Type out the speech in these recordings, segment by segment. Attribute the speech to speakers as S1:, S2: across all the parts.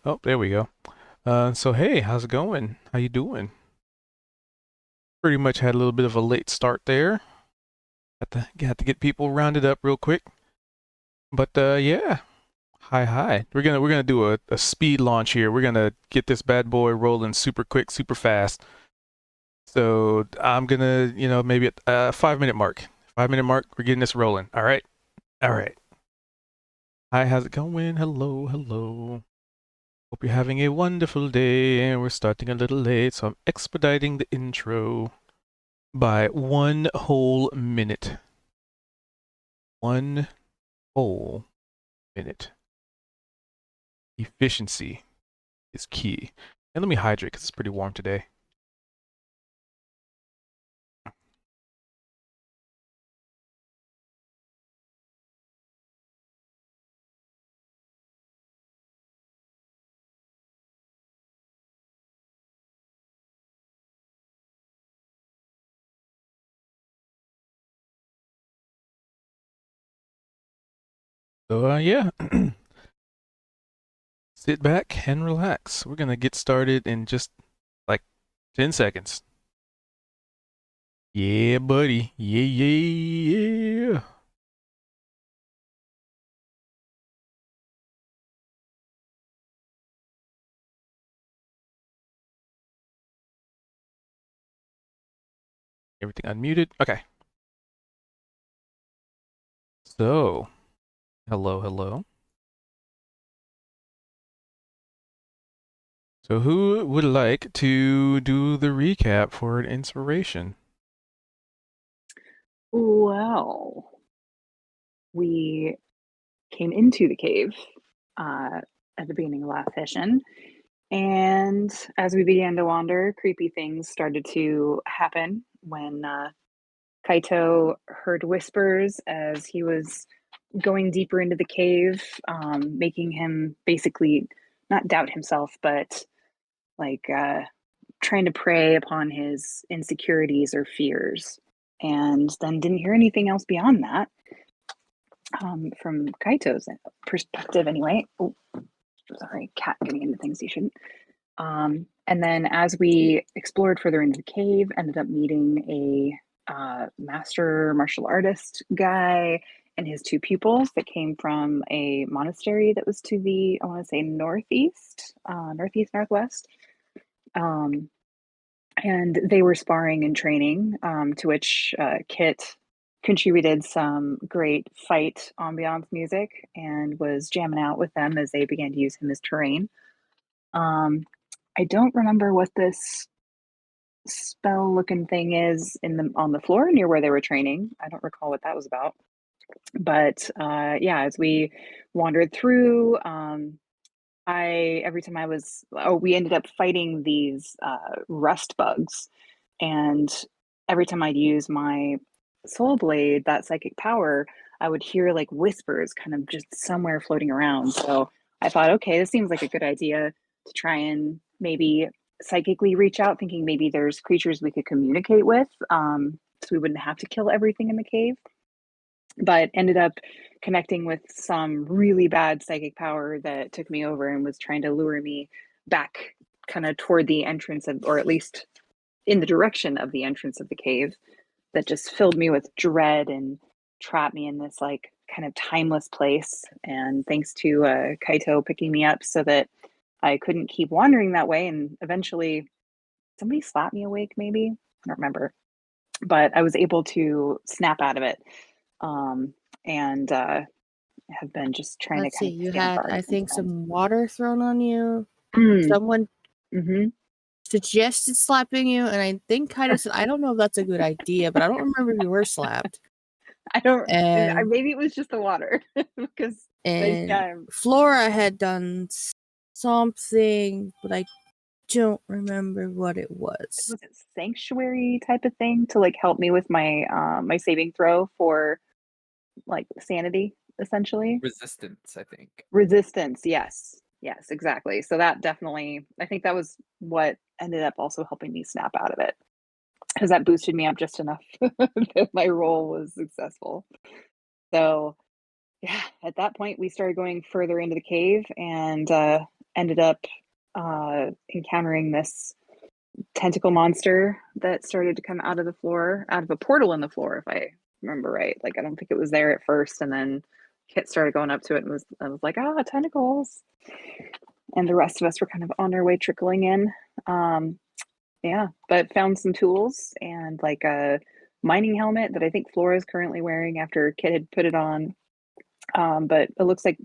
S1: Oh, there we go. So hey, how's it going? How you doing? Pretty much had a little bit of a late start there. Had to get people rounded up real quick. But yeah. Hi. We're gonna do a speed launch here. We're gonna get this bad boy rolling super quick, super fast. So I'm gonna, maybe at 5 minute mark. 5 minute mark, we're getting this rolling. All right. All right. Hi, how's it going? Hello. Hope you're having a wonderful day. And we're starting a little late, so I'm expediting the intro by 1 whole minute. 1 whole minute. Efficiency is key. And let me hydrate because it's pretty warm today. So yeah, sit back and relax. We're gonna get started in just like 10 seconds. Yeah, buddy. Yeah. Everything unmuted. Okay. So, hello. So, who would like to do the recap for an inspiration?
S2: Well, we came into the cave uh, at the beginning of last session, and as we began to wander, creepy things started to happen when Kaito heard whispers as he was going deeper into the cave, making him basically not doubt himself, but like trying to prey upon his insecurities or fears. And then didn't hear anything else beyond that. From Kaito's perspective, anyway. Oh, sorry, cat getting into things he shouldn't. And then as we explored further into the cave, ended up meeting a master martial artist guy and his two pupils that came from a monastery that was to the, I want to say, northwest. Um, and they were sparring and training, to which Kit contributed some great fight ambiance music and was jamming out with them as they began to use him as terrain. Um, I don't remember what this spell looking thing is in the on the floor near where they were training. I don't recall what that was about. But yeah, as we wandered through, I every time I was oh, we ended up fighting these rust bugs, and every time I'd use my soul blade, that psychic power, I would hear like whispers kind of just somewhere floating around. So I thought, okay, this seems like a good idea to try and maybe psychically reach out, thinking maybe there's creatures we could communicate with, so we wouldn't have to kill everything in the cave. But ended up connecting with some really bad psychic power that took me over and was trying to lure me back kind of toward the entrance of, or at least in the direction of the entrance of the cave, that just filled me with dread and trapped me in this like kind of timeless place. And thanks to Kaito picking me up so that I couldn't keep wandering that way, and eventually somebody slapped me awake, maybe, I don't remember, but I was able to snap out of it, and have been just trying to
S3: Let's see,
S2: kind of
S3: you
S2: stand
S3: had,
S2: guard
S3: I
S2: since
S3: think,
S2: then.
S3: some water thrown on you.
S2: Mm,
S3: Someone
S2: hmm.
S3: suggested slapping you, and I think Kaito said, I don't know if that's a good idea, but I don't remember if you were slapped.
S2: I don't.
S3: And
S2: Maybe it was just the water because they.
S3: and Flora had done something, but I don't remember what it was.
S2: Was it sanctuary type of thing to like help me with my my saving throw for like sanity, essentially.
S4: Resistance, I think.
S2: Resistance, yes, exactly. So that definitely, I think that was what ended up also helping me snap out of it, because that boosted me up just enough that my roll was successful. So yeah, at that point we started going further into the cave, and ended up encountering this tentacle monster that started to come out of the floor, out of a portal in the floor, if I remember right. Like, I don't think it was there at first, and then Kit started going up to it and I was like, ah, tentacles. And the rest of us were kind of on our way trickling in. Yeah, but found some tools and like a mining helmet that I think Flora is currently wearing after Kit had put it on. But it looks like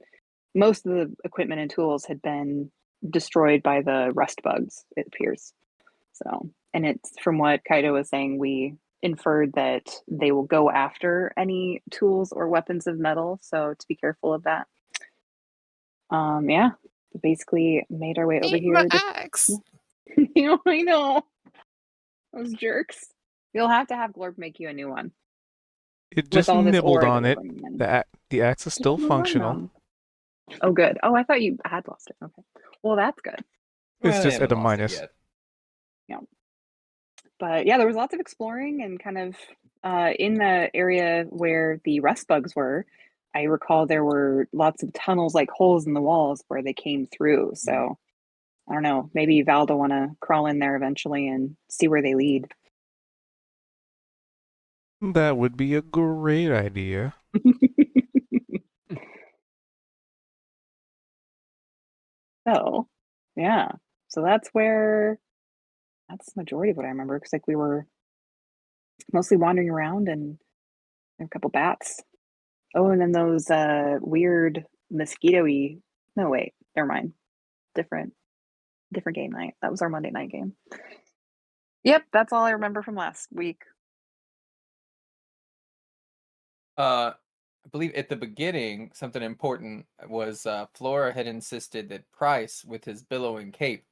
S2: most of the equipment and tools had been destroyed by the rust bugs, it appears. So, and it's from what Kaido was saying, we inferred that they will go after any tools or weapons of metal. So to be careful of that. Yeah, basically made our way over
S3: Eat my
S2: here.
S3: axe.
S2: I know. Those jerks. You'll have to have Glorp make you a new one.
S1: It
S2: With
S1: just
S2: all this
S1: nibbled
S2: ore
S1: on
S2: that we're
S1: it.
S2: bringing in.
S1: The axe is still functional.
S2: Oh, good. Oh, I thought you had lost it. Okay. Well, that's good.
S1: It's just at a minus.
S2: Yeah. But yeah, there was lots of exploring and kind of in the area where the rust bugs were. I recall there were lots of tunnels, like holes in the walls where they came through. So I don't know. Maybe Val will want to crawl in there eventually and see where they lead.
S1: That would be a great idea.
S2: So, yeah. So that's the majority of what I remember. Because like we were mostly wandering around and there were a couple bats. Oh, and then those weird mosquito-y. No, wait, never mind. Different game night. That was our Monday night game. Yep, that's all I remember from last week.
S4: I believe at the beginning, something important was Flora had insisted that Price, with his billowing cape,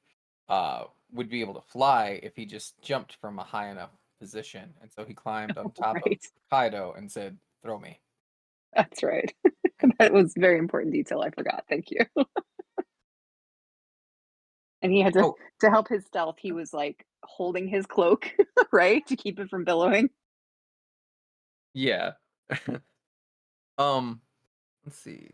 S4: would be able to fly if he just jumped from a high enough position. And so he climbed on top
S2: Right.
S4: of Kaido and said, "Throw me."
S2: That's right. That was very important detail. I forgot. Thank you. And he had to help his stealth. He was like holding his cloak, right, to keep it from billowing.
S4: Yeah. Let's see.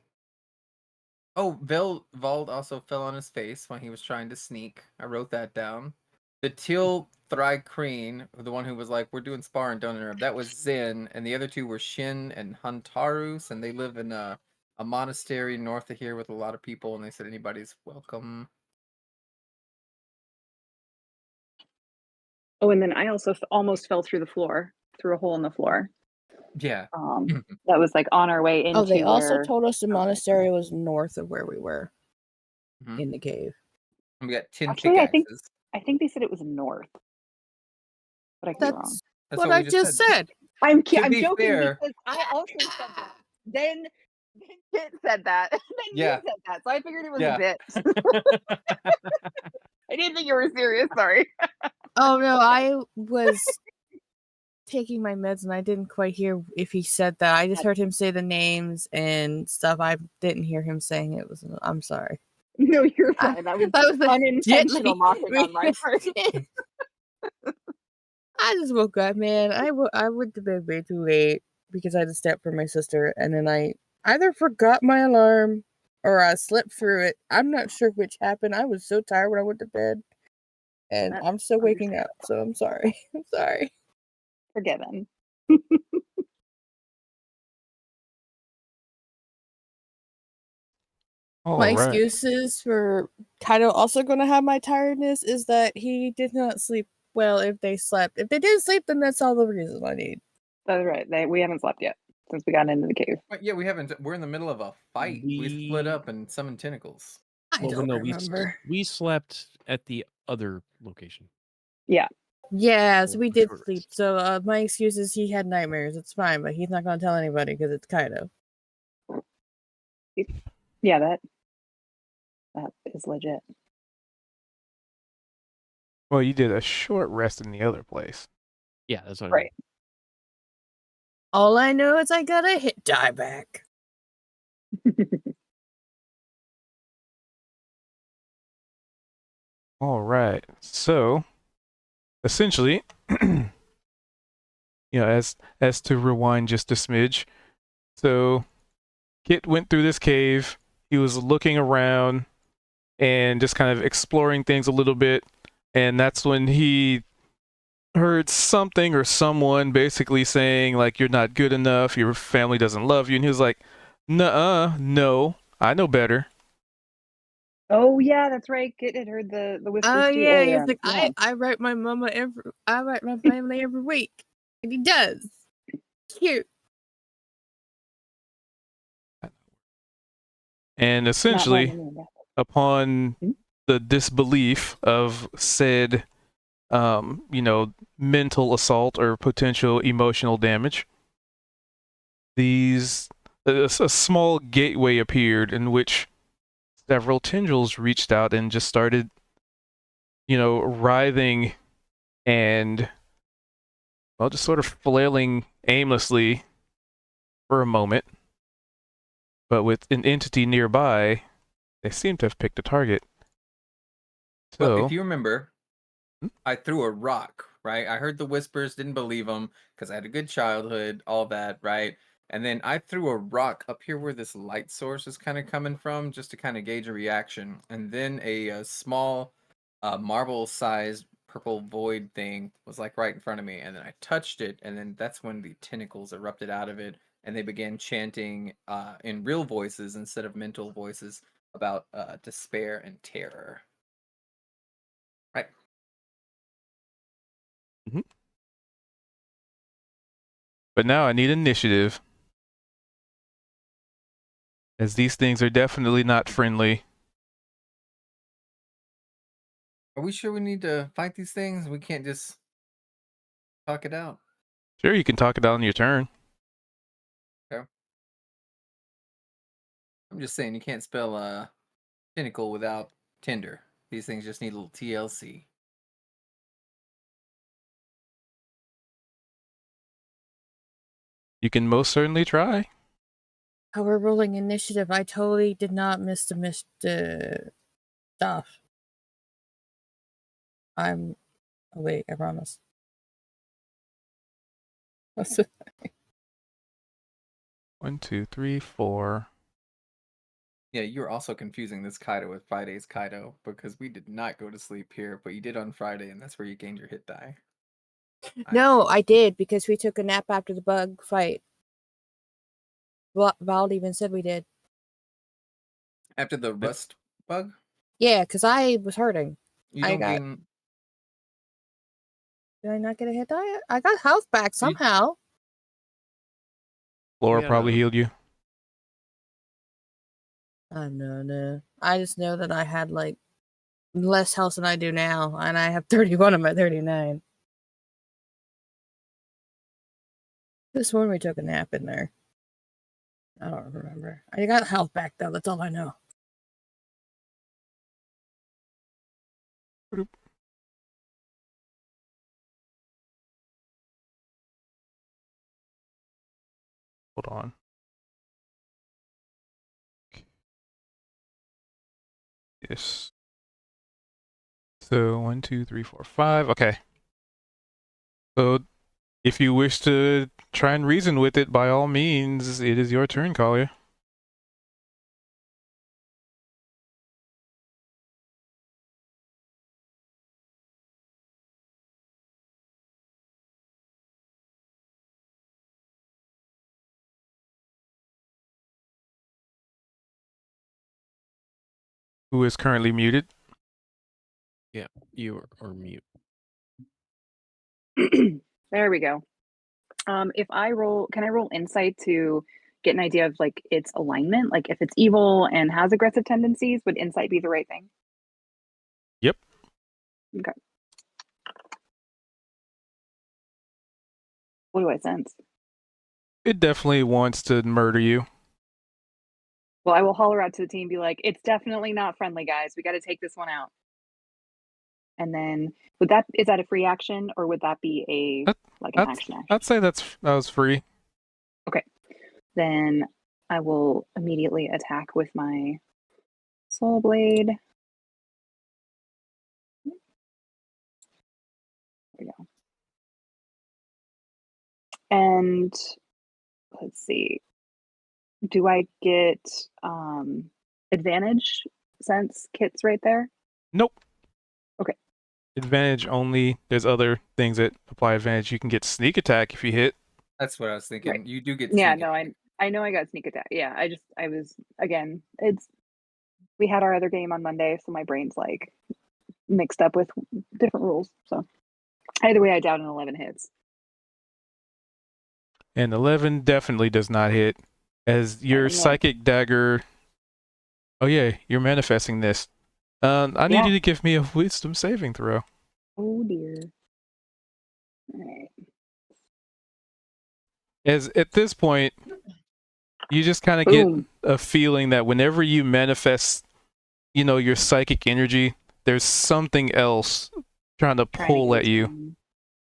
S4: Oh, Vald also fell on his face when he was trying to sneak. I wrote that down. The Teal Thrycreen, the one who was like, "We're doing sparring, don't interrupt." That was Zen, and the other two were Shin and Huntarus, and they live in a monastery north of here with a lot of people, and they said anybody's welcome.
S2: Oh, and then I also almost fell through a hole in the floor.
S4: Yeah.
S2: That was like on our way into.
S3: Oh, they also told us the monastery was north of where we were in the cave.
S4: We got 10
S2: Actually,
S4: pickaxes.
S2: I think they said it was north, but I could be wrong.
S3: That's what I just said.
S2: I'm
S4: be
S2: joking
S4: fair,
S2: because I also said that. Then Kit said that. And then you said that. So I figured it was a bit. I didn't think you were serious. Sorry.
S3: Oh, no, I was taking my meds and I didn't quite hear if he said that. I just heard him say the names and stuff. I didn't hear him saying it was. I'm sorry.
S2: No, you're fine. That was unintentional mocking on my part.
S3: I just woke up, man. I went to bed way too late because I had to stay up for my sister, and then I either forgot my alarm or I slept through it. I'm not sure which happened. I was so tired when I went to bed, and I'm still waking up, so I'm sorry. I'm sorry.
S2: Forgiven.
S3: My excuses for kind of also going to have my tiredness is that he did not sleep well if they slept. If they didn't sleep, then that's all the reason I need.
S2: That's right. We haven't slept yet since we got into the cave.
S4: Yeah, we haven't. We're in the middle of a fight. We split up and summoned tentacles.
S3: I don't remember.
S5: We slept at the other location.
S2: Yeah.
S3: Yeah, so we did sleep. So my excuse is he had nightmares. It's fine, but he's not going to tell anybody because it's Kaido.
S2: Yeah, that is legit.
S1: Well, you did a short rest in the other place.
S5: Yeah, that's what I
S2: right.
S3: All I know is I got a hit die back.
S1: All right. So, essentially, as to rewind just a smidge. So, Kit went through this cave. He was looking around, and just kind of exploring things a little bit. And that's when he heard something or someone basically saying like, you're not good enough, your family doesn't love you. And he was like, nuh-uh, no, I know better.
S2: Oh yeah, that's right. Kit had heard the whispers
S3: Oh
S2: too
S3: yeah,
S2: earlier
S3: he's
S2: on.
S3: like,
S2: Yeah.
S3: I write my mama I write my family every week, and he does. Cute.
S1: And
S2: Not more
S1: essentially,
S2: than me.
S1: upon
S2: Hmm?
S1: the disbelief of said, mental assault or potential emotional damage, a small gateway appeared in which several tendrils reached out and just started, writhing and, well, just sort of flailing aimlessly for a moment. But with an entity nearby, they seem to have picked a target.
S4: Well, if
S1: So,
S4: you remember,
S1: hmm?
S4: I threw a rock, right? I heard the whispers, didn't believe them because I had a good childhood, all that, right? And then I threw a rock up here where this light source is kind of coming from, just to kind of gauge a reaction. And then a small, marble-sized purple void thing was like right in front of me, and then I touched it, and then that's when the tentacles erupted out of it, and they began chanting in real voices instead of mental voices about despair and terror. Right.
S1: Mhm. But now I need initiative, as these things are definitely not friendly.
S4: Are we sure we need to fight these things? We can't just talk it out.
S1: Sure, you can talk it out on your turn.
S4: Okay. I'm just saying you can't spell tentacle without Tinder. These things just need a little TLC.
S1: You can most certainly try.
S3: How we're rolling initiative. I totally did not miss the stuff. I'm awake, I promise. What's it?
S1: 1, 2, 3, 4.
S4: Yeah, you're also confusing this Kaido with Friday's Kaido because we did not go to sleep here, but you did on Friday, and that's where you gained your hit die.
S3: No, I did because we took a nap after the bug fight. Val even said we did.
S4: After the rust bug,
S3: Yeah, because I was hurting.
S4: you
S3: I
S4: don't
S3: got.
S4: gain.
S3: Did I not get a hit die? I got health back
S4: You,
S3: somehow.
S1: Laura
S5: Yeah,
S1: probably healed you.
S3: I no. I just know that I had like less health than I do now, and I have 31 of my 39. This one we took a nap in there. I don't remember. I got health back though. That's all I know.
S1: Hold on. Yes. So 1, 2, 3, 4, 5. Okay. So if you wish to try and reason with it, by all means, it is your turn, Collier. Who is currently muted?
S5: Yeah, you are mute.
S2: There we go. If I roll, can I roll insight to get an idea of like its alignment? Like if it's evil and has aggressive tendencies, would insight be the right thing?
S1: Yep.
S2: Okay. What do I sense?
S1: It definitely wants to murder you.
S2: Well, I will holler out to the team, be like, it's definitely not friendly, guys. We got to take this one out. And then is that a free action or would that be
S1: That,
S2: an
S1: I'd,
S2: action?
S1: I'd say that was free.
S2: Okay. Then I will immediately attack with my soul blade. There we go. And let's see. Do I get advantage sense kit's right there?
S1: Nope.
S2: Okay.
S1: Advantage only. There's other things that apply advantage. You can get sneak attack if you hit.
S4: That's what I was thinking.
S2: Right.
S4: You do get
S2: Yeah,
S4: sneak
S2: no,
S4: attack.
S2: I know I got sneak attack. Yeah, I was again, we had our other game on Monday, so my brain's like mixed up with different rules. So either way, I doubt an 11 hits.
S1: And 11 definitely does not hit. As your
S2: Eleven won't.
S1: psychic dagger. Oh, yeah, you're manifesting this. I need
S2: Yeah.
S1: you to give me a wisdom saving throw.
S2: Oh dear. All right.
S1: As at this point, you just kind of get
S2: Boom.
S1: a feeling that whenever you manifest, your psychic energy, there's something else trying to
S2: Trying to
S1: pull
S2: get
S1: at
S2: it
S1: you.
S2: done.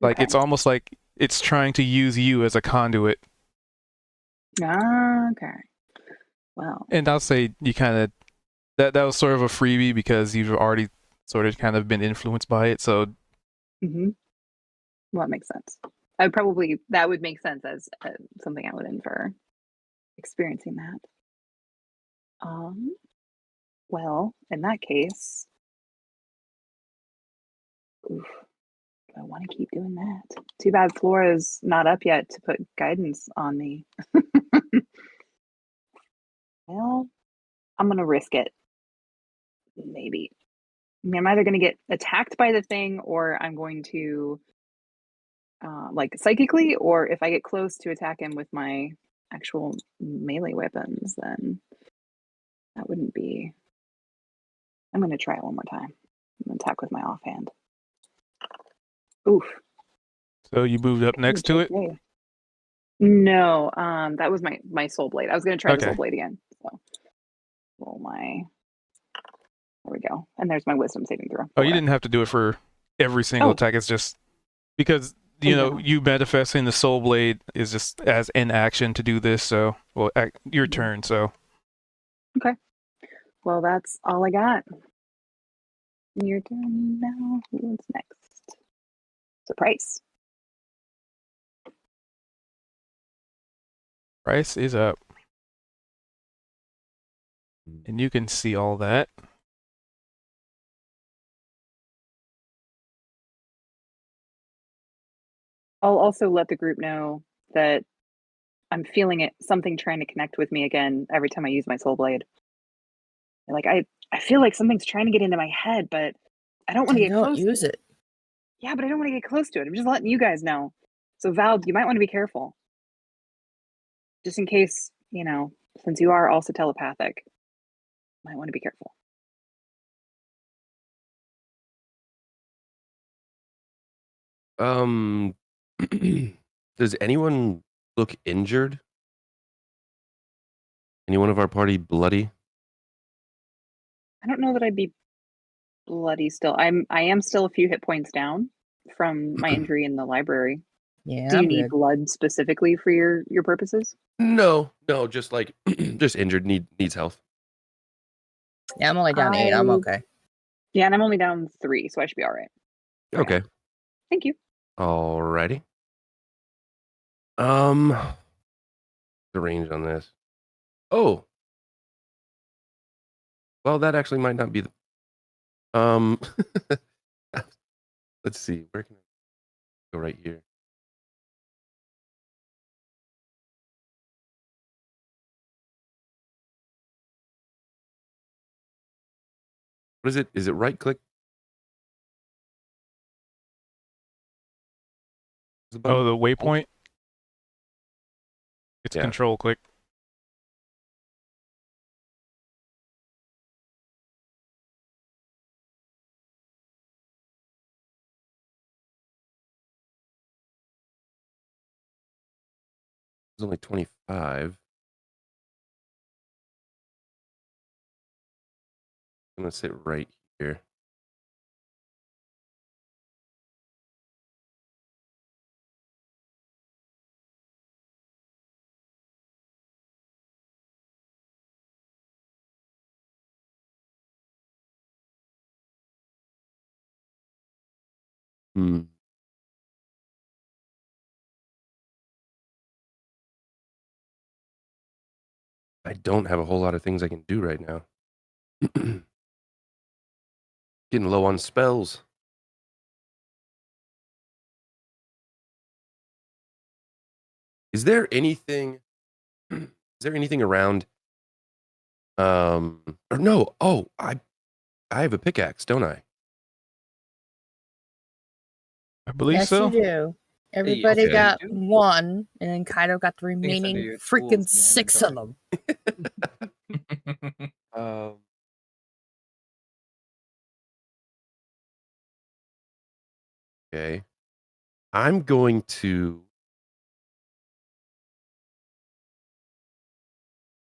S1: Like
S2: Okay.
S1: it's almost like it's trying to use you as a conduit.
S2: Ah, okay. Well,
S1: And I'll say you kind of that was sort of a freebie because you've already sort of kind of been influenced by it. So
S2: well, that makes sense. That would make sense as something I would infer experiencing that. Well, in that case, oof, I want to keep doing that. Too bad Flora's not up yet to put guidance on me. Well, I'm gonna risk it. Maybe. I mean, I'm either gonna get attacked by the thing, or I'm going to like psychically, or if I get close to attack him with my actual melee weapons, then that wouldn't be. I'm gonna try it one more time. I'm gonna attack with my offhand. Oof.
S1: you moved up next to it.
S2: No, that was my soul blade. I was gonna try the soul
S1: Okay.
S2: blade again. So roll my. There we go. And there's my wisdom saving throw.
S1: Oh, you didn't have to do it for every single
S2: Oh,
S1: attack. It's just because
S2: in general.
S1: you manifesting the soul blade is just as an action to do this. So, well, your turn. So,
S2: Okay. Well, that's all I got. Your turn now. What's next? Surprise.
S1: price is up, and you can see all that.
S2: I'll also let the group know that I'm feeling it, something trying to connect with me again every time I use my soul blade. Like I feel like something's trying to get into my head, but I don't want to
S3: Then
S2: get
S3: don't
S2: close
S3: use
S2: to it.
S3: it.
S2: Yeah, but I don't want to get close to it. I'm just letting you guys know. So Val, you might want to be careful. Just in case, since you are also telepathic, might want to be careful.
S6: Does anyone look injured? Anyone of our party bloody?
S2: I don't know that I'd be bloody still. I am still a few hit points down from my injury in the library.
S3: Yeah,
S2: Do you
S3: I'm
S2: need
S3: good.
S2: blood specifically for your purposes?
S6: No, just like just injured, needs health.
S3: Yeah, I'm only down 8. I'm okay.
S2: Yeah, and I'm only down 3, so I should be all right.
S6: Okay.
S2: Thank you.
S6: Alrighty. The range on this. Oh. Well, that actually might not be the let's see, where can I go right here? What is it? Is it right click?
S1: Oh, the waypoint. It's
S6: Yeah.
S1: control click.
S6: It's only 25. I'm gonna sit right here. I don't have a whole lot of things I can do right now. Getting low on spells. Is there anything? Is there anything around? Or no? Oh, I have a pickaxe, don't I?
S1: I believe
S3: Yes, you
S1: so.
S3: do. Everybody
S6: okay.
S3: got
S4: You do?
S3: one, and then Kaido got the
S4: think it's under
S3: remaining
S4: your
S3: freaking
S4: tools in your
S3: 6 of them.
S4: inventory.
S6: Um. Okay. I'm going to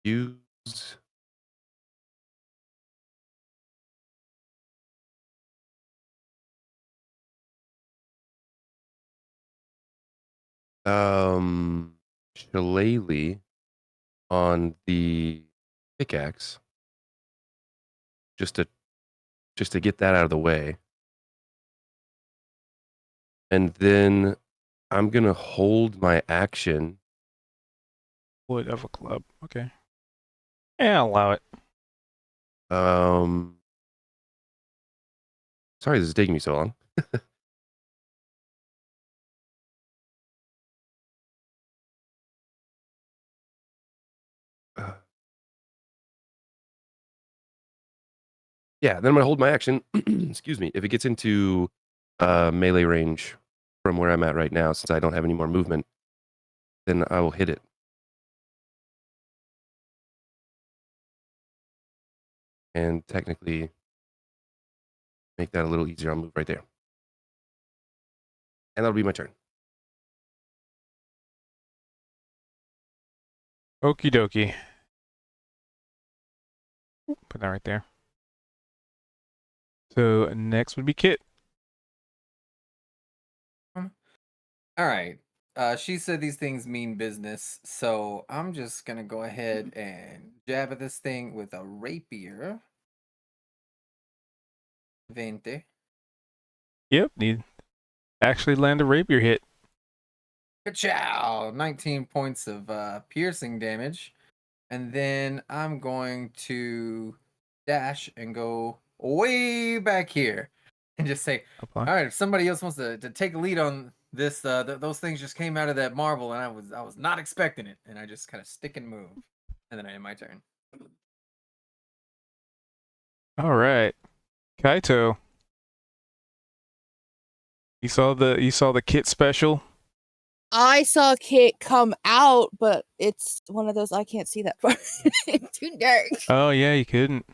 S6: use. Shillelagh on the pickaxe just to get that out of the way. And then I'm going to hold my action.
S1: Wood of a club. Okay. Yeah, I'll allow it.
S6: Sorry this is taking me so long. Yeah, then I'm going to hold my action. Excuse me. If it gets into melee range from where I'm at right now, since I don't have any more movement, then I will hit it. And technically make that a little easier. I'll move right there. And that'll be my turn.
S1: Okie dokie. Put that right there. So next would be Kit.
S4: All right. She said these things mean business, so I'm just gonna go ahead and jab at this thing with a rapier. 20.
S1: Yep, need actually land a rapier hit.
S4: Ka-chow! 19 points of piercing damage. And then I'm going to dash and go way back here and just say,
S1: Apply.
S4: all right, if somebody else wants to take a lead on this, those things just came out of that marble and I was not expecting it. And I just kind of stick and move. And then I end my turn.
S1: All right. Kaito. You saw the Kit special?
S3: I saw Kit come out, but it's one of those I can't see that far. It's too dark.
S1: Oh yeah, you couldn't.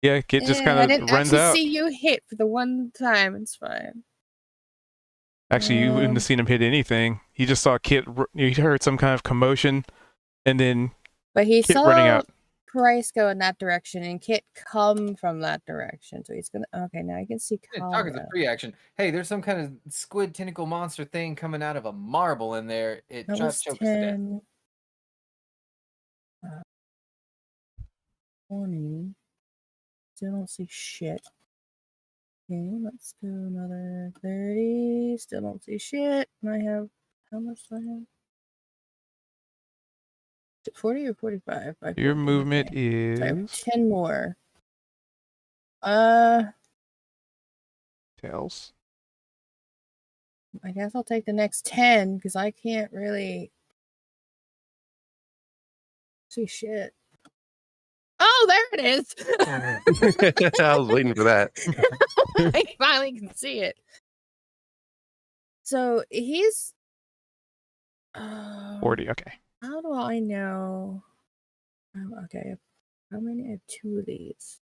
S1: Yeah, Kit just
S3: I
S1: kind
S3: didn't
S1: of runs
S3: actually
S1: out.
S3: see you hit for the one time. It's fine.
S1: Actually, you wouldn't have seen him hit anything. He just saw Kit. He heard some kind of commotion, and then
S3: But he
S1: Kit running
S3: saw
S1: out.
S3: Price go in that direction and Kit come from that direction. So he's gonna. Okay, now I can see
S4: Talk is a
S3: Kaido.
S4: free action. Hey, there's some kind of squid tentacle monster thing coming out of a marble in there. It
S3: That
S4: tries
S3: was
S4: to choke us to death.
S3: 10. 20. Still don't see shit. Okay, let's do another 30. Still don't see shit. And I have. How much do I have? 40 or 45?
S1: Your
S3: 40.
S1: movement
S3: Okay. So I have
S1: is
S3: 10 more.
S1: tails.
S3: I guess I'll take the next 10 because I can't really see shit. Oh, there it is.
S6: I was waiting for that.
S3: I finally can see it. So he's
S1: 40. Okay.
S3: how do I know? Okay, how many? I have 2 of these.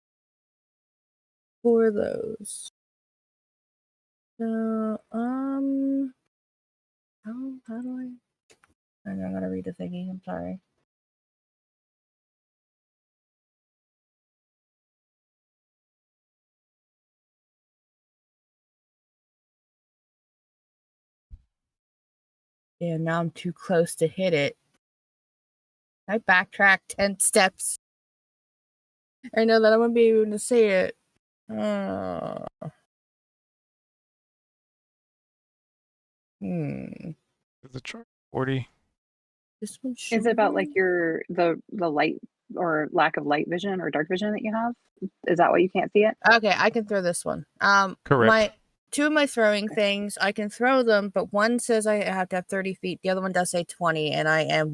S3: 4 of those. So how do I? I'm gonna read the thingy. I'm sorry. Yeah, now I'm too close to hit it. I backtrack 10 steps. I know that I'm gonna be able to see it.
S1: Is the chart 40?
S3: This one
S2: Is it about like
S3: showing?
S2: your the light or lack of light vision or dark vision that you have? Is that why you can't see it?
S3: Okay, I can throw this one.
S1: Correct.
S3: Two of my throwing things, I can throw them, but one says I have to have 30 feet. The other one does say 20, and I am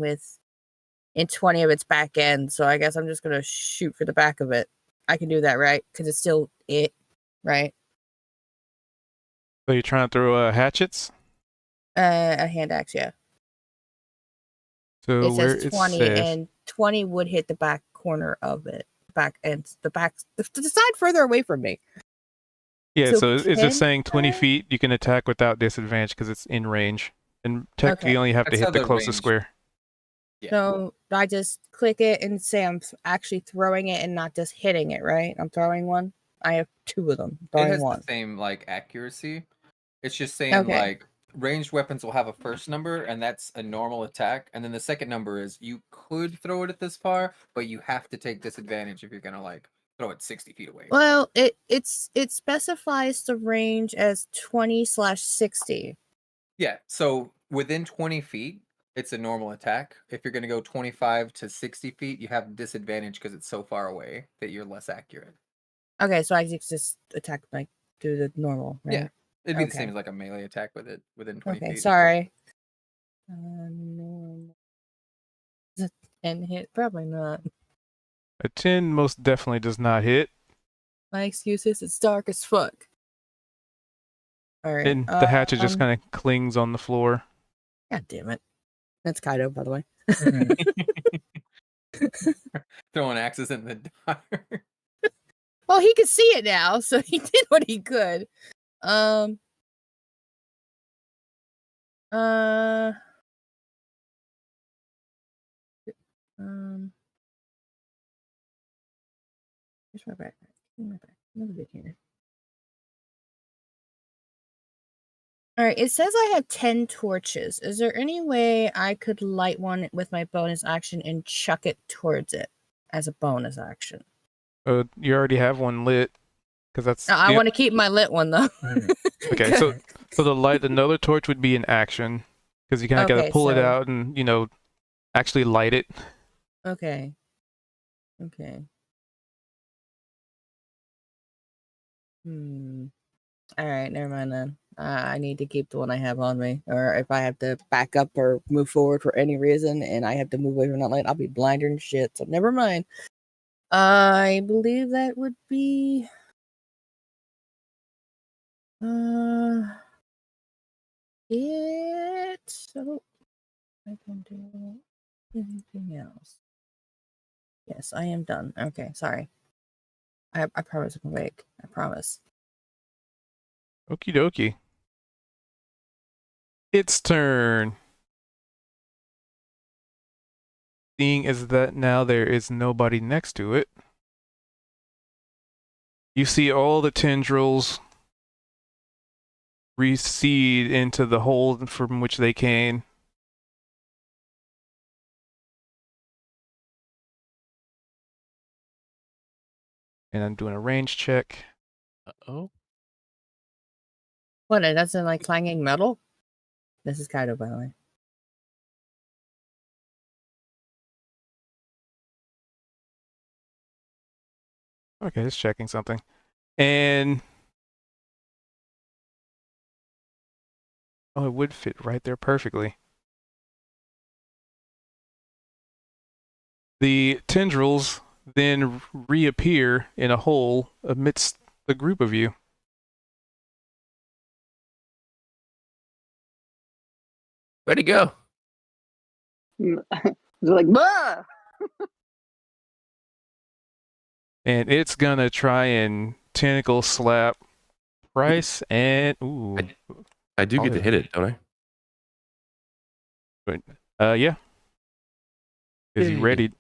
S3: in 20 of its back end. So I guess I'm just gonna shoot for the back of it. I can do that, right? Because it's still it, right?
S1: So you're trying to throw hatchets?
S3: A hand axe, yeah.
S1: So
S3: It
S1: where
S3: says
S1: it
S3: 20,
S1: says,
S3: and 20 would hit the back corner of it. The side further away from me.
S1: yeah,
S3: So
S1: so it's just
S3: 10?
S1: saying 20 feet. You can attack without disadvantage because it's in range, and technically
S3: Okay.
S1: you only have to
S4: That's how
S1: hit the
S4: the
S1: closest
S4: range-
S1: square.
S4: Yeah.
S3: So I just click it and say I'm actually throwing it and not just hitting it, right? I'm throwing one. I have two of them.
S4: It
S3: Throwing
S4: has
S3: one.
S4: the same like accuracy. It's just saying
S3: Okay.
S4: like ranged weapons will have a first number, and that's a normal attack, and then the second number is you could throw it at this far, but you have to take disadvantage if you're gonna like throw it 60 feet away.
S3: Well, it specifies the range as 20/60.
S4: Yeah, so within 20 feet, it's a normal attack. If you're gonna go 25 to 60 feet, you have disadvantage because it's so far away that you're less accurate.
S3: Okay, so I just attack like do the normal, right?
S4: Yeah, it'd be the
S3: Okay.
S4: same as like a melee attack with it within 20
S3: Okay,
S4: feet.
S3: sorry. Normal. Is it 10 hit? Probably not.
S1: A 10 most definitely does not hit,
S3: My excuse is it's dark as fuck. All right.
S1: and the hatchet just kind of clings on the floor.
S3: God damn it. That's Kaido, by the way.
S4: Throwing axes in the dark.
S3: Well, he could see it now, so he did what he could. Uh, here's my backpack. Another bit here. All right, it says I have 10 torches. Is there any way I could light one with my bonus action and chuck it towards it as a bonus action?
S1: You already have one lit, because that's.
S3: No, I want to keep my lit one though.
S1: Okay, so to light another torch would be an action, because you kind of got
S3: Okay,
S1: to pull it
S3: so-
S1: out and actually light it.
S3: Okay. All right, never mind then. I need to keep the one I have on me, or if I have to back up or move forward for any reason, and I have to move away from that light, I'll be blinder and shit. So never mind. I believe that would be it. So I can do anything else. Yes, I am done. Okay, sorry. I promise I'm awake. I promise.
S1: Okie dokie. Its turn. Seeing as that now there is nobody next to it, you see all the tendrils recede into the hole from which they came. And I'm doing a range check.
S5: Oh,
S3: What? It doesn't like clanging metal? This is Kaido, by the way.
S1: Okay, just checking something. And oh, it would fit right there perfectly. The tendrils then reappear in a hole amidst the group of you.
S6: Where'd he go?
S2: They're like, bah!
S1: And it's gonna try and tentacle slap Price and ooh.
S6: I do get to hit it, don't I?
S1: Yeah. Is he
S6: Yay.
S1: ready?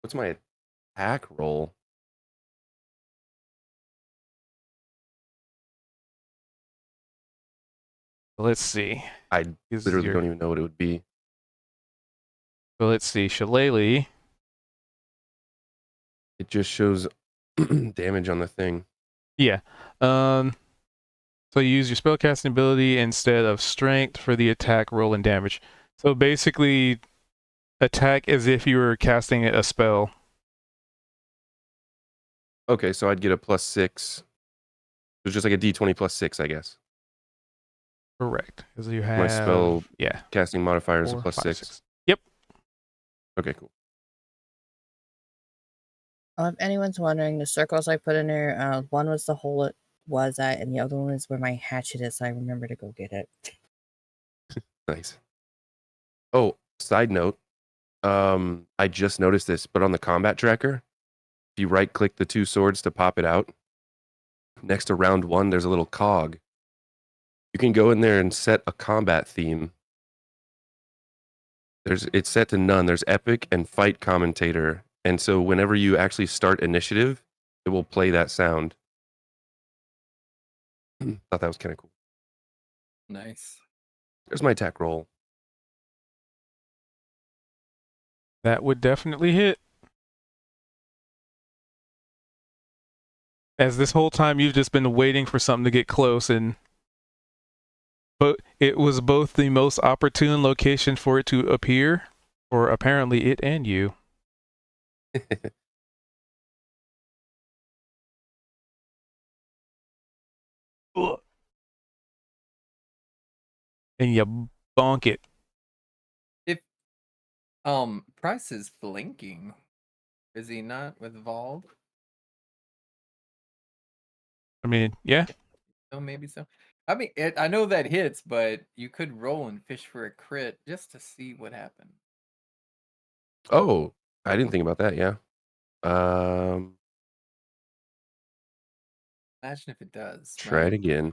S6: What's my attack roll?
S1: Let's see.
S6: I
S1: Is
S6: literally
S1: your-
S6: don't even know what it would be.
S1: So let's see. Shillelagh.
S6: It just shows damage on the thing.
S1: Yeah. So you use your spellcasting ability instead of strength for the attack, roll, and damage. So basically, attack as if you were casting a spell.
S6: Okay, so I'd get a +6. It's just like a D20 +6, I guess.
S1: Correct. Because you have
S6: My spell
S1: yeah,
S6: casting modifier is a
S1: 4, 5,
S6: +6.
S1: 6. Yep.
S6: Okay, cool.
S3: If anyone's wondering, the circles I put in there, one was the hole it was at, and the other one is where my hatchet is, so I remember to go get it.
S6: Nice. Oh, side note. I just noticed this, but on the combat tracker, if you right click the 2 swords to pop it out, next to round 1, there's a little cog. You can go in there and set a combat theme. It's set to none. There's epic and fight commentator. And so whenever you actually start initiative, it will play that sound. Thought that was kind of cool.
S4: Nice.
S6: There's my attack roll.
S1: That would definitely hit. As this whole time you've just been waiting for something to get close, but it was both the most opportune location for it to appear, or apparently it and you. And you bonk it.
S4: If Price is blinking, is he not with Vald?
S1: I mean, yeah.
S4: So maybe so. I mean, I know that hits, but you could roll and fish for a crit just to see what happened.
S6: Oh, I didn't think about that. Yeah.
S4: Imagine if it does.
S6: Try it again.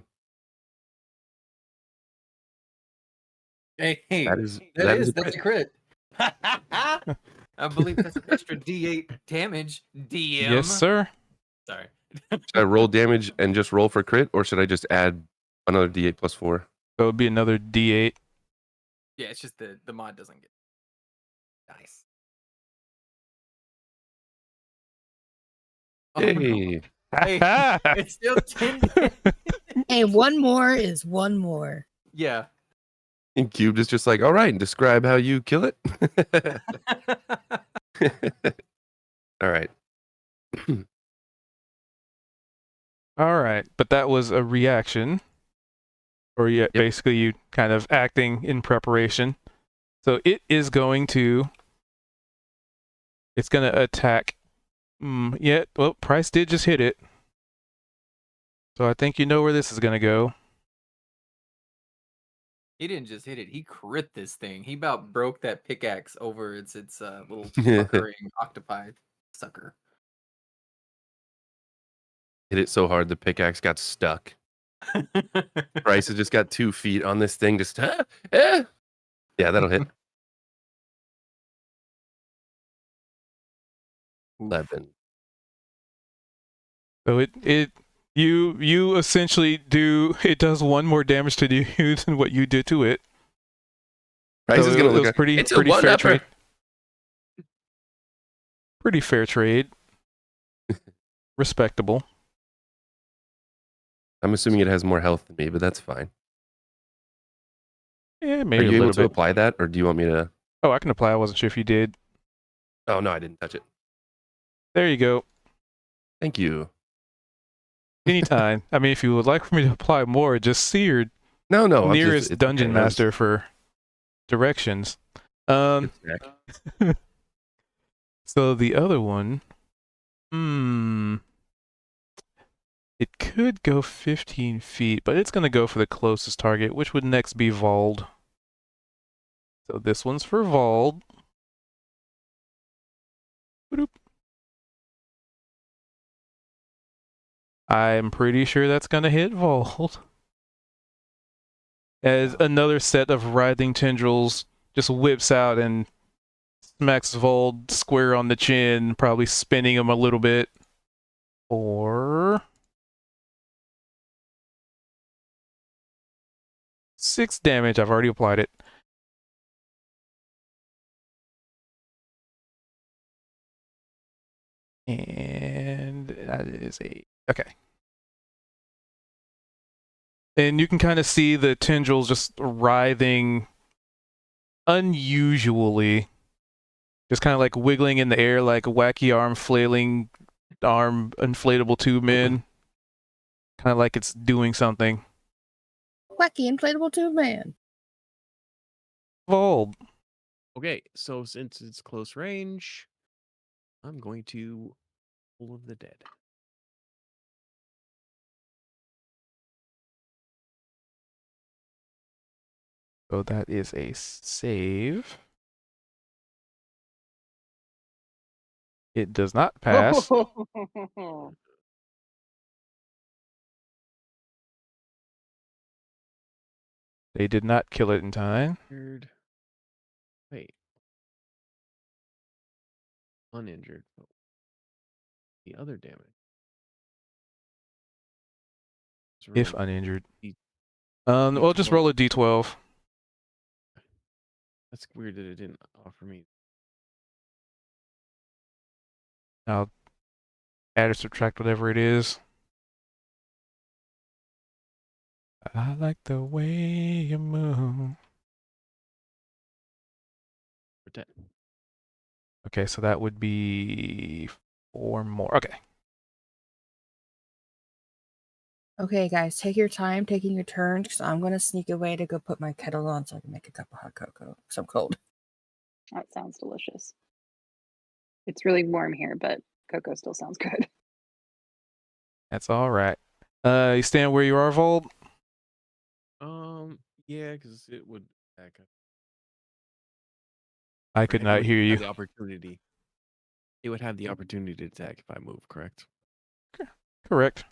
S4: Hey,
S6: That's
S4: that's a crit. I believe that's an extra D8 damage. DM.
S1: Yes, sir.
S4: Sorry.
S6: Should I roll damage and just roll for crit, or should I just add another D8 +4?
S1: So it would be another D8.
S4: Yeah, it's just the mod doesn't get nice. Oh, no.
S6: Hey.
S4: Hey, it's still 10.
S3: Hey, one more is one more.
S4: Yeah.
S6: And Cubed is just like, all right, and describe how you kill it. All right.
S1: All right, but that was a reaction, or yeah,
S6: Yep.
S1: basically you kind of acting in preparation. So it is going to. It's going to attack. Yeah, well, Price did just hit it. So I think you know where this is going to go.
S4: He didn't just hit it. He crit this thing. He about broke that pickaxe over its little puckering octopi sucker.
S6: Hit it so hard the pickaxe got stuck. Bryce has just got 2 feet on this thing. Just yeah, that'll hit. 11.
S1: So you essentially do. It does 1 more damage to you than what you did to it.
S6: Bryce
S1: So
S6: is gonna
S1: it
S6: look
S1: was
S6: at
S1: pretty
S6: it's a
S1: fair
S6: one-upper.
S1: trade. Pretty fair trade. Respectable.
S6: I'm assuming it has more health than me, but that's fine.
S1: Yeah,
S6: Are
S1: maybe a
S6: you able
S1: little
S6: to
S1: bit.
S6: apply that, or do you want me to?
S1: Oh, I can apply. I wasn't sure if you did.
S6: Oh no, I didn't touch it.
S1: There you go.
S6: Thank you.
S1: Anytime. I mean, if you would like for me to apply more, just see your
S6: No, I'm
S1: nearest
S6: just,
S1: dungeon master for directions. So the other one, it could go 15 feet, but it's going to go for the closest target, which would next be Vald. So this one's for Vald. Boop. I'm pretty sure that's going to hit Vald. As another set of writhing tendrils just whips out and smacks Vald square on the chin, probably spinning him a little bit. Or 6 damage. I've already applied it. And that is okay. And you can kind of see the tendrils just writhing unusually, just kind of like wiggling in the air like a wacky arm flailing arm inflatable tube man, kind of like it's doing something.
S3: Wacky inflatable tube man.
S1: Vold.
S5: Okay, so since it's close range, I'm going to Toll of the Dead.
S1: So that is a save. It does not pass. They did not kill it in time.
S5: Weird. Wait. Uninjured. Oh. The other damage.
S1: If uninjured.
S5: D-
S1: Well, just
S5: D12.
S1: roll a d12.
S5: That's weird that it didn't offer me.
S1: I'll add or subtract whatever it is. I like the way you move.
S5: For 10.
S1: Okay, so that would be 4 more. Okay.
S3: Okay, guys, take your time taking your turns because I'm going to sneak away to go put my kettle on so I can make a cup of hot cocoa because I'm cold.
S2: That sounds delicious. It's really warm here, but cocoa still sounds good.
S1: That's all right. You stand where you are, Vold?
S5: Yeah, because it would attack.
S1: I could
S5: It
S1: not
S5: would
S1: hear
S5: have
S1: you.
S5: the opportunity. It would have the opportunity to attack if I move, correct?
S1: Correct.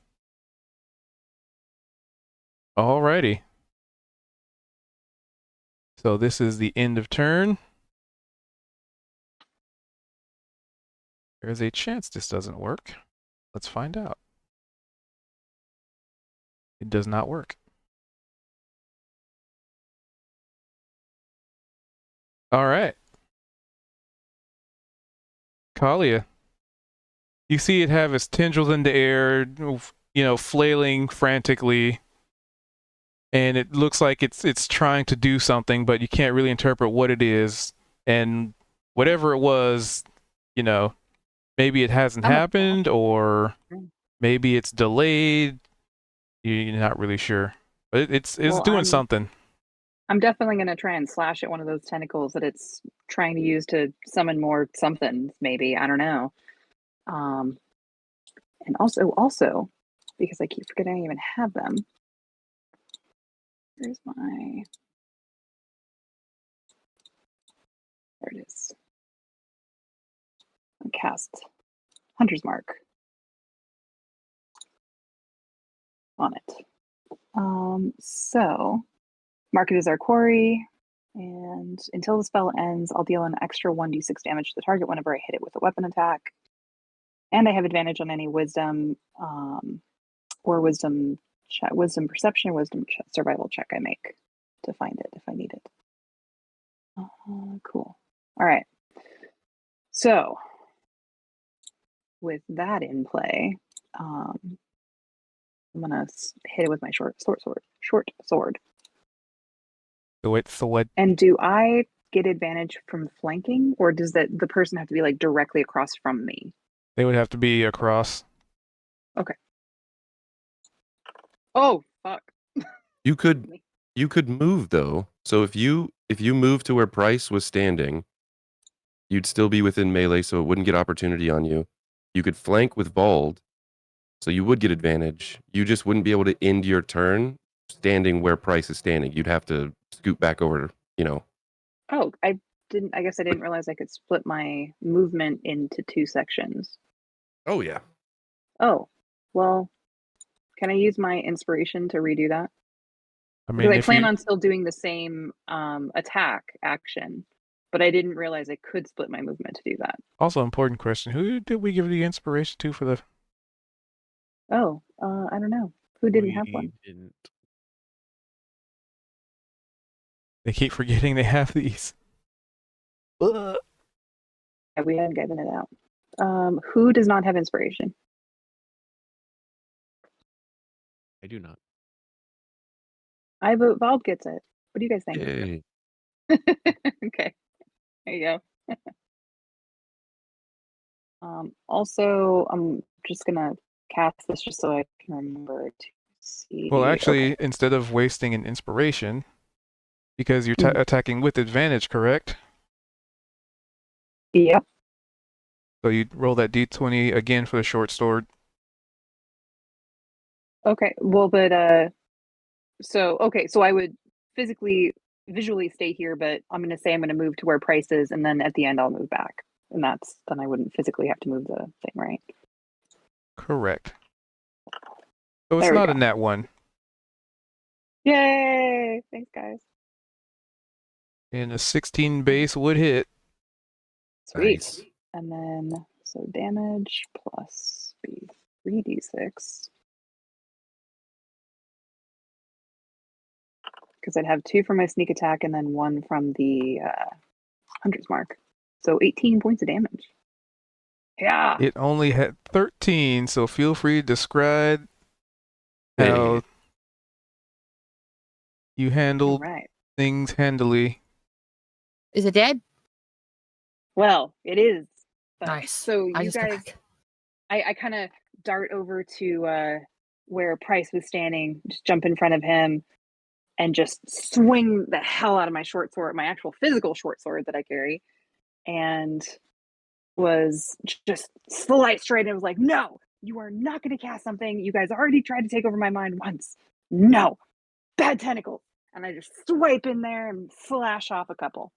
S1: Alrighty. So this is the end of turn. There's a chance this doesn't work. Let's find out. It does not work. All right. Kalia. You see it have its tendrils in the air, flailing frantically. And it looks like it's trying to do something, but you can't really interpret what it is. And whatever it was, maybe it hasn't happened, or maybe it's delayed. You're not really sure, but it's
S2: Well,
S1: doing something.
S2: I'm definitely going to try and slash at one of those tentacles that it's trying to use to summon more something. Maybe, I don't know. And also, because I keep forgetting I even have them. Here's my. There it is. I cast Hunter's Mark on it. So mark it as our quarry, and until the spell ends, I'll deal an extra 1d6 damage to the target whenever I hit it with a weapon attack. And I have advantage on any wisdom or wisdom perception, survival check I make to find it if I need it. Cool. All right. So with that in play, I'm gonna hit it with my short sword.
S1: So it's what
S2: And do I get advantage from flanking, or does the person have to be like directly across from me?
S1: they would have to be across.
S2: Okay. Oh fuck.
S6: You could move though. So if you move to where Price was standing, you'd still be within melee, so it wouldn't get opportunity on you. You could flank with Vald, so you would get advantage. You just wouldn't be able to end your turn standing where Price is standing. You'd have to scoot back over,
S2: Oh, I guess I didn't realize I could split my movement into 2 sections.
S6: Oh yeah.
S2: Oh, well, can I use my inspiration to redo that?
S1: I
S2: Because
S1: mean,
S2: I
S1: if
S2: plan
S1: you
S2: on still doing the same attack action, but I didn't realize I could split my movement to do that.
S1: also important question: who did we give the inspiration to for the?
S2: Oh, I don't know. Who didn't have one?
S5: Didn't.
S1: They keep forgetting they have these.
S2: Yeah, we haven't given it out. Who does not have inspiration?
S5: I do not.
S2: I vote Vald gets it. What do you guys think?
S6: Yay.
S2: Okay, there you go. Also, I'm just gonna cast this just so I can remember to see.
S1: Well,
S2: Okay.
S1: actually, instead of wasting an inspiration, because you're
S2: Mhm.
S1: attacking with advantage, correct?
S2: Yep.
S1: So you roll that d20 again for the short sword.
S2: Okay. Well, but so I would visually stay here, but I'm gonna say I'm gonna move to where Price is, and then at the end I'll move back, and then I wouldn't physically have to move the thing, right?
S1: Correct. So it's
S2: There we
S1: not a
S2: go.
S1: nat 1.
S2: Yay! Thanks, guys.
S1: And a 16 base would hit.
S2: Sweet.
S6: Nice.
S2: And then so damage plus be 3d6. Because I'd have 2 from my sneak attack and then 1 from the hunter's mark. So 18 points of damage. Yeah.
S1: It only had 13, so feel free to describe how
S6: Hey.
S1: you
S2: All
S1: handled
S2: right.
S1: things handily.
S3: Is it dead?
S2: Well, it is. But,
S3: Nice.
S2: So
S3: I
S2: you
S3: just got
S2: guys,
S3: back.
S2: I kind of dart over to where Price was standing, just jump in front of him, and just swing the hell out of my short sword, my actual physical short sword that I carry, and was just slight straight and was like, no, you are not going to cast something. You guys already tried to take over my mind once. No, bad tentacles. And I just swipe in there and slash off a couple.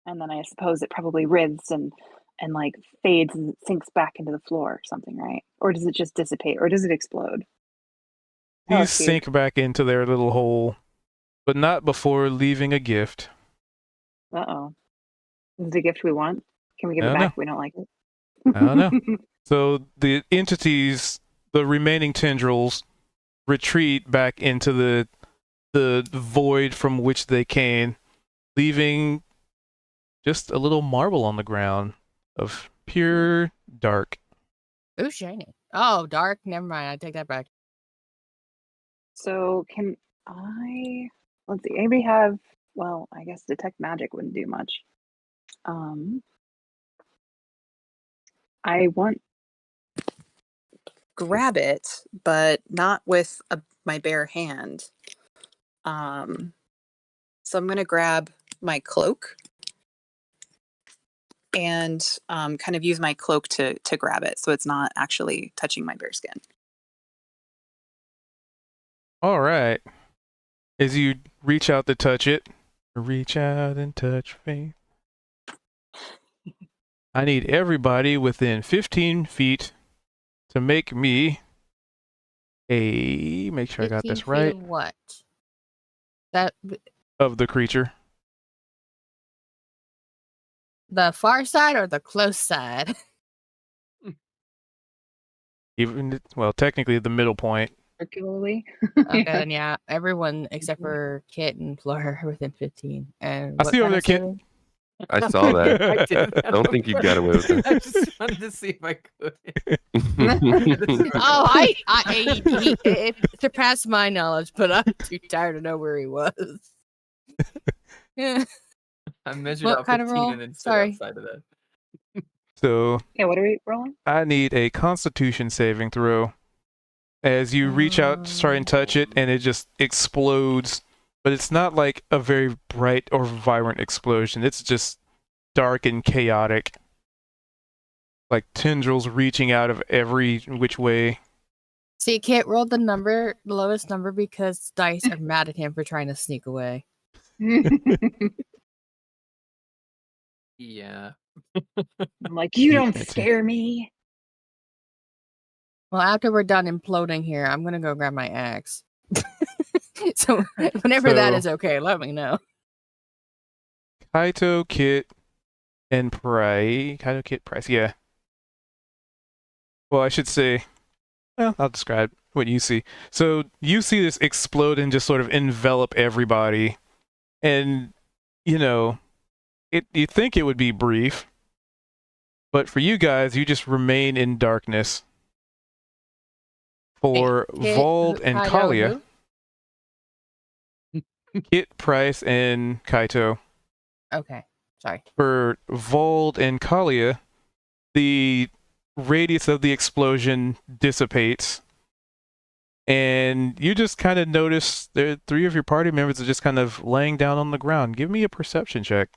S2: And then I suppose it probably writhes and like fades and sinks back into the floor or something, right? Or does it just dissipate or does it explode? Tell
S1: These
S2: us, Hugh.
S1: sink back into their little hole, but not before leaving a gift.
S2: Uh-oh. Is it a gift we want? Can we give
S1: I
S2: it
S1: don't
S2: back
S1: know.
S2: if we don't like it?
S1: I don't know. So the entities, the remaining tendrils, retreat back into the void from which they came, leaving just a little marble on the ground of pure dark.
S3: Ooh, shiny. Oh, dark. Never mind. I take that back.
S2: So can let's see, anybody have, well, I guess detect magic wouldn't do much. I want grab it, but not with my bare hand. So I'm gonna grab my cloak and kind of use my cloak to grab it, so it's not actually touching my bare skin.
S1: All right. As you reach out to touch it, reach out and touch faith. I need everybody within 15 feet to make me make sure I got
S3: 15
S1: this
S3: feet
S1: right,
S3: of what? That
S1: of the creature.
S3: the far side or the close side?
S1: Even, well, technically the middle point.
S2: Particularly.
S3: Okay,
S2: Yeah.
S3: then yeah, everyone except for Kit and Flora are within 15. And
S1: I
S3: what
S1: see you over
S3: kind
S1: there,
S3: of
S1: Kit.
S3: saving?
S6: I saw that.
S4: I did that
S6: Don't think you
S4: before.
S6: got away with that.
S4: I just wanted to see if I could.
S3: Oh, it surpassed my knowledge, but I'm too tired to know where he was. Yeah.
S4: I measured
S3: What
S4: out
S3: kind of
S4: 15
S3: roll?
S4: and then stood
S3: Sorry.
S4: outside of that.
S1: So
S2: Yeah, what are we rolling?
S1: I need a Constitution saving throw. As you reach out to try and touch it, and it just explodes. But it's not like a very bright or vibrant explosion. It's just dark and chaotic. Like tendrils reaching out of every which way.
S3: See, Kit rolled the lowest number because dice are mad at him for trying to sneak away.
S4: Yeah.
S2: I'm like, you
S1: Yeah,
S2: don't
S1: too.
S2: scare me.
S3: Well, after we're done imploding here, I'm gonna go grab my axe. So whenever that
S1: So-
S3: is okay, let me know.
S1: Kaito, Kit, and Price. Kaito, Kit, Price. Yeah. Well, I should say. Well, I'll describe what you see. So you see this explode and just sort of envelop everybody, and you know, you think it would be brief, but for you guys, you just remain in darkness. For
S3: Kit,
S1: Vald and
S3: Kaido,
S1: Kalia,
S3: who?
S1: Kit, Price, and Kaito.
S3: Okay. Sorry.
S1: For Vold and Kalia, the radius of the explosion dissipates, and you just kind of notice there 3 of your party members are just kind of laying down on the ground. Give me a perception check.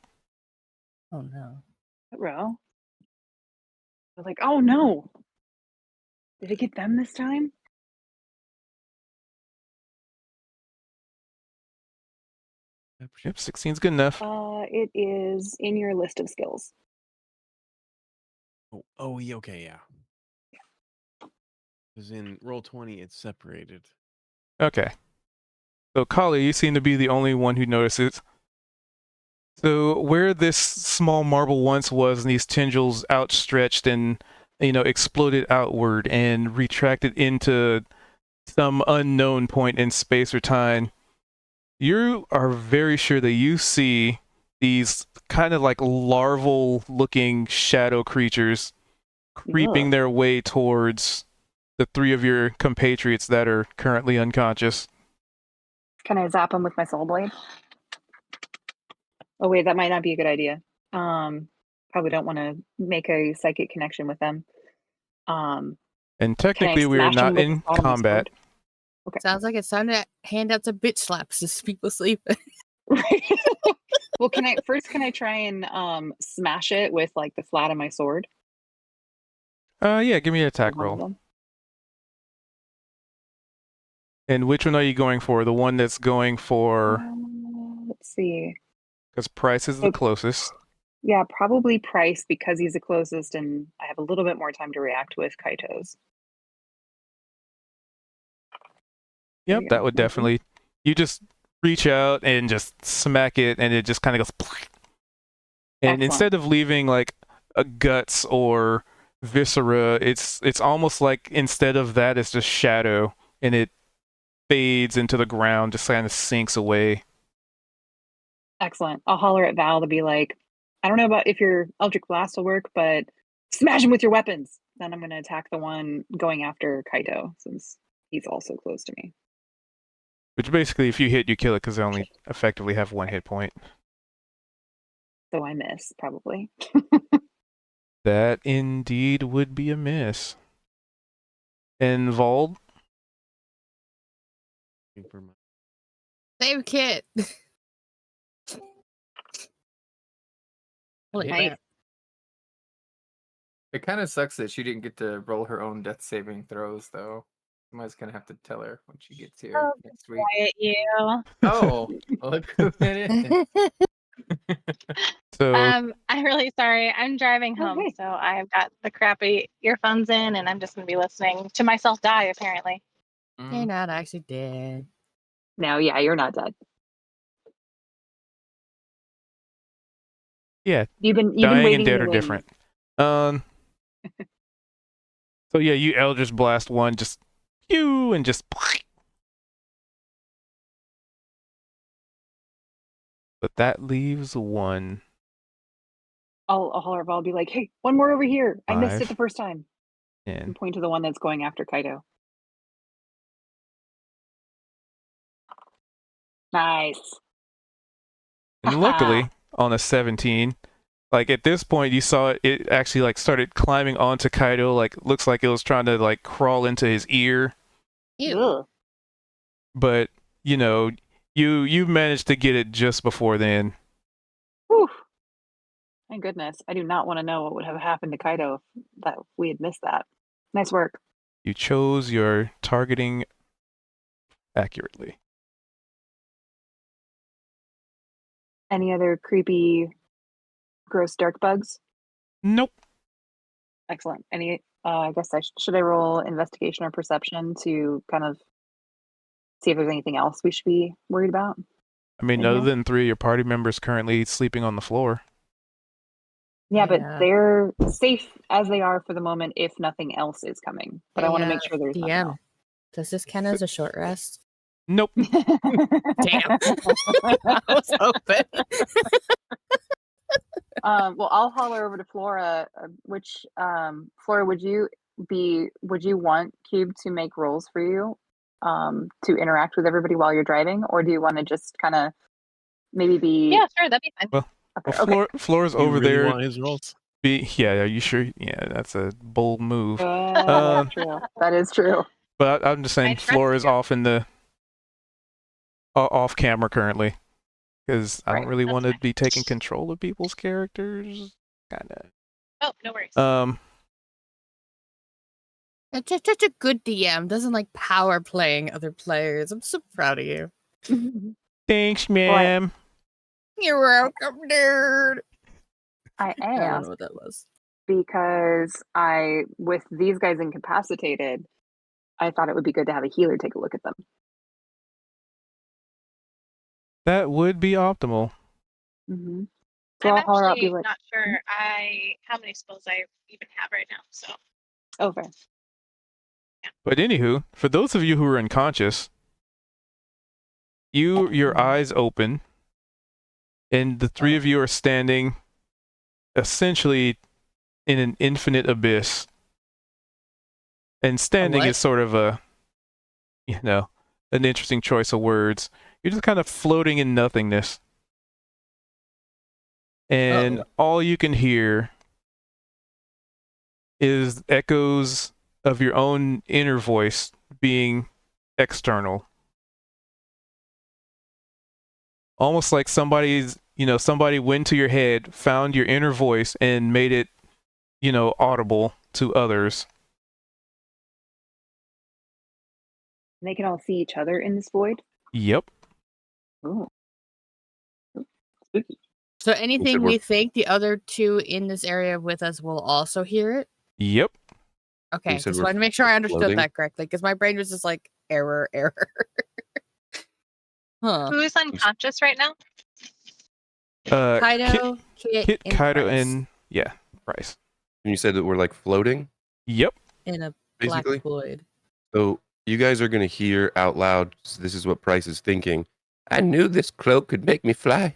S3: Oh no.
S2: Row. I was like, oh no. Did it get them this time?
S1: Yep, 16's good enough.
S2: It is in your list of skills.
S5: Oh, okay, yeah. Because in Roll20, it's separated.
S1: Okay. So, Kalia, you seem to be the only one who notices. So, where this small marble once was, and these tendrils outstretched and, exploded outward and retracted into some unknown point in space or time, you are very sure that you see these kind of like larval looking shadow creatures creeping
S2: Ugh.
S1: their way towards the 3 of your compatriots that are currently unconscious.
S2: Can I zap them with my soul blade? Oh wait, that might not be a good idea. Probably don't want to make a psychic connection with them.
S1: And
S2: Can I
S1: technically, we are
S2: smash them
S1: not
S2: with the
S1: in
S2: bottom of my
S1: combat.
S2: sword? Okay.
S3: Sounds like it's time to hand out some bitch slaps as people sleep.
S2: Well, can I try and smash it with like the flat of my sword?
S1: Yeah, give me an
S2: For
S1: attack
S2: one of
S1: roll.
S2: them.
S1: And which one are you going for? The one that's going for,
S2: Let's see.
S1: because Price is the
S2: So,
S1: closest.
S2: yeah, probably Price because he's the closest, and I have a little bit more time to react with Kaito's.
S1: Yep, that would definitely. You just reach out and just smack it, and it just kind of goes. And
S2: Excellent.
S1: instead of leaving like a guts or viscera, it's almost like instead of that, it's just shadow, and it fades into the ground, just kind of sinks away.
S2: Excellent. I'll holler at Val to be like, I don't know about if your Eldritch Blast will work, but smash him with your weapons. Then I'm going to attack the one going after Kaito since he's also close to me.
S1: Which basically, if you hit, you kill it because they only effectively have 1 hit point.
S2: So I miss, probably.
S1: That indeed would be a miss. And Vold?
S3: Save Kit. Holy
S2: Nice.
S3: crap.
S4: It kind of sucks that she didn't get to roll her own death saving throws, though. Somebody's gonna have to tell her when she gets here
S7: Oh,
S4: next week.
S7: quiet you.
S4: Oh, look who it is.
S1: So,
S7: I'm really sorry. I'm driving
S2: Oh,
S7: home,
S2: hey.
S7: so I've got the crappy earphones in, and I'm just gonna be listening to myself die. Apparently,
S3: You're not actually dead.
S2: No, yeah, you're not dead.
S1: yeah,
S2: You've been
S1: dying
S2: waiting
S1: and dead
S2: in
S1: are
S2: the wings.
S1: different. So yeah, you Eldritch Blast one, just pew, and just. But that leaves 1.
S2: I'll holler at Val, be like, hey, one more over here. I missed it
S1: 5,
S2: the first time.
S1: 10.
S2: And point to the one that's going after Kaito. Nice.
S1: And luckily, on a 17, like at this point, you saw it actually like started climbing onto Kaido. Like looks like it was trying to like crawl into his ear.
S3: Ew.
S2: Ugh.
S1: But you managed to get it just before then.
S2: Whew. Thank goodness. I do not want to know what would have happened to Kaito if we had missed that. Nice work.
S1: You chose your targeting accurately.
S2: Any other creepy, gross dark bugs?
S1: Nope.
S2: Excellent. Any? I guess should I roll investigation or perception to kind of see if there's anything else we should be worried about?
S1: I mean,
S2: in
S1: other
S2: here?
S1: than 3 of your party members currently sleeping on the floor.
S2: Yeah, but
S3: Yeah.
S2: they're safe as they are for the moment if nothing else is coming. But I want to make sure there's nothing
S3: DM.
S2: else.
S3: Does this count as a short rest?
S1: Nope.
S3: Damn. I was hoping.
S2: Well, I'll holler over to Flora. Flora, would you want Cube to make rolls for you to interact with everybody while you're driving, or do you want to just kind of maybe be
S7: Yeah, sure, that'd be fine.
S1: Well,
S2: up
S1: well,
S2: there? Okay.
S1: Flora's
S5: You
S1: over
S5: really
S1: there.
S5: want his rolls?
S1: Yeah, are you sure? Yeah, that's a bold move.
S2: That's true. That is true.
S1: But I'm just
S7: I
S1: saying,
S7: trust
S1: Flora's
S7: you.
S1: off in the off camera currently because I don't
S2: Right,
S1: really
S7: that's
S1: want to
S7: fine.
S1: be taking control of people's characters. Kind
S7: Oh, no worries.
S1: of.
S3: That's just such a good DM. Doesn't like power playing other players. I'm so proud of you.
S1: Thanks,
S2: Well,
S1: ma'am.
S3: You're welcome, dude.
S2: I
S3: I don't know
S2: asked
S3: what that was.
S2: because with these guys incapacitated, I thought it would be good to have a healer take a look at them.
S1: That would be optimal.
S2: Mm-hmm. So
S7: I'm
S2: I'll holler out,
S7: actually
S2: be like,
S7: not sure how many spells I even have right now. So
S2: "Oh, fair."
S1: But anywho, for those of you who are unconscious, your eyes open, and the three of you are standing essentially in an infinite abyss. And standing
S3: what?
S1: is sort of an interesting choice of words. You're just kind of floating in nothingness. And all you can hear is echoes of your own inner voice being external. Almost like somebody went to your head, found your inner voice, and made it, audible to others.
S2: They can all see each other in this void.
S1: Yep.
S2: Ooh. Spooky.
S3: So anything we think the other two in this area with us will also hear it?
S1: Yep.
S3: Okay,
S6: said
S3: just
S6: we're
S3: wanted to make sure I understood
S6: floating?
S3: that correctly, because my brain was just like, error. Huh.
S7: who's unconscious right now?
S3: Kaido, Kit, and
S1: Kaido,
S3: Price.
S1: and Price.
S6: And you said that we're like floating,
S1: Yep.
S3: In a black
S6: basically.
S3: void.
S6: So you guys are gonna hear out loud. So this is what Price is thinking. I knew this cloak could make me fly.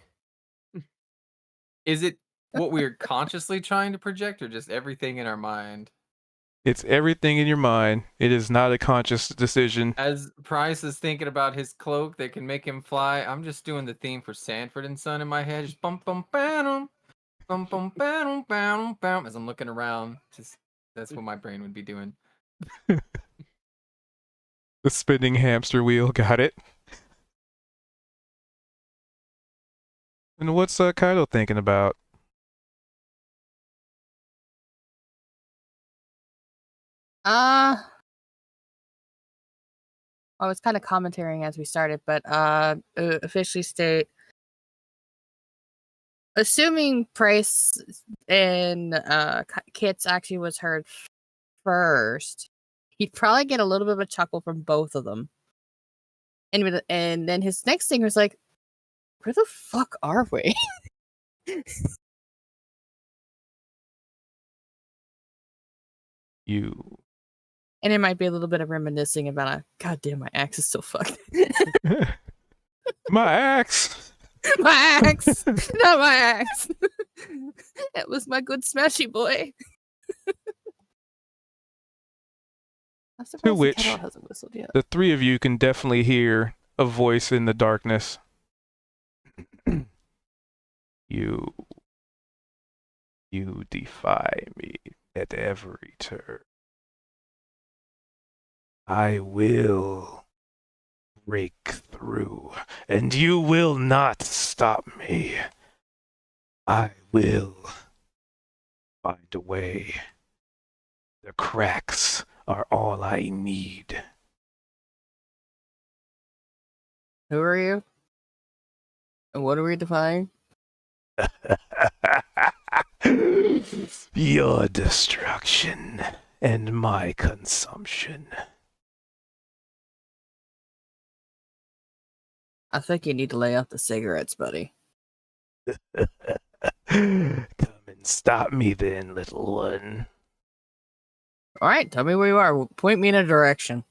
S4: Is it what we're consciously trying to project, or just everything in our mind?
S1: It's everything in your mind. It is not a conscious decision.
S4: As Price is thinking about his cloak that can make him fly, I'm just doing the theme for Sanford and Son in my head. Just bum bum bam bum bum bam bam bam. As I'm looking around, just that's what my brain would be doing.
S1: The spinning hamster wheel. Got it. And what's Kaido thinking about?
S3: I was kind of commentating as we started, but officially state, assuming Price and Kit's actually was heard first, he'd probably get a little bit of a chuckle from both of them. And then his next thing was like, where the fuck are we?
S1: You.
S3: And it might be a little bit of reminiscing about God damn, my axe is so fucked.
S1: My axe.
S3: My axe, not my axe. That was my good smashy boy. I'm surprised
S1: To which
S3: the kettle hasn't whistled yet.
S1: the three of you can definitely hear a voice in the darkness. You defy me at every turn. I will break through, and you will not stop me. I will find a way. The cracks are all I need.
S3: Who are you? And what are we defying?
S1: Your destruction and my consumption.
S3: I think you need to lay off the cigarettes, buddy.
S1: Come and stop me then, little one.
S3: Alright, tell me where you are. Point me in a direction.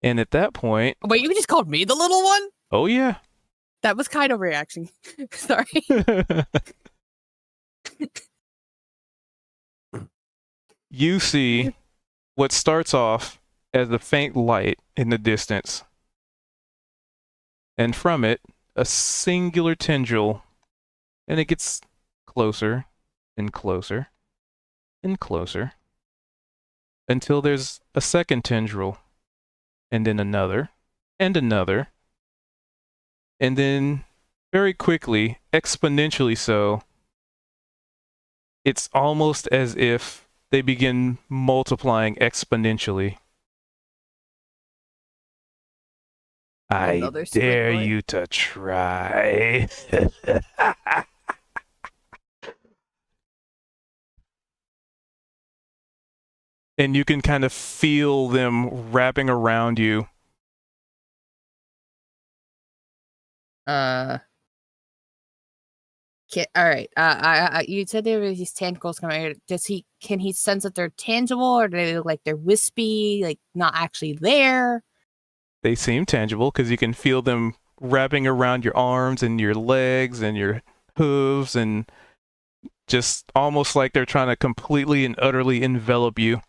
S1: And at that point,
S3: Wait, you just called me the little one?
S1: oh yeah.
S3: That was kind of reaction. Sorry.
S1: You see what starts off as a faint light in the distance. And from it, a singular tendril, and it gets closer and closer and closer until there's a second tendril, and then another, and another, and then very quickly, exponentially so, it's almost as if they begin multiplying exponentially. I
S3: Another squid
S1: dare
S3: boy.
S1: you to try. And you can kind of feel them wrapping around you.
S3: All right. You said there were these tentacles coming out. Can he sense that they're tangible, or do they look like they're wispy, like not actually there?
S1: They seem tangible because you can feel them wrapping around your arms and your legs and your hooves, and just almost like they're trying to completely and utterly envelop you,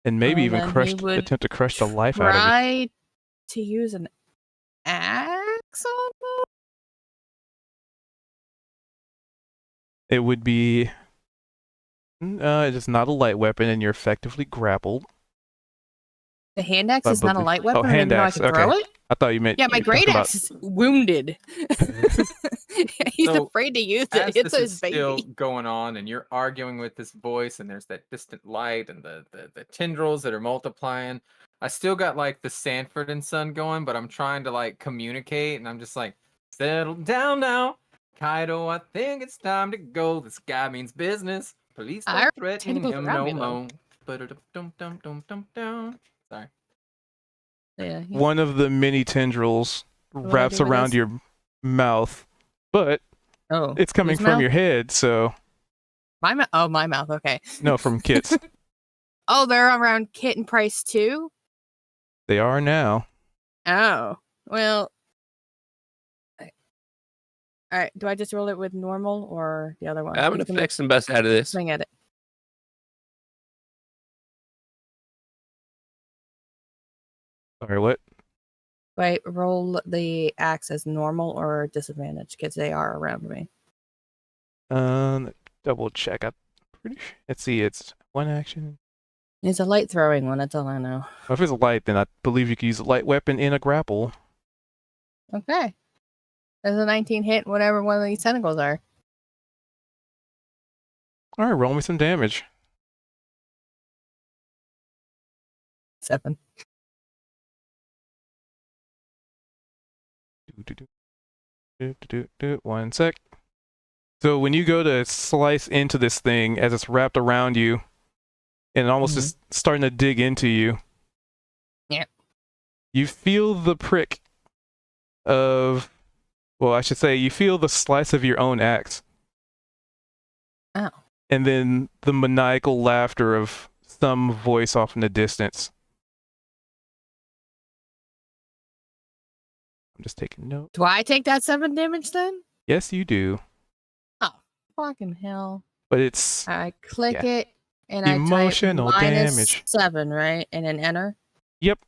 S1: and maybe even
S3: Then he would
S1: attempt to crush the life out of you.
S3: try to use an axe on them?
S1: It would be it's not a light weapon, and you're effectively grappled.
S3: The hand axe
S1: I
S3: is not a
S1: believe-
S3: light
S1: oh,
S3: weapon. I
S1: hand
S3: didn't know I
S1: axe,
S3: could throw
S1: okay.
S3: it.
S1: I thought you meant
S3: Yeah, my
S1: you were
S3: great
S1: talking
S3: axe is wounded. He's
S4: So,
S3: afraid to use
S4: as
S3: it. It's
S4: this
S3: his
S4: is still
S3: baby.
S4: going on and you're arguing with this voice and there's that distant light and the tendrils that are multiplying, I still got like the Sanford and Son going, but I'm trying to like communicate and I'm just like, settle down now, Kaido, I think it's time to go. This guy means business. Police
S3: I
S4: don't
S3: already
S4: threaten
S3: tentacles
S4: him
S3: around
S4: no
S3: me, though.
S4: more. Ba-da-dum-dum-dum-dum-dum. Sorry.
S3: Yeah,
S1: one of the many tendrils
S3: What do I
S1: wraps
S3: do with
S1: around
S3: this?
S1: your mouth, but
S3: Oh,
S1: it's coming
S3: whose
S1: from
S3: mouth?
S1: your head, so
S3: My mouth. Oh, my mouth. Okay.
S1: no, from Kit's.
S3: Oh, they're around Kit and Price too.
S1: They are now.
S3: Oh, well. All right. Do I just roll it with normal or the other one?
S6: I'm gonna fix some best out of this.
S3: Swing at it.
S1: Sorry, what?
S3: Wait, roll the axe as normal or disadvantage because they are around me.
S1: Double check. I'm pretty sure. Let's see. It's one action.
S3: It's a light throwing one. That's all I know.
S1: Well, if it's a light, then I believe you can use a light weapon in a grapple.
S3: Okay. There's a 19 hit, whatever one of these tentacles are.
S1: All right, roll me some damage.
S3: 7.
S1: One sec. So when you go to slice into this thing as it's wrapped around you, and almost just starting to dig into you,
S3: yeah,
S1: you feel the prick of, well, I should say, you feel the slice of your own axe.
S3: Oh.
S1: And then the maniacal laughter of some voice off in the distance. I'm just taking note.
S3: Do I take that 7 damage then?
S1: Yes, you do.
S3: Oh, fucking hell.
S1: But it's
S3: I click
S1: yeah.
S3: it and
S1: Emotional
S3: I type
S1: damage.
S3: -7, right? And then enter?
S1: Yep.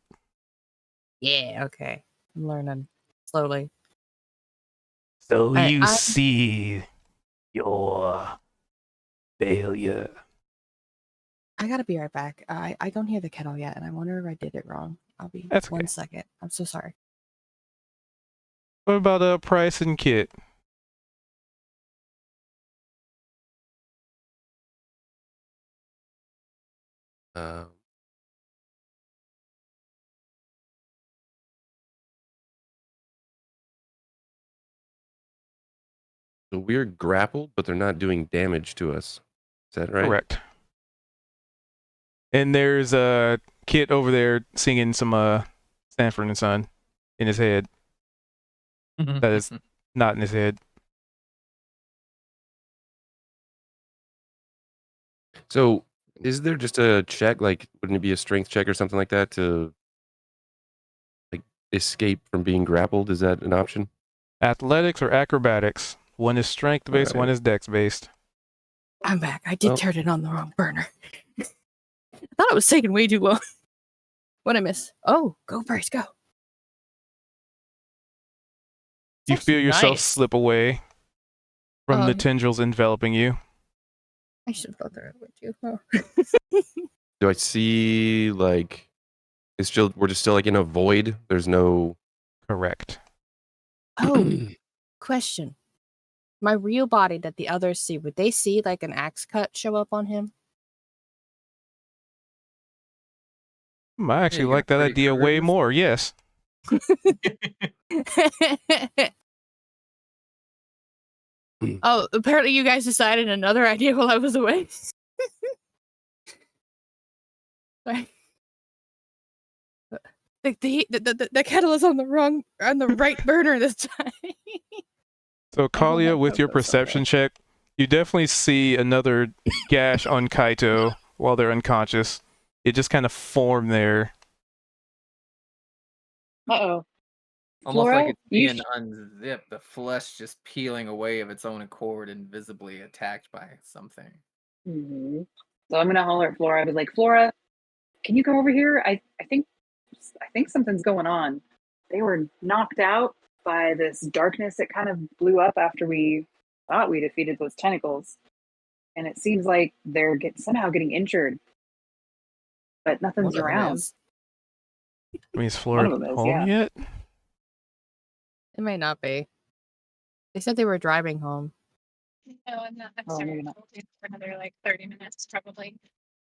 S3: Yeah, okay. I'm learning slowly.
S1: So
S3: Alright,
S1: you see your failure.
S3: I gotta be right back. I don't hear the kettle yet, and I wonder if I did it wrong. I'll be
S1: That's
S3: one
S1: okay.
S3: second. I'm so sorry.
S1: What about Price and Kit?
S6: So we're grappled, but they're not doing damage to us. Is that right?
S1: Correct. And there's a Kit over there singing some Sanford and Son in his head. That is not in his head.
S6: So is there just a check, like wouldn't it be a strength check or something like that to like escape from being grappled? Is that an option?
S1: Athletics or acrobatics. One is strength based,
S6: Alright.
S1: one is dex based.
S3: I'm back. I did
S6: Oh.
S3: turn it on the wrong burner. I thought it was taking way too long. What I miss? Oh, go Bryce, go.
S1: You
S3: It's
S1: feel
S3: actually
S1: yourself
S3: nice.
S1: slip away from the
S3: Um,
S1: tendrils enveloping you.
S3: I should have thought that way too. Oh.
S6: Do I see like we're just still like in a void? There's no
S1: Correct.
S3: Oh, question. My real body that the others see, would they see like an axe cut show up on him?
S1: I actually
S4: you got
S1: like that
S4: Freddy
S1: idea way
S4: Krueger's?
S1: more. Yes.
S3: Oh, apparently you guys decided another idea while I was away. Sorry. The kettle is on the right burner this time.
S1: So,
S3: I will
S1: Kalia,
S3: have
S1: with your
S3: cocoa someday.
S1: perception check, you definitely see another gash on Kaito while they're unconscious. It just kind of formed there.
S2: Uh-oh.
S4: Almost
S2: Flora,
S4: like it's
S2: you
S4: being unzipped, the flesh just peeling away of its own accord, invisibly attacked by something.
S2: Mhm. So I'm gonna holler at Flora. I was like, Flora, can you come over here? I think something's going on. They were knocked out by this darkness that kind of blew up after we thought we defeated those tentacles. And it seems like they're somehow getting injured, but nothing's
S3: One of them
S2: around.
S3: is.
S1: I mean, is
S2: One
S1: Flora
S2: of them is,
S1: home
S2: yeah.
S1: yet?
S3: It may not be. They said they were driving home.
S7: No, I'm not. I'm
S2: Oh,
S7: sorry.
S2: maybe not.
S7: I'll do it for another like 30 minutes, probably.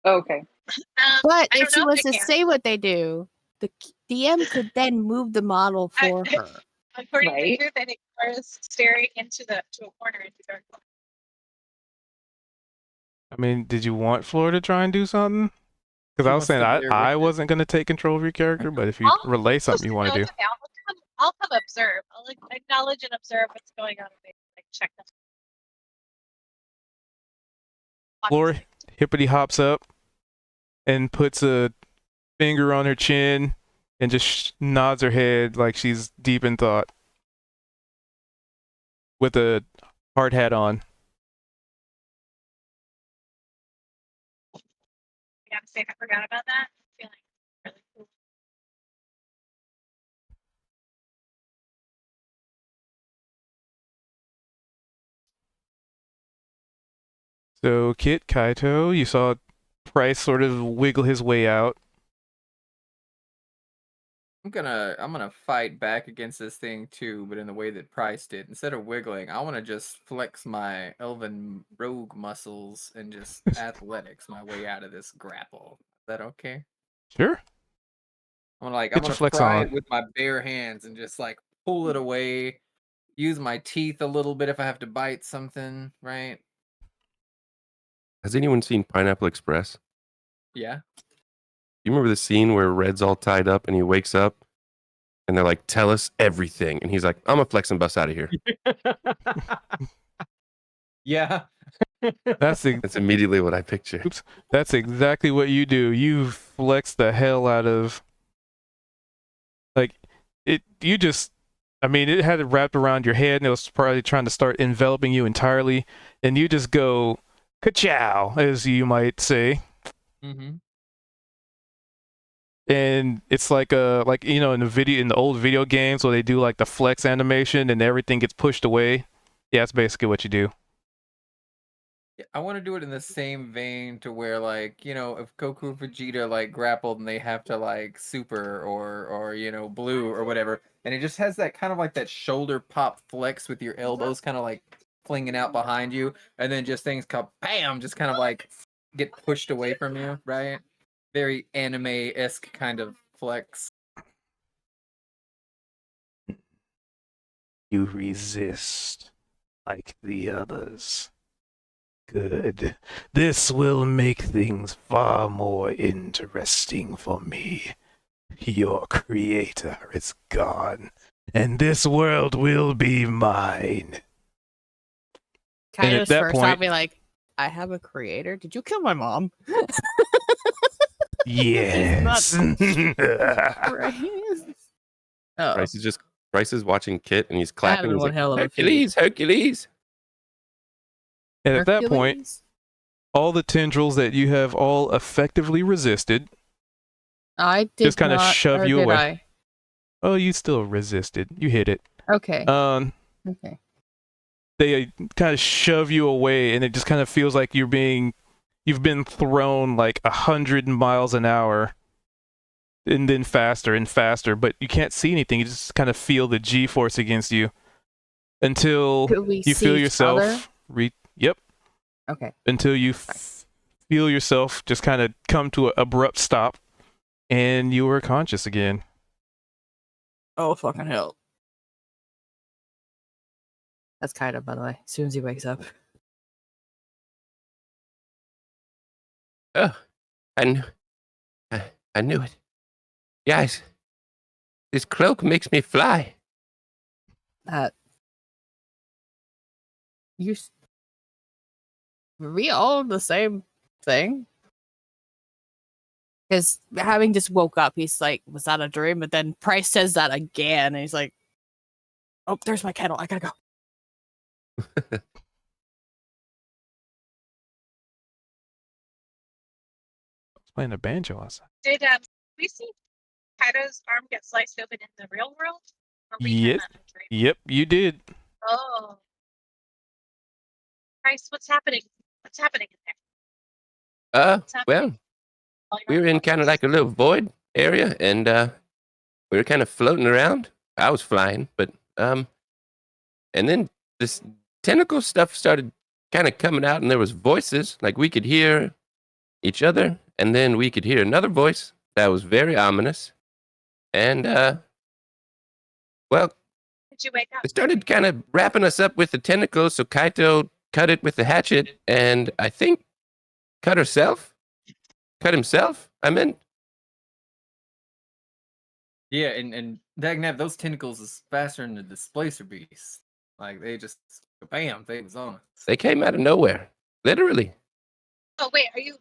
S2: Oh, okay.
S3: But
S7: I
S3: if
S7: don't
S3: she
S7: know
S3: was
S7: if I
S3: to
S7: can.
S3: say what they do, the DM could then move the model for her.
S7: According
S2: Right.
S7: to Truth, I think Clara's staring to a corner into the dark.
S1: I mean, did you want Flora to try and do something? Because
S4: She
S1: I was
S4: wants
S1: saying
S4: to bear
S1: I
S4: witness.
S1: wasn't going to take control of your character, but if you relay something you want to do.
S7: Okay, I'll come observe. I'll acknowledge and observe what's going on. And like check them.
S1: Flora hippity hops up and puts a finger on her chin and just nods her head like she's deep in thought with a hard hat on.
S7: I gotta say, I forgot about that. Feeling really cool.
S1: So, Kit, Kaito, you saw Price sort of wiggle his way out.
S4: I'm gonna fight back against this thing too, but in the way that Price did. Instead of wiggling, I want to just flex my elven rogue muscles and just athletics my way out of this grapple. Is that okay?
S1: Sure.
S4: I'm
S1: Get your
S4: gonna
S1: flex
S4: pry
S1: on.
S4: it with my bare hands and just like pull it away. Use my teeth a little bit if I have to bite something, right?
S6: Has anyone seen Pineapple Express?
S4: Yeah.
S6: You remember the scene where Red's all tied up and he wakes up and they're like, "Tell us everything," and he's like, "I'm a flex and bust out of here."
S4: Yeah.
S1: That's
S6: immediately what I picture.
S1: Oops. That's exactly what you do. You flex the hell out of like it. You just, I mean, it had it wrapped around your head, and it was probably trying to start enveloping you entirely, and you just go ka-chow, as you might say.
S4: Mm-hmm.
S1: And it's like in the old video games where they do like the flex animation and everything gets pushed away. Yeah, that's basically what you do.
S4: I want to do it in the same vein to where, like, if Goku and Vegeta like grappled and they have to like super or blue or whatever, and it just has that kind of like that shoulder pop flex with your elbows kind of like flinging out behind you, and then just things come bam, just kind of like get pushed away from you, right? Very anime-esque kind of flex.
S1: You resist like the others. Good. This will make things far more interesting for me. Your creator is gone, and this world will be mine. And at
S3: Kaito's
S1: that
S3: first, I'll
S1: point,
S3: be like, I have a creator. Did you kill my mom?
S1: yes.
S3: Oh,
S6: Bryce is watching Kit and he's clapping.
S3: having
S6: He's
S3: one
S6: like,
S3: hell of a
S6: Hercules, Hercules.
S1: And at that point,
S3: Hercules?
S1: all the tendrils that you have all effectively resisted
S3: I did
S1: just kind of
S3: not,
S1: shove
S3: or
S1: you
S3: did
S1: away.
S3: I?
S1: Oh, you still resisted. You hit it.
S3: Okay. Okay.
S1: They kind of shove you away, and it just kind of feels like you've been thrown like 100 miles an hour, and then faster and faster. But you can't see anything. You just kind of feel the G-force against you until
S3: Could we
S1: you
S3: see
S1: feel
S3: each
S1: yourself. Yep.
S3: Okay.
S1: Until you feel yourself just kind of come to an abrupt stop, and you are conscious again.
S3: Oh, fucking hell. That's Kaido, by the way, as soon as he wakes up.
S6: Oh, I knew it. Guys, this cloak makes me fly.
S3: You. Were we all the same thing? Because having just woke up, he's like, was that a dream? But then Price says that again, and he's like, oh, there's my kettle. I gotta go.
S1: Playing a banjo outside.
S7: Did we see Kaido's arm get sliced open in the real world? Or we
S1: Yep.
S7: had that in a dream?
S1: Yep, you did.
S7: Oh. Christ, what's happening? What's happening in there? What's
S6: Well,
S7: happening? All your
S6: we were in kind of like a little void area, and we were kind of floating around. I was flying, but and then this tentacle stuff started kind of coming out, and there was voices, like we could hear each other, and then we could hear another voice that was very ominous, and well,
S7: Did you wake up?
S6: it started kind of wrapping us up with the tentacles, so Kaito cut it with the hatchet, and I think cut himself. I meant.
S4: Yeah, and Dagnav, those tentacles is faster than the displacer beast. Like they just bam, they was on us.
S6: They came out of nowhere, literally.
S7: Oh wait, are you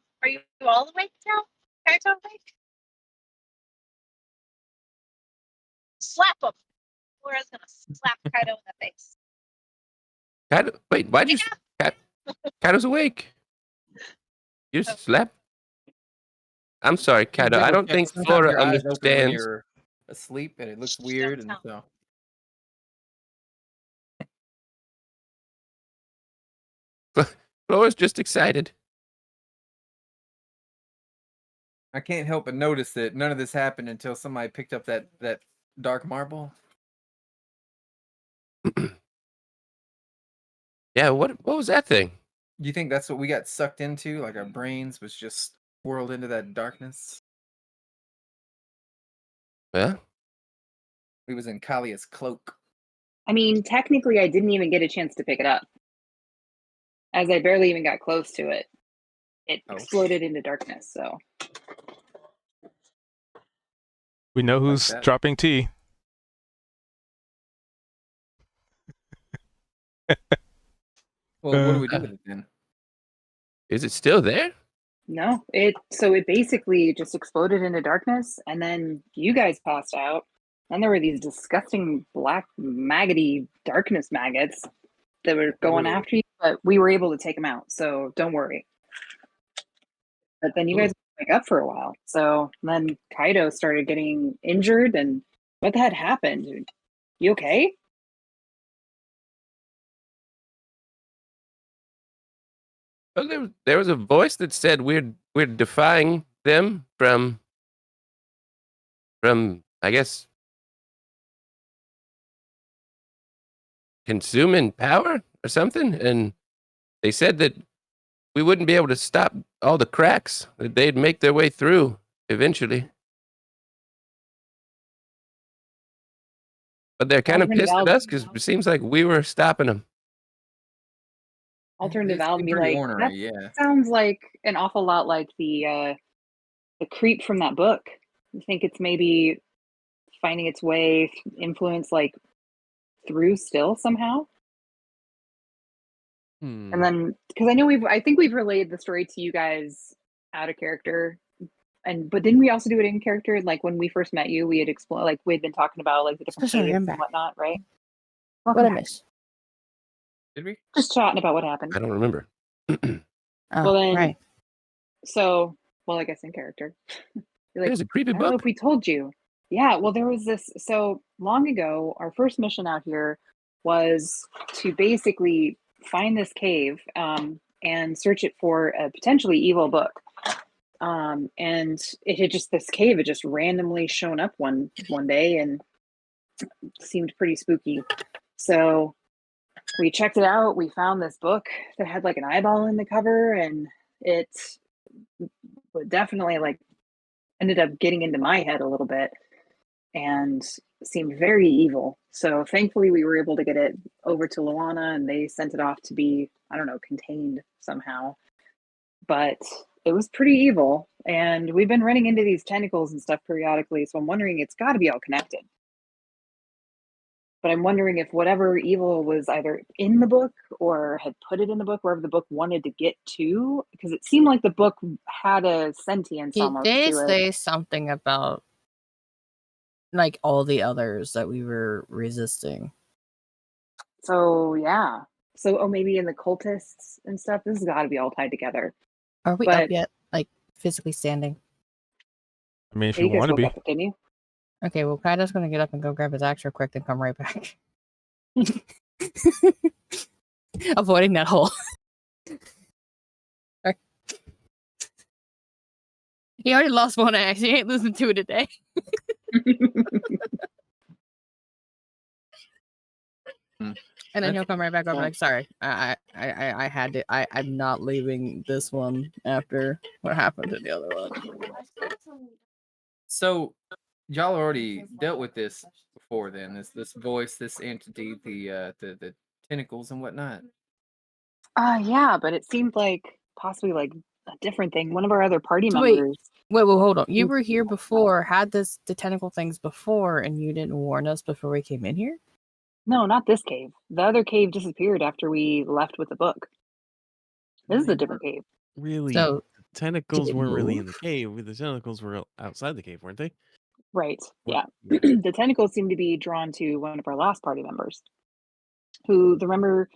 S7: all awake now? Kaito awake? Slap him. Laura's gonna slap Kaido in the face.
S6: Kaito, wait, why'd you? Kaido's awake. You
S7: Oh.
S6: slept. I'm sorry, Kaito. I don't think
S4: Sometimes
S6: Flora
S4: your eyes open when
S6: understands.
S4: you're asleep, and it looks
S7: Shh,
S4: weird,
S7: don't
S4: and
S7: tell.
S4: so
S6: Flora's just excited.
S4: I can't help but notice that none of this happened until somebody picked up that dark marble.
S6: Yeah, what was that thing?
S4: Do you think that's what we got sucked into? Like our brains was just whirled into that darkness?
S6: Well,
S4: We was in Kalia's cloak.
S2: I mean, technically, I didn't even get a chance to pick it up, as I barely even got close to it. It exploded into darkness. So
S1: We know
S4: Like
S1: who's
S4: that.
S1: dropping tea.
S4: Well, what do we do with it then?
S6: is it still there?
S2: no, it basically just exploded into darkness, and then you guys passed out. And there were these disgusting black maggoty darkness maggots that were going
S4: Ooh.
S2: after you, but we were able to take them out, so don't worry. But then you guys were up for a while. So then Kaido started getting injured, and what the heck happened? Dude? You okay?
S6: Well, there was a voice that said we're defying them from I guess consuming power or something, and they said that we wouldn't be able to stop all the cracks, that they'd make their way through eventually. But they're kind of
S2: Alternative
S6: pissed at
S2: Al,
S6: us because it seems like we were stopping them.
S2: alternative
S4: They
S2: Al
S4: seem
S2: be
S4: pretty
S2: like,
S4: ornery,
S2: that
S4: yeah.
S2: sounds like an awful lot like the creep from that book. I think it's maybe finding its way, influence like through still somehow. And then because I think we've relayed the story to you guys out of character, but didn't we also do it in character? Like when we first met you, we had explored, like we'd been talking about like the different
S3: So sorry,
S2: caves
S3: I'm
S2: and
S3: back.
S2: whatnot, right?
S3: What
S2: Welcome
S3: I
S2: back.
S3: miss?
S4: Did we?
S2: Just chatting about what happened.
S6: I don't remember.
S3: Oh,
S2: Well then,
S3: right.
S2: so I guess in character. You're like,
S6: There's a creepy
S2: I don't know
S6: book.
S2: if we told you. Yeah, well, there was this. So long ago, our first mission out here was to basically find this cave and search it for a potentially evil book. And it had just this cave had just randomly shown up one day and seemed pretty spooky. So we checked it out. We found this book that had like an eyeball in the cover, and it definitely like ended up getting into my head a little bit and seemed very evil. So thankfully we were able to get it over to Luana and they sent it off to be, I don't know, contained somehow. But it was pretty evil. And we've been running into these tentacles and stuff periodically. So I'm wondering, it's got to be all connected. But I'm wondering if whatever evil was either in the book or had put it in the book, wherever the book wanted to get to, because it seemed like the book had a sentience
S3: He
S2: almost
S3: did
S2: to it.
S3: say something about like all the others that we were resisting.
S2: So yeah. So maybe in the cultists and stuff, this has got to be all tied together.
S3: Are we
S2: But
S3: up yet? Like physically standing?
S1: I mean, if
S2: you
S1: you
S2: guys
S1: want to
S2: woke
S1: be.
S2: up, didn't you?
S3: Okay, well, Kaido's gonna get up and go grab his axe real quick, then come right back. Avoiding that hole. Sorry. He already lost one axe. He ain't losing two today. And then he'll come right back over like, sorry, I had to. I'm not leaving this one after what happened to the other one.
S4: So y'all already dealt with this before then. This voice, this entity, the tentacles and whatnot.
S2: Yeah, but it seemed like possibly like a different thing. One of our other party
S3: So wait.
S2: members.
S3: Wait, well, hold on. You were here before, had the tentacle things before, and you didn't warn us before we came in here?
S2: No, not this cave. The other cave disappeared after we left with the book. This is a different cave.
S5: Really,
S3: So,
S5: the tentacles
S3: it
S5: weren't really in
S3: move?
S5: the cave. The tentacles were outside the cave, weren't they?
S2: Right.
S5: What-
S2: Yeah. The tentacles seem to be drawn to one of our last party members. Who remember,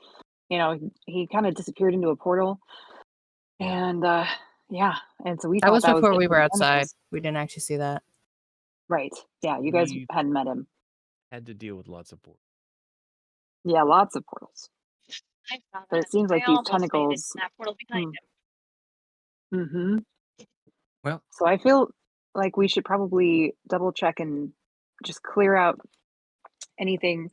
S2: he kind of disappeared into a portal.
S5: Yeah.
S2: And yeah. And so we
S3: That
S2: thought
S3: was
S2: that was
S3: before
S2: it
S3: we
S2: for
S3: were
S2: the
S3: outside.
S2: tentacles.
S3: We didn't actually see that.
S2: Right. Yeah, you guys
S5: We
S2: hadn't met him.
S5: had to deal with lots of portals.
S2: Yeah, lots of portals.
S7: I saw
S2: But it
S7: that.
S2: seems
S7: I
S2: like these
S7: almost made it in
S2: tentacles.
S7: that portal behind him.
S2: Mm-hmm.
S4: Well,
S2: So I feel like we should probably double check and just clear out anything.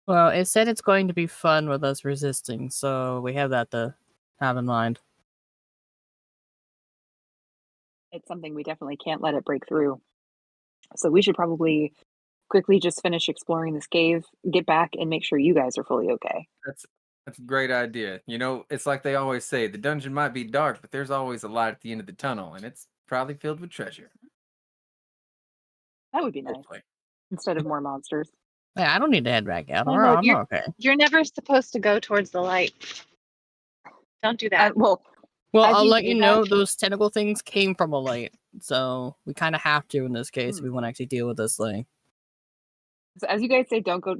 S3: Well, it said it's going to be fun with us resisting, so we have that to have in mind.
S2: It's something we definitely can't let it break through. So we should probably quickly just finish exploring this cave, get back, and make sure you guys are fully okay.
S4: that's a great idea. You know, it's like they always say, the dungeon might be dark, but there's always a light at the end of the tunnel, and it's probably filled with treasure.
S2: That would be nice
S4: Hopefully.
S2: instead of more monsters.
S3: Yeah, I don't need to head back out.
S7: Oh, no,
S3: I'm okay.
S7: You're never supposed to go towards the light. Don't do that.
S2: Well,
S3: Well,
S2: as
S3: I'll
S2: you
S3: let
S2: say
S3: you
S2: that-
S3: know those tentacle things came from a light, so we kind of have to in this case if
S2: Hmm.
S3: we want to actually deal with this thing.
S2: So as you guys say, don't go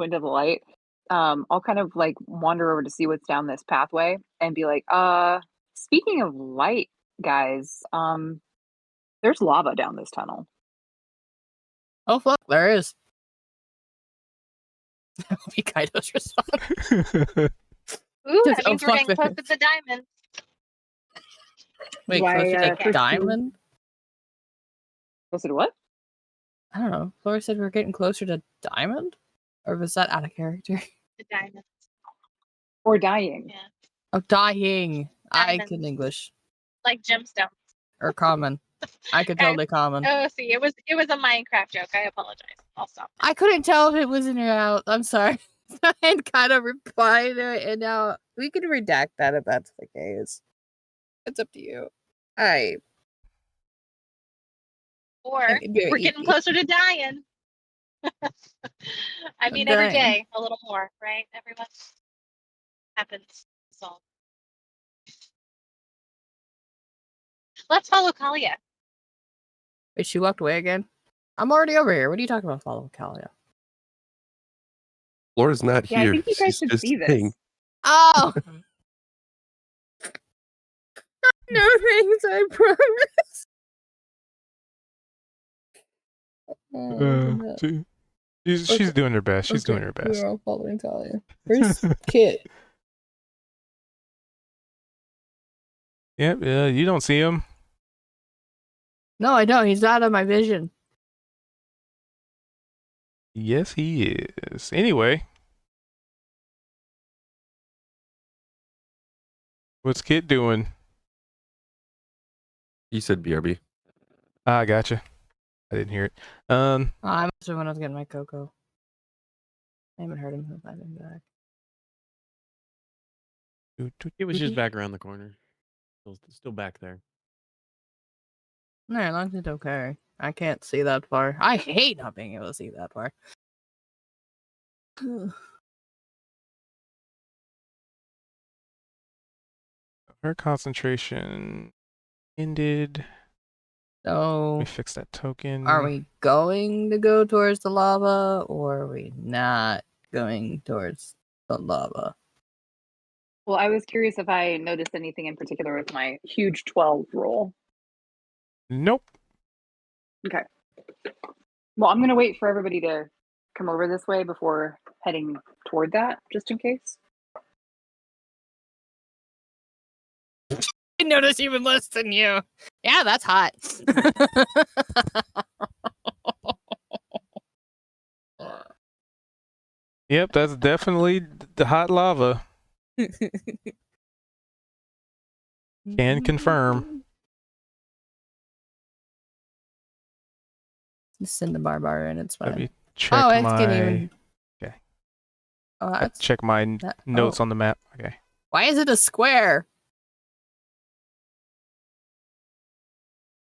S2: into the light. I'll kind of like wander over to see what's down this pathway and be like, speaking of light, guys, there's lava down this tunnel.
S3: Oh fuck, there is. Be Kaido's response.
S7: Ooh,
S3: Just-
S7: that means
S3: oh,
S7: we're
S3: fuck
S7: getting close
S3: this.
S7: to the diamond.
S3: Wait,
S2: Do I,
S3: close to the
S2: pursue-
S3: diamond?
S2: Closer to what?
S3: I don't know. Flora said we're getting closer to diamond, or was that out of character?
S7: The diamond.
S2: Or dying?
S7: Yeah.
S3: Oh, dying. I
S7: Diamond.
S3: can English
S7: Like gemstones.
S3: or common. I could
S7: Guys,
S3: totally common.
S7: Oh, see, it was a Minecraft joke. I apologize. I'll stop.
S3: I couldn't tell if it was in or out. I'm sorry. I had kind of replied to it, and now we can redact that if that's the case. It's up to you.
S7: Or
S3: can do it
S7: we're getting
S3: easy.
S7: closer to dying. I mean, every day a little more, right? Everyone happens. So let's follow Kalia.
S3: Wait, she walked away again? I'm already over here. What are you talking about, follow Kalia?
S6: Laura's not
S2: Yeah, I
S6: here.
S2: think you guys
S6: She's
S2: should
S6: just
S2: see this.
S6: saying,
S3: Oh! No thanks, I promise. Oh, no.
S1: She's
S3: Okay.
S1: doing her best. She's doing
S3: Okay,
S1: her
S3: we
S1: best.
S3: are all following Talia. Where's Kit?
S1: Yep, you don't see him.
S3: No, I don't. He's out of my vision.
S1: Yes, he is. Anyway, what's Kit doing?
S6: You said BRB.
S1: Ah, I gotcha. I didn't hear it.
S3: Oh, I must have when I was getting my cocoa. I haven't heard him since I've been back.
S5: It was just back around the corner. Still back there.
S3: No, as long as it's okay. I can't see that far. I hate not being able to see that far.
S1: Her concentration ended. Let
S3: So,
S1: me fix that token.
S3: are we going to go towards the lava, or are we not going towards the lava?
S2: Well, I was curious if I noticed anything in particular with my huge 12 roll.
S1: Nope.
S2: Okay. Well, I'm going to wait for everybody to come over this way before heading toward that, just in case.
S3: I notice even less than you. Yeah, that's hot.
S1: Yep, that's definitely the hot lava. Can confirm.
S3: Just send the barbarian, it's
S1: Let
S3: fine.
S1: me check
S3: It's
S1: my.
S3: getting even.
S1: Okay.
S3: Oh,
S1: I
S3: that's
S1: check my notes on the map. Okay.
S3: Why is it a square?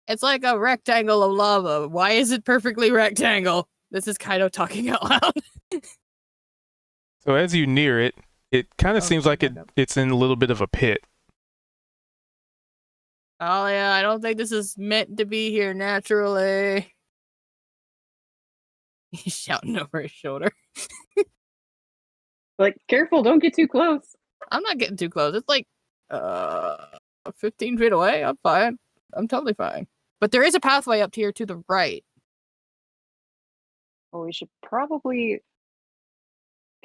S3: It's like a rectangle of lava. Why is it perfectly rectangle? This is Kaido talking out loud.
S1: So as you near it, it kind of seems like
S3: back up.
S1: it's in a little bit of a pit.
S3: Oh yeah, I don't think this is meant to be here naturally. He's shouting over his shoulder.
S2: Like, careful, don't get too close.
S3: I'm not getting too close. It's like 15 feet away. I'm fine. I'm totally fine. But there is a pathway up here to the right.
S2: Well, we should probably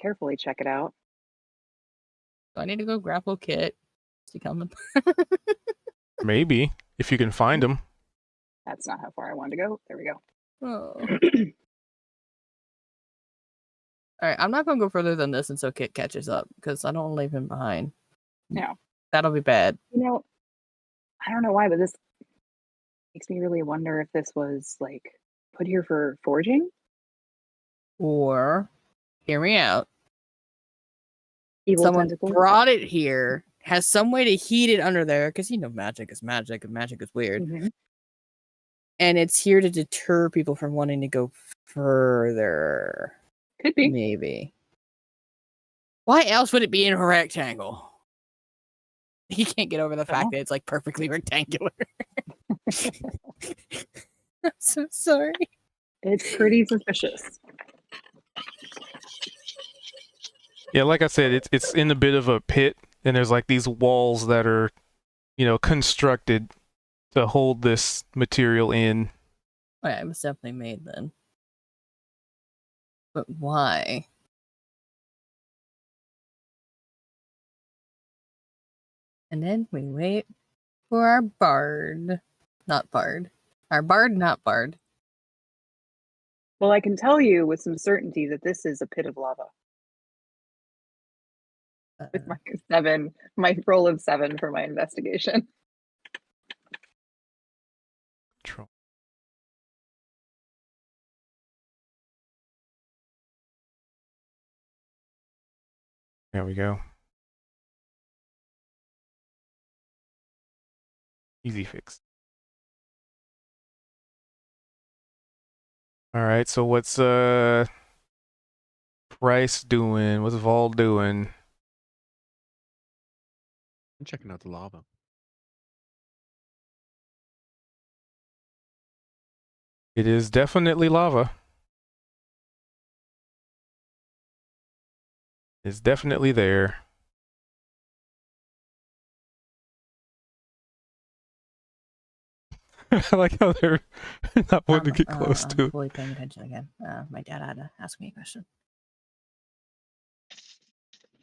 S2: carefully check it out.
S3: So I need to go grapple Kit. Is he coming?
S1: Maybe if you can find them.
S2: That's not how far I wanted to go. There we go.
S3: Oh. All right, I'm not gonna go further than this until Kit catches up because I don't want to leave him behind.
S2: Yeah.
S3: That'll be bad.
S2: You know, I don't know why, but this makes me really wonder if this was like put here for forging.
S3: Or, hear me out.
S2: Evil
S3: Someone
S2: tentacles.
S3: brought it here, has some way to heat it under there because magic is magic and magic is weird.
S2: Mhm.
S3: And it's here to deter people from wanting to go further.
S2: Could be.
S3: Maybe. Why else would it be in a rectangle? He can't get over the fact that it's like perfectly rectangular. I'm so sorry.
S2: It's pretty suspicious.
S1: Yeah, like I said, it's in a bit of a pit, and there's like these walls that are, constructed to hold this material in.
S3: Oh, yeah, it was definitely made then. But why? And then we wait for our bard. Not bard. Our bard, not bard.
S2: Well, I can tell you with some certainty that this is a pit of lava. With my roll of 7 for my investigation.
S1: Control. There we go. Easy fix. All right, so what's Price doing? What's Vol doing?
S5: I'm checking out the lava.
S1: It is definitely lava. It's definitely there. I like how they're not wanting to get close
S3: I'm
S1: to it.
S3: fully paying attention again. My dad had to ask me a question.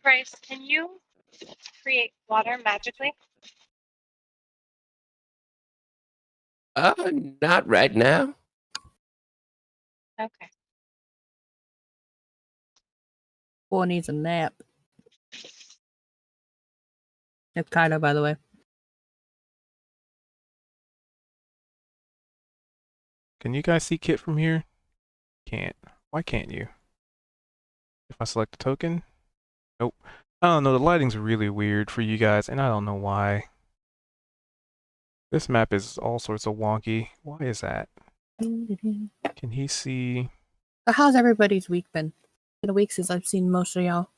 S7: Bryce, can you create water magically?
S6: Not right now.
S7: Okay.
S3: Boy needs a nap. It's Kaido, by the way.
S1: Can you guys see Kit from here? Can't. Why can't you? If I select a token? Nope. I don't know, the lighting's really weird for you guys, and I don't know why. This map is all sorts of wonky. Why is that? Can he see?
S3: So how's everybody's week been? It's been a week since I've seen most of y'all.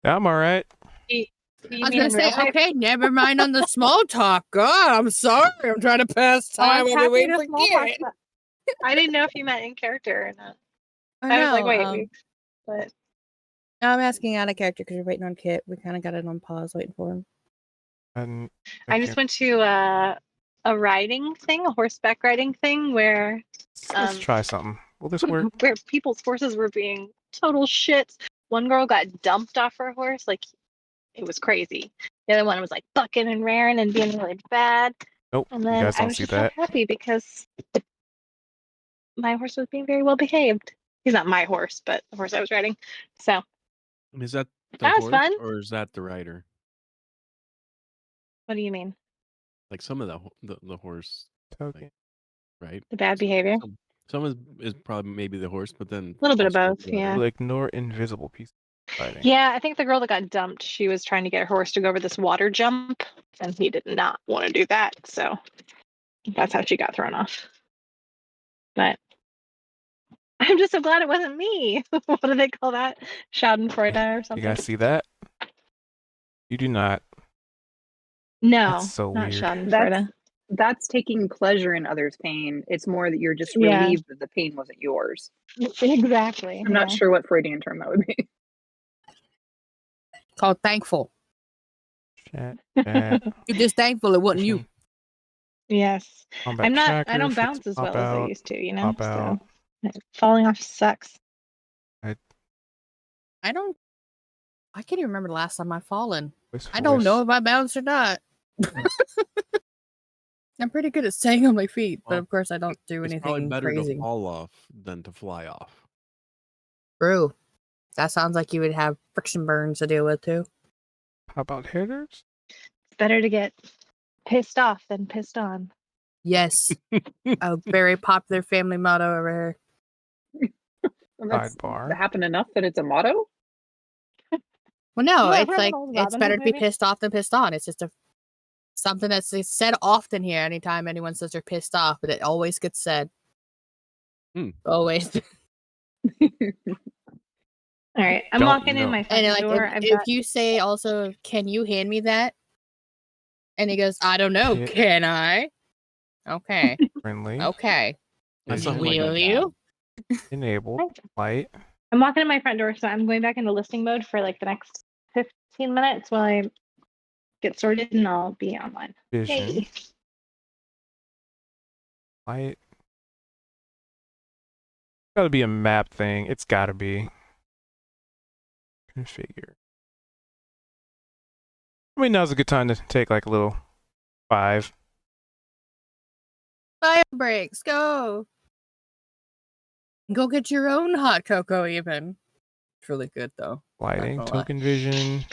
S1: I'm alright.
S7: You
S3: I was
S7: mean
S3: gonna
S7: in
S3: say,
S7: real life?
S3: okay, never mind on the small talk. God, I'm sorry. I'm trying to pass
S7: Oh, I'm
S3: time while we
S7: happy
S3: wait
S7: to
S3: for
S7: small talk.
S3: Kit.
S7: I didn't know if you meant in character or not.
S3: I
S7: I was like,
S3: know.
S7: wait, weeks. But
S3: I'm asking out of character because we're waiting on Kit. We kind of got it on pause waiting for him.
S1: And
S7: I just went to a riding thing, a horseback riding thing, where
S1: let's try something. Will this work?
S7: where people's horses were being total shits. One girl got dumped off her horse, like it was crazy. The other one was like bucking and rearing and being really bad.
S1: Nope,
S7: And
S1: you
S7: then
S1: guys
S7: I
S1: don't
S7: was
S1: see
S7: just so
S1: that.
S7: happy because my horse was being very well behaved. He's not my horse, but the horse I was riding. So
S5: Is that the
S7: that was
S5: horse
S7: fun.
S5: or is that the rider?
S7: What do you mean?
S5: Like some of the horse,
S1: Token.
S5: right?
S7: The bad behavior?
S5: Some is probably maybe the horse, but then
S7: A little bit of
S5: also
S7: both,
S5: the
S7: yeah.
S5: rider.
S1: Will ignore invisible piece of lighting.
S7: Yeah, I think the girl that got dumped, she was trying to get her horse to go over this water jump, and he did not want to do that. So that's how she got thrown off. But I'm just so glad it wasn't me. What do they call that? Schadenfreude or
S1: You
S7: something?
S1: guys see that? You do not.
S7: No,
S1: That's so
S7: not
S1: weird.
S7: Schadenfreude.
S2: That's taking pleasure in others' pain. It's more that you're just
S7: Yeah.
S2: relieved that the pain wasn't yours.
S7: Exactly.
S2: I'm not sure what Freudian term that would be.
S3: Called thankful.
S1: Chat.
S3: You're just thankful it wasn't you.
S7: Yes.
S1: Combat
S7: I'm not.
S1: tracker,
S7: I don't
S1: fix
S7: bounce as
S1: pop
S7: well as I
S1: out,
S7: used to. You know.
S1: pop out.
S7: So falling off sucks.
S3: I don't. I can't even remember the last time I've fallen.
S1: Voice
S3: I don't know
S1: voice.
S3: if I bounced or not. I'm pretty good at staying on my feet, but
S5: Well,
S3: of course I don't do
S5: It's probably
S3: anything
S5: better
S3: crazy.
S5: to fall off than to fly off.
S3: True. That sounds like you would have friction burns to deal with too.
S1: How about headers?
S7: It's better to get pissed off than pissed on.
S3: Yes. A very popular family motto over here.
S1: Sidebar.
S2: That happened enough that it's a motto?
S3: Well, no,
S7: Yeah,
S3: it's like
S7: Robin
S3: it's
S7: Hood
S3: better to be
S7: movie.
S3: pissed off than pissed on. It's just something that's said often here. Anytime anyone says they're pissed off, but it always gets said. Always.
S7: All right, I'm
S1: Don't
S7: walking in
S1: know.
S7: my front
S3: And like
S7: door.
S3: if you say also, can you hand me that? And he goes, I don't know,
S1: Yeah.
S3: can I? Okay.
S1: Friendly.
S3: Okay.
S5: That
S1: Vision.
S5: sounds like
S3: Will
S5: a
S3: you?
S1: Enabled. Light.
S7: I'm walking in my front door, so I'm going back into listening mode for like the next 15 minutes while I get sorted, and I'll be online.
S1: Vision.
S7: Yay.
S1: Light. Gotta be a map thing. It's gotta be. Configure. I mean, now's a good time to take like a little 5.
S3: Fire breaks, go. Go get your own hot cocoa even. It's really good though.
S1: Lighting.
S3: gonna lie.
S1: Token vision.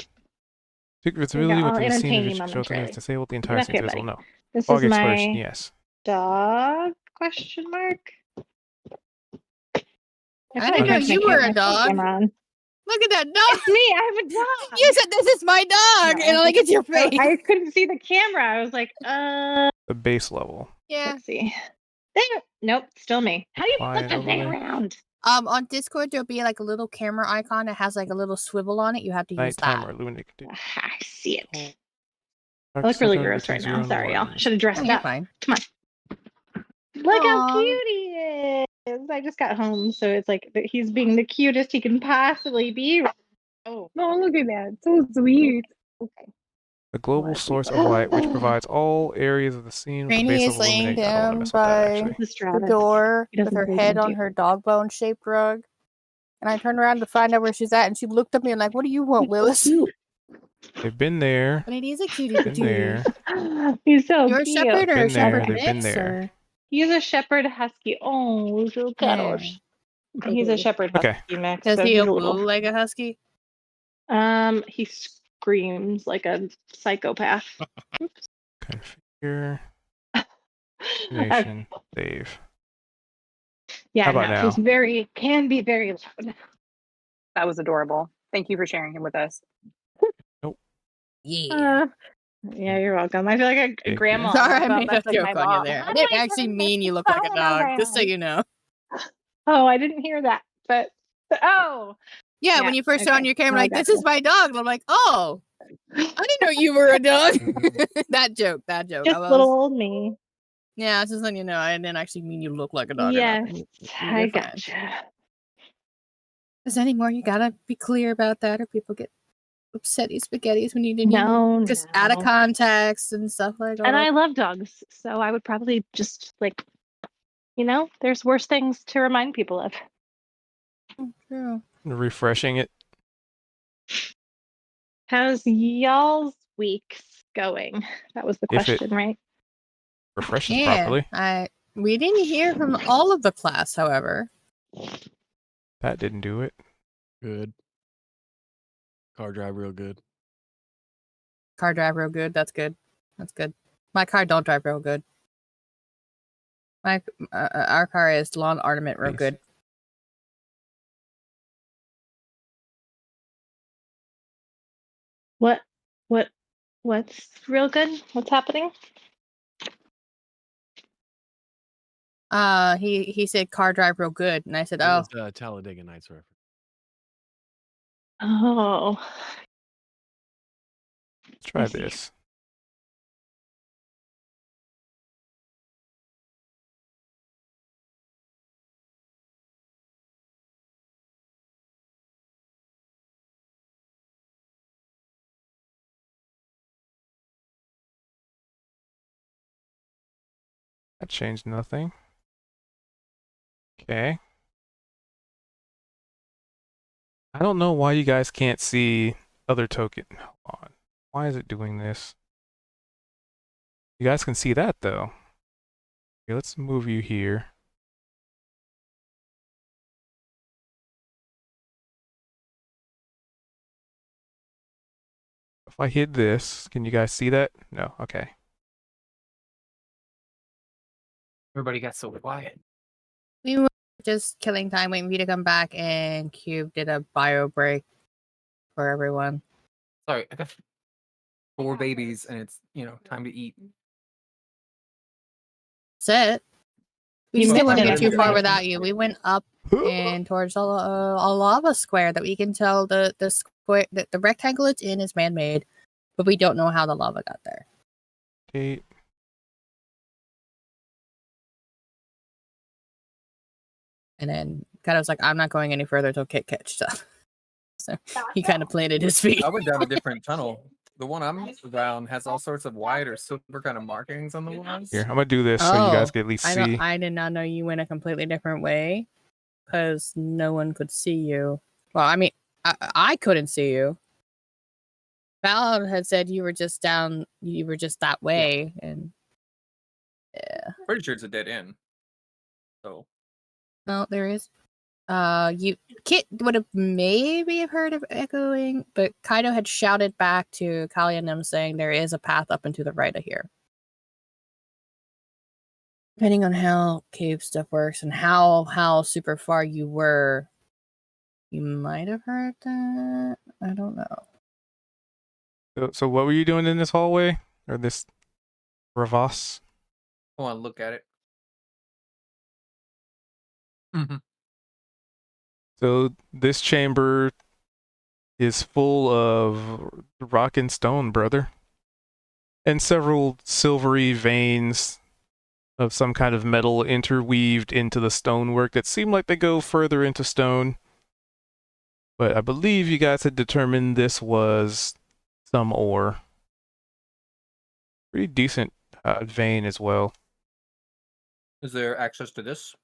S1: Secret
S7: There you
S1: visibility
S7: go. I'll
S1: within the scene
S7: entertain you
S1: show token is
S7: momentarily.
S1: disabled. The entire scene
S7: Okay,
S1: is visible.
S7: buddy.
S1: No.
S7: This
S1: Fog
S7: is
S1: exploration.
S7: my
S1: Yes.
S7: dog? Question mark.
S3: I didn't know you were a dog. Look at that dog.
S7: It's me. I have a dog.
S3: You said this is my dog,
S7: No,
S3: and like it's your face.
S7: I couldn't see the camera. I was like,
S1: The base level.
S3: Yeah.
S7: Let's see. There. Nope, still me. How do you
S1: Apply
S7: flip
S1: and
S7: the thing
S1: overlay.
S7: around?
S3: On Discord there'll be like a little camera icon that has like a little swivel on it. You have to use
S1: Nighttime
S3: that.
S1: or illuminated conditions.
S7: I see it.
S1: Oh.
S7: I look really
S1: Sometimes
S7: gross
S1: between
S7: right
S1: 0
S7: now.
S1: and
S7: Sorry, y'all.
S1: 1.
S7: Should have dressed
S3: Oh, you're
S7: up.
S3: fine.
S7: Come on. Look how
S3: Aw.
S7: cute he is. I just got home, so it's like he's being the cutest he can possibly be. Oh,
S2: Oh, look at that. So sweet.
S7: Okay.
S1: A global
S7: What
S1: source
S7: people-
S1: of light which provides all areas of the scene with the
S3: Granny
S1: base
S3: is
S1: level
S3: laying
S1: illuminate. I don't want to
S3: down
S1: mess with that
S3: by
S1: actually.
S7: The
S3: the
S7: Stratus.
S3: door
S7: He
S3: with
S7: doesn't
S3: her
S7: pay
S3: head on
S7: attention.
S3: her dog bone shaped rug. And I turned around to find out where she's at, and she looked at me and like, "What do you want, Willis?"
S1: They've been there.
S3: But it is a cutie
S1: Been
S3: patootie.
S1: there.
S7: He's so
S3: You're a
S7: cute.
S3: shepherd or a
S1: Been there.
S3: shepherd
S1: They've been
S3: mix,
S1: there.
S3: or
S7: He's a shepherd husky. Oh, so
S3: yeah.
S7: cuddles. He's a shepherd
S1: Okay.
S7: husky mix.
S3: Does
S7: So
S3: he
S7: he's a
S3: blue
S7: little.
S3: like a husky?
S7: He screams like a psychopath.
S1: Configure.
S7: Okay.
S1: Nation. Save.
S7: Yeah,
S1: How about
S7: no,
S1: now?
S7: he's can be very loud.
S2: That was adorable. Thank you for sharing him with us.
S3: Yeah.
S7: Yeah, you're welcome. I feel like a
S1: Big
S7: grandma.
S1: deal.
S3: Sorry, I
S7: Well,
S3: made a
S7: that's like
S3: joke
S7: my
S3: on you
S7: mom.
S3: there. I
S7: How do
S3: didn't
S7: I
S3: actually
S7: turn
S3: mean
S7: this
S3: you look like a
S7: phone
S3: dog, just so
S7: around?
S3: you know.
S7: Oh, I didn't hear that. But oh,
S3: Yeah,
S7: Yeah,
S3: when you first saw on
S7: okay.
S3: your camera,
S7: I
S3: like, this
S7: gotcha.
S3: is my dog. And I'm like, oh, I didn't know you were a dog. that joke. I
S7: just
S3: was,
S7: little old me.
S3: yeah, it's just letting you know, I didn't actually mean you look like a dog
S7: Yes,
S3: or nothing.
S7: I
S3: You're fine.
S7: gotcha.
S3: Is anymore? You gotta be clear about that, or people get upsetty spaghettis when you didn't even
S7: No,
S3: just out of
S7: no.
S3: context and stuff like that.
S7: And I love dogs, so I would probably just like, there's worse things to remind people of.
S3: True.
S1: Refreshing it.
S7: How's y'all's weeks going? That was the
S1: If it
S7: question, right?
S1: refreshes
S3: Yeah,
S1: properly.
S3: we didn't hear from all of the class, however.
S1: That didn't do it.
S5: Good. Car drive real good.
S3: Car drive real good. That's good. That's good. My car don't drive real good. Our car is lawn ornament real
S1: Nice.
S3: good.
S7: What's real good? What's happening?
S3: He said car drive real good, and I said,
S5: It
S3: oh,
S5: was Talladega Nights reference.
S7: Oh,
S1: Let's try
S7: I see.
S1: this. That changed nothing. Okay. I don't know why you guys can't see other token. Hold on. Why is it doing this? You guys can see that though. Okay, let's move you here. If I hit this, can you guys see that? No. Okay.
S4: Everybody got so quiet.
S3: we were just killing time, waiting for you to come back, and Cube did a bio break for everyone.
S4: Sorry, I got 4 babies and it's time to eat.
S3: That's it. We
S7: You
S3: still
S7: missed
S3: wouldn't
S7: it
S3: get too far
S7: everybody.
S3: without you. We went up and towards a lava square that we can tell the square the rectangle it's in is man made, but we don't know how the lava got there.
S1: Okay.
S3: And then kind of was like, I'm not going any further till Kit catch stuff. So he kind of planted his feet.
S4: I went down a different tunnel. The one I'm down has all sorts of white or silver kind of markings on the walls.
S1: Here, I'm gonna do this so you guys can at least see.
S3: I did not know you went a completely different way because no one could see you. Well, I mean, I couldn't see you. Val had said you were just down, you were just that way, and yeah.
S4: Pretty sure it's a dead end. So
S3: No, there is. Kit would have maybe have heard of echoing, but Kaido had shouted back to Kali and them saying there is a path up and to the right of here. Depending on how cave stuff works and how super far you were, you might have heard that. I don't know.
S1: So what were you doing in this hallway or this crevasse?
S4: I want to look at it. Mm-hmm.
S1: So this chamber is full of rock and stone, brother. And several silvery veins of some kind of metal interweaved into the stonework that seem like they go further into stone. But I believe you guys had determined this was some ore. Pretty decent vein as well.
S4: Is there access to this?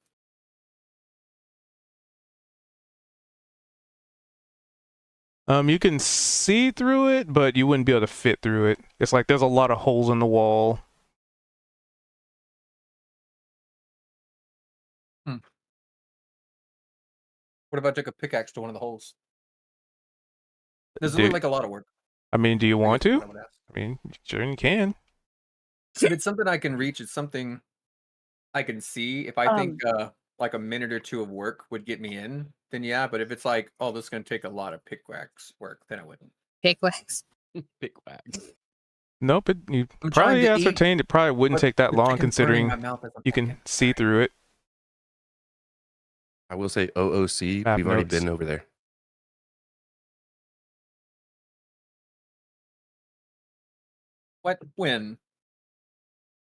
S1: You can see through it, but you wouldn't be able to fit through it. It's like there's a lot of holes in the wall.
S4: What about take a pickaxe to one of the holes? Does it
S1: Do-
S4: look like a lot of work?
S1: I mean, do you
S4: I
S1: want
S4: guess is
S1: to?
S4: what I would ask.
S1: I mean, sure you can.
S4: If it's something I can reach, it's something I can see. If I think like a minute or two of work would get me in, then yeah. But if it's like, oh, this is going to take a lot of pickaxe work, then I wouldn't.
S3: Pickaxe.
S5: Big wax.
S1: Nope, you
S4: I'm trying
S1: probably
S4: to eat,
S1: ascertained it probably wouldn't
S4: but
S1: take that
S4: the
S1: long
S4: chicken's burning my
S1: considering
S4: mouth as I'm
S1: you can
S4: thinking.
S1: see
S4: Alright.
S1: through it.
S6: I will say OOC.
S1: Map
S6: We've already
S1: notes.
S6: been over there.
S4: What? When?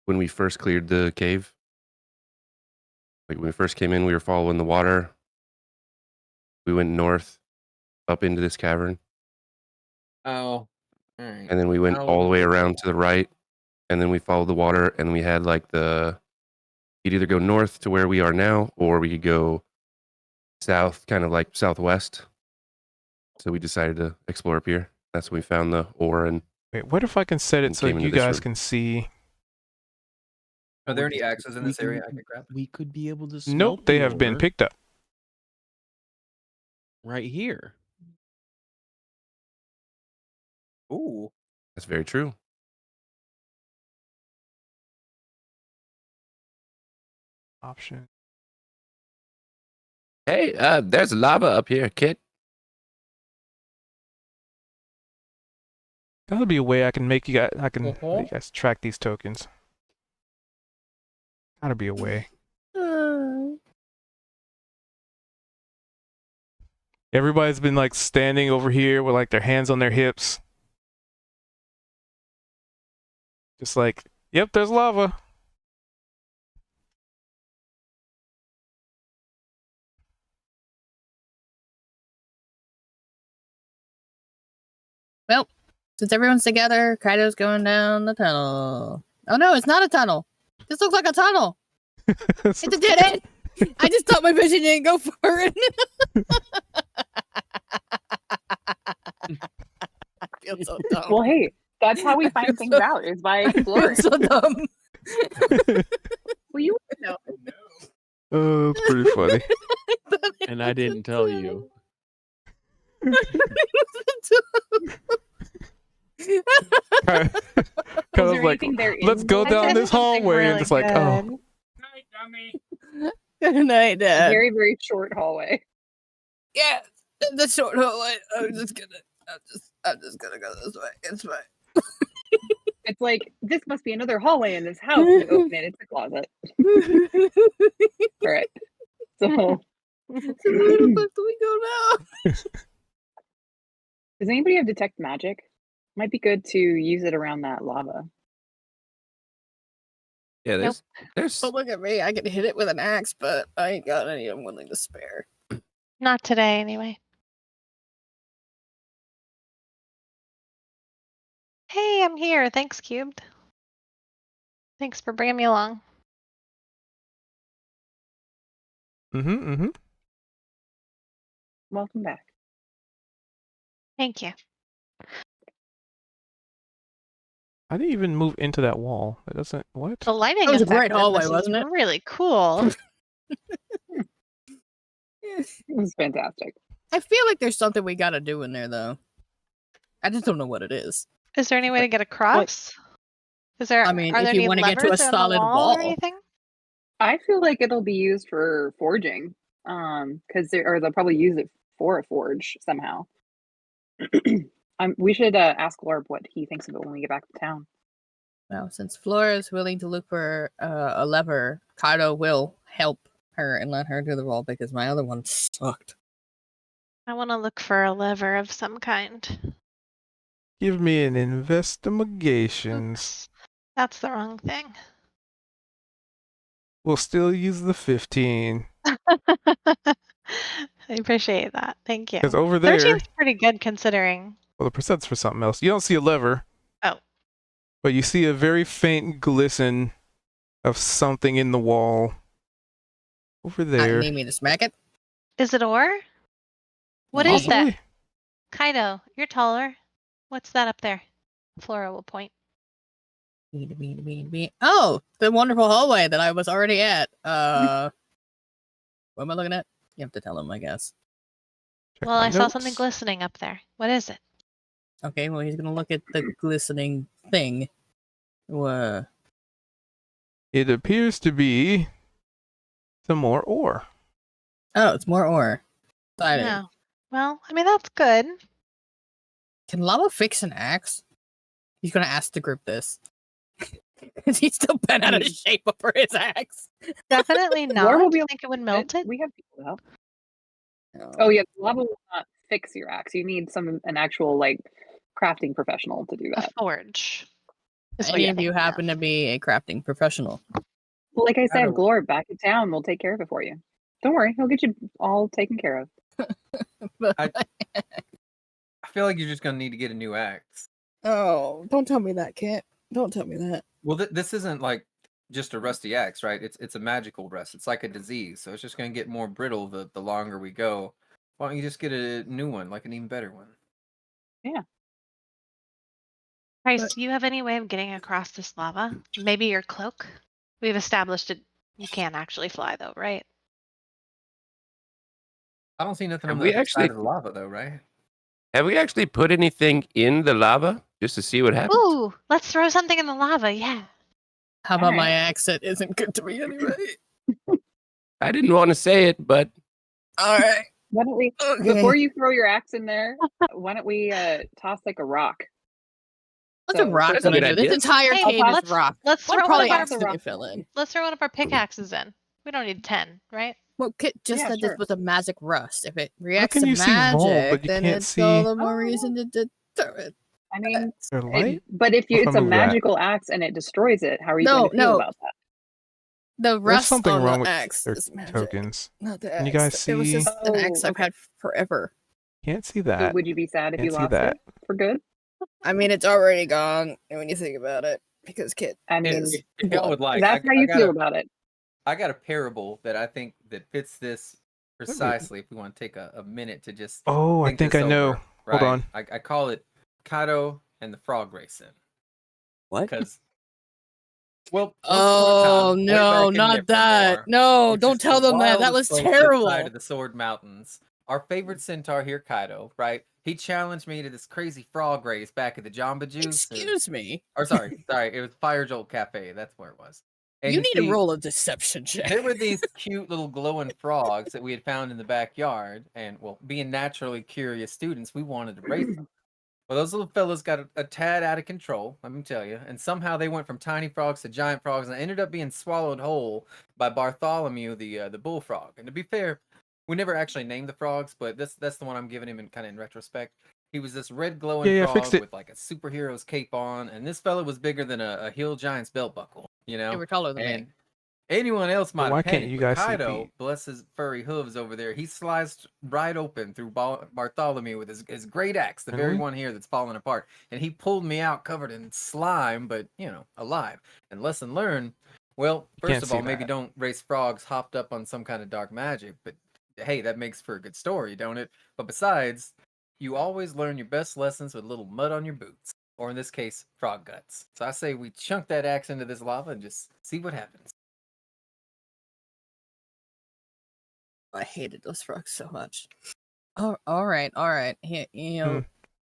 S6: When we first cleared the cave. Like when we first came in, we were following the water. We went north up into this cavern.
S4: Oh, all right.
S6: And then we went all the way around to the right. And then we followed the water and we had like you'd either go north to where we are now, or we could go south, kind of like southwest. So we decided to explore up here. That's when we found the ore and
S1: Wait, what if I can set it
S6: And
S1: so
S6: came into
S1: you
S6: this
S1: guys
S6: room.
S1: can see?
S4: Are there
S5: Or
S4: any axes in
S5: we
S4: this area
S5: can-
S4: I could grab?
S5: We could be able to smelt
S1: Nope, they
S5: the
S1: have been
S5: ore
S1: picked up.
S5: right here.
S4: Ooh.
S6: that's very true.
S1: Option.
S6: Hey, there's lava up here, kid.
S1: Gotta be a way I can make you guys. I can
S3: Uh-huh.
S1: make you guys track these tokens. Gotta be a way. Everybody's been like standing over here with like their hands on their hips. Just like, yep, there's lava.
S3: Well, since everyone's together, Kaido's going down the tunnel. Oh no, it's not a tunnel. This looks like a tunnel. It's a dead end. I just thought my vision didn't go for it. I feel so dumb.
S2: Well, hey, that's how we find things out, is by
S3: I feel
S2: exploring.
S3: so dumb.
S2: Well, you would know.
S1: Oh, that's pretty funny.
S5: And I didn't tell you.
S1: Kind
S2: Was
S1: of
S2: there
S1: like,
S2: anything there
S1: let's
S2: in
S1: go
S2: the
S1: down
S2: tunnel?
S1: this hallway, and just like, oh,
S3: Good night, Dad.
S2: Very, very short hallway.
S3: Yeah, the short hallway. I'm just gonna go this way. It's fine.
S2: It's like, this must be another hallway in this house. You open it, it's a closet. All right. So,
S3: So where the fuck do we go now?
S2: does anybody have detect magic? Might be good to use it around that lava.
S6: Yeah, there's
S3: Oh, look at me. I can hit it with an axe, but I ain't got any I'm willing to spare.
S7: Not today, anyway. Hey, I'm here. Thanks, Cubed. Thanks for bringing me along.
S1: mm-hmm.
S2: Welcome back.
S7: Thank you.
S1: I didn't even move into that wall. That doesn't what?
S7: The lighting
S3: That was a
S7: effect
S3: great
S7: in
S3: hallway,
S7: this is
S3: wasn't it?
S7: really cool.
S2: It was fantastic.
S3: I feel like there's something we gotta do in there, though. I just don't know what it is.
S7: Is there any way to get across? Is there?
S3: I mean,
S7: are
S3: if
S7: there
S3: you
S7: any
S3: wanna get to a
S7: levers on the
S3: solid
S7: wall
S3: wall.
S7: or anything?
S2: I feel like it'll be used for forging. Because they'll probably use it for a forge somehow. We should ask Lorb what he thinks of it when we get back to town.
S3: Well, since Flora is willing to look for a lever, Kaido will help her and let her do the roll because my other one sucked.
S7: I want to look for a lever of some kind.
S1: Give me an investigations.
S7: Oops. That's the wrong thing.
S1: We'll still use the 15.
S7: I appreciate that. Thank you.
S1: Because over there,
S7: 13's pretty good considering
S1: Well, the percent's for something else. You don't see a lever.
S7: Oh.
S1: But you see a very faint glisten of something in the wall over
S3: I
S1: there.
S3: need me to smack it.
S7: Is it ore? What is that?
S1: Possibly.
S7: Kaido, you're taller. What's that up there? Flora will point.
S3: Oh, the wonderful hallway that I was already at. What am I looking at? You have to tell him, I guess.
S1: Check
S7: Well,
S1: my
S7: I saw something
S1: notes.
S7: glistening up there. What is it?
S3: Okay, well, he's gonna look at the glistening thing.
S1: It appears to be some more ore.
S3: Oh, it's more ore. Exciting.
S7: No. Well, I mean, that's good.
S3: Can lava fix an axe? He's gonna ask the group this. Is he still bent out of shape for his axe?
S7: Definitely not.
S2: Laura will
S7: Do
S2: be
S7: you
S2: able
S7: think it would melt it?
S2: We have people to help. Oh yeah, lava will not fix your axe. You need an actual like crafting professional to do
S7: A
S2: that.
S7: forge. is what
S3: Any
S7: you're
S3: of you
S7: thinking of.
S3: happen to be a crafting professional?
S2: Well, like I said,
S4: Shadow.
S2: Glor back in town will take care of it for you. Don't worry, he'll get you all taken care of.
S4: I feel like you're just gonna need to get a new axe.
S3: Oh, don't tell me that, Kit. Don't tell me that.
S4: Well, this isn't like just a rusty axe, right? It's a magical rust. It's like a disease, so it's just gonna get more brittle the longer we go. Why don't you just get a new one, like an even better one?
S7: Bryce, do you have any way of getting across this lava? Maybe your cloak? We've established it. You can't actually fly, though, right?
S4: I don't see nothing
S6: Have
S4: on the
S6: we
S4: other
S6: actually-
S4: side of the lava, though, right?
S6: Have we actually put anything in the lava just to see what happens?
S7: Ooh, let's throw something in the lava. Yeah.
S3: How about my
S2: Alright.
S3: accent isn't good to me anyway?
S6: I didn't want to say it, but
S3: All right.
S2: Why don't we, before you throw your axe in there, why don't we toss like a rock?
S3: What's a
S2: So,
S3: rock
S6: That's a
S3: gonna
S6: good
S3: do? This
S6: idea.
S3: entire
S7: Hey,
S3: cave is
S7: let's-
S3: rock.
S7: Let's
S3: What
S7: throw one
S3: probably
S7: of our
S3: accidentally fell in?
S7: let's throw one of our pickaxes in. We don't need 10, right?
S3: Well, Kit just
S2: Yeah,
S3: said
S2: sure.
S3: this was a magic rust. If it reacts
S1: can
S3: to
S1: you see
S3: magic,
S1: Vol, but you
S3: then
S1: can't
S3: it's all
S1: see
S3: the more reason to throw it.
S2: I mean,
S1: their light?
S2: but if
S1: What if
S2: it's
S1: I
S2: a
S1: move that?
S2: magical axe and it destroys it, how are you
S3: No,
S2: going to feel
S3: no.
S2: about that?
S3: The
S1: There's
S3: rust
S1: something
S3: on
S1: wrong
S3: the
S1: with
S3: axe
S1: their
S3: is magic.
S1: tokens.
S3: Not the
S1: Can you
S3: axe.
S1: guys
S3: It was
S1: see?
S3: just an
S2: Oh,
S3: axe I've
S2: okay.
S3: had forever.
S1: Can't see
S2: So
S1: that.
S2: would you be sad if
S1: Can't
S2: you
S1: see
S2: lost
S1: that.
S2: it for good?
S3: I mean, it's already gone when you think about it, because Kit
S2: I mean,
S3: is
S4: If y'all would like,
S2: that's how you feel about it.
S4: I got a parable that I think that fits this precisely. If we want to take a minute to just
S1: Oh, I think
S4: this
S1: I know.
S4: over,
S1: Hold
S4: right?
S1: on.
S4: I call it Kaido and the Frog Racing
S3: what?
S4: because well,
S3: Oh no, not that! No, don't tell them that. That was terrible.
S4: Side of the Sword Mountains. Our favorite centaur here, Kaido, right? He challenged me to this crazy frog race back at the Jamba Juice.
S3: Excuse me.
S4: Or sorry, it was Fire Jolt Cafe. That's where it was. And
S3: You need
S4: see,
S3: to roll a deception check.
S4: there were these cute little glowing frogs that we had found in the backyard, and well, being naturally curious students, we wanted to race them. Well, those little fellas got a tad out of control, let me tell you, and somehow they went from tiny frogs to giant frogs, and ended up being swallowed whole by Bartholomew, the bullfrog. And to be fair, we never actually named the frogs, but that's the one I'm giving him in kind of in retrospect. He was this red glowing
S1: Yeah, I
S4: frog
S1: fixed it.
S4: with like a superhero's cape on, and this fella was bigger than a hill giant's belt buckle, you know.
S3: They were taller than me.
S4: And anyone else might
S1: why
S4: have
S1: can't
S4: panicked,
S1: you
S4: but
S1: guys see
S4: Kaido,
S1: Pete?
S4: bless his furry hooves over there, he sliced right open through Bartholomew with his great axe, the very
S1: Really?
S4: one here that's falling apart. And he pulled me out covered in slime, but, you know, alive. And lesson learned, well,
S1: You can't
S4: first of all,
S1: see
S4: maybe
S1: that.
S4: don't race frogs hopped up on some kind of dark magic, but hey, that makes for a good story, don't it? But besides, you always learn your best lessons with a little mud on your boots. Or in this case, frog guts. So I say we chunk that axe into this lava and just see what happens.
S3: I hated those frogs so much. Oh, all right. You know,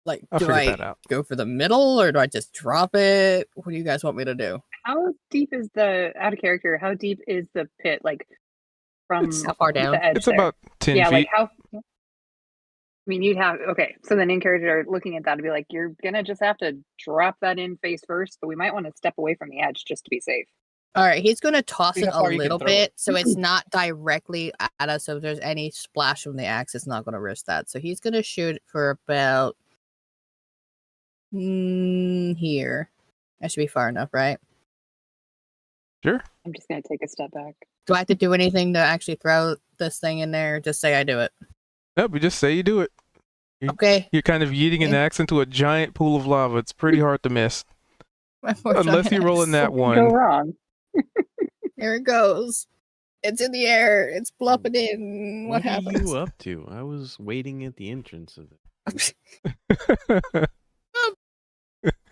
S3: like,
S1: I'll
S3: do
S1: figure
S3: I
S1: that out.
S3: go for the middle or do I just drop it? What do you guys want me to do?
S2: How deep is out of character? How deep is the pit? Like from
S3: How far down?
S2: the edge
S1: It's
S2: there?
S1: about 10
S2: Yeah,
S1: feet.
S2: like how? I mean, you'd have okay. So then in character, looking at that, to be like, you're gonna just have to drop that in face first, but we might want to step away from the edge just to be safe.
S3: All right, he's going to toss
S4: See
S3: it
S4: how
S3: a
S4: far you can
S3: little
S4: throw
S3: bit
S4: it.
S3: so it's not directly at us. So if there's any splash from the axe, it's not going to risk that. So he's going to shoot for about here. That should be far enough, right?
S1: Sure.
S2: I'm just gonna take a step back.
S3: Do I have to do anything to actually throw this thing in there? Or just say I do it.
S1: Nope, you just say you do it.
S3: Okay.
S1: You're kind of yeeting an axe into a giant pool of lava. It's pretty hard to miss.
S3: My poor
S1: Unless
S3: giant
S1: you roll
S3: axe.
S1: in that
S2: What could go
S1: one.
S2: wrong?
S3: There it goes. It's in the air. It's bluffing in. What
S5: What are
S3: happens?
S5: you up to? I was waiting at the entrance of it.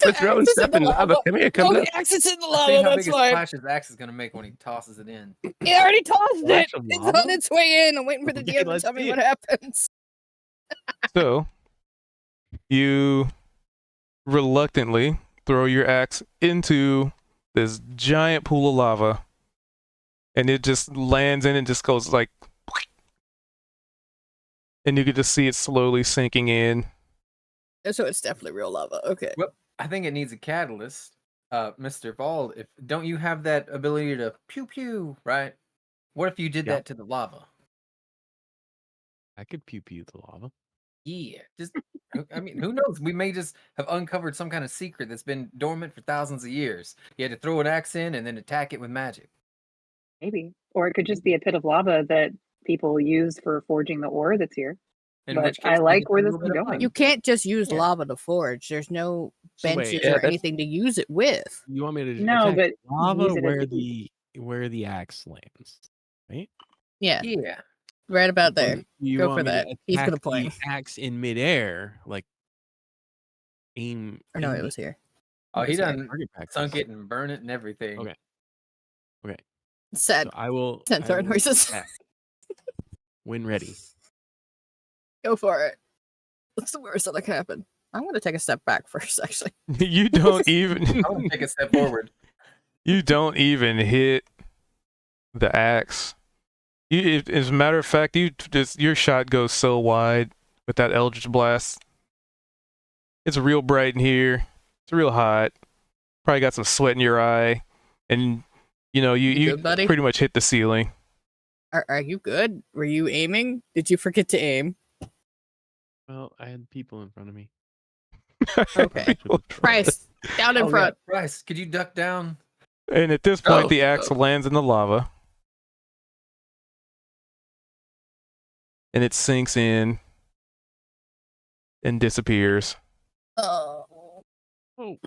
S6: We're throwing
S3: Axes
S6: stuff in lava. Come here, come
S3: Oh,
S6: look.
S3: the axe is in the
S4: I see
S3: lava.
S4: how
S3: That's
S4: big a
S3: fine.
S4: splash his axe is gonna make when he tosses it in.
S3: He already tossed it.
S5: Splash of
S3: It's
S5: lava?
S3: on its way in. I'm waiting for the
S5: Okay,
S3: DM to
S5: let's
S3: tell me
S5: see
S3: what
S5: it.
S3: happens.
S1: So, you reluctantly throw your axe into this giant pool of lava, and it just lands in and just goes like, and you can just see it slowly sinking in.
S3: So it's definitely real lava. Okay.
S4: Well, I think it needs a catalyst. Mr. Bald, if don't you have that ability to pew pew, right? What if you did
S5: Yeah.
S4: that to the lava?
S5: I could pew pew the lava.
S4: Yeah, just I mean, who knows? We may just have uncovered some kind of secret that's been dormant for thousands of years. You had to throw an axe in and then attack it with magic.
S2: Maybe. Or it could just be a pit of lava that people use for forging the ore that's here.
S4: In
S2: But
S4: which case,
S2: I
S4: we
S2: like
S4: get
S2: where
S4: a
S2: this
S4: little
S2: is
S4: bit of
S2: going.
S4: money.
S3: You can't just use
S4: Yeah.
S3: lava to forge. There's no
S5: So wait,
S3: benches
S6: Yeah,
S3: or
S6: that's-
S3: anything to use it with.
S5: you want me to
S2: No,
S5: attack
S2: but
S5: lava
S2: use it as
S5: where the axe lands, right?
S3: Yeah,
S4: Yeah.
S3: right about
S5: Or
S3: there.
S5: you
S3: Go
S5: want
S3: for
S5: me
S3: that.
S5: to
S3: He's got a
S5: attack the
S3: point.
S5: axe in midair, like aim.
S3: Or no,
S5: aim
S3: it was here.
S4: Oh, he
S3: It's here.
S4: done
S5: target practice.
S4: sunk it and burn it and everything.
S5: Okay. Okay.
S3: Sad.
S5: So I will.
S3: Sad
S5: I
S3: throwing
S5: will
S3: noises.
S5: attack when ready.
S3: Go for it. What's the worst that can happen? I'm going to take a step back first, actually.
S1: You don't even
S4: I want to take a step forward.
S1: you don't even hit the axe. As a matter of fact, your shot goes so wide with that Eldritch Blast. It's real bright in here. It's real hot. Probably got some sweat in your eye, and you
S3: good, buddy?
S1: pretty much hit the ceiling.
S3: Are you good? Were you aiming? Did you forget to aim?
S5: Well, I had people in front of me.
S3: Okay. Bryce, down in
S4: Oh,
S3: front.
S4: yeah. Bryce, could you duck down?
S1: And at this point,
S3: Oh.
S1: the axe lands in the lava, and it sinks in and disappears.
S3: Oh.
S5: Oh,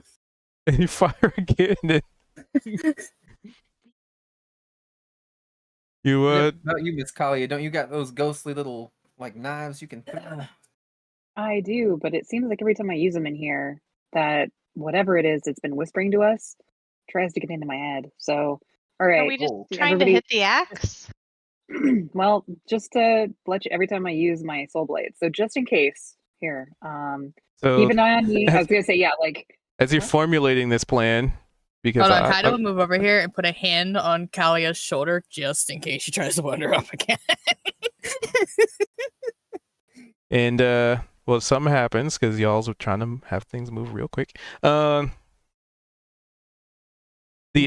S1: And you fire again. And you
S4: No, you, Miss Kalia, don't you got those ghostly little like knives you can throw?
S2: I do, but it seems like every time I use them in here, that whatever it is that's been whispering to us tries to get into my head. So, all
S7: Are
S2: right,
S7: we just
S4: Oh,
S7: trying
S2: everybody-
S7: to hit the axe?
S2: well, just to let you every time I use my soul blade. So just in case, here,
S1: so
S2: keep an eye on me. I was gonna say, yeah, like
S1: as you're formulating this plan, because
S3: Hold on, Kaido will move over here and put a hand on Kalia's shoulder just in case she tries to wander up again.
S1: and well, something happens because y'all's are trying to have things move real quick. The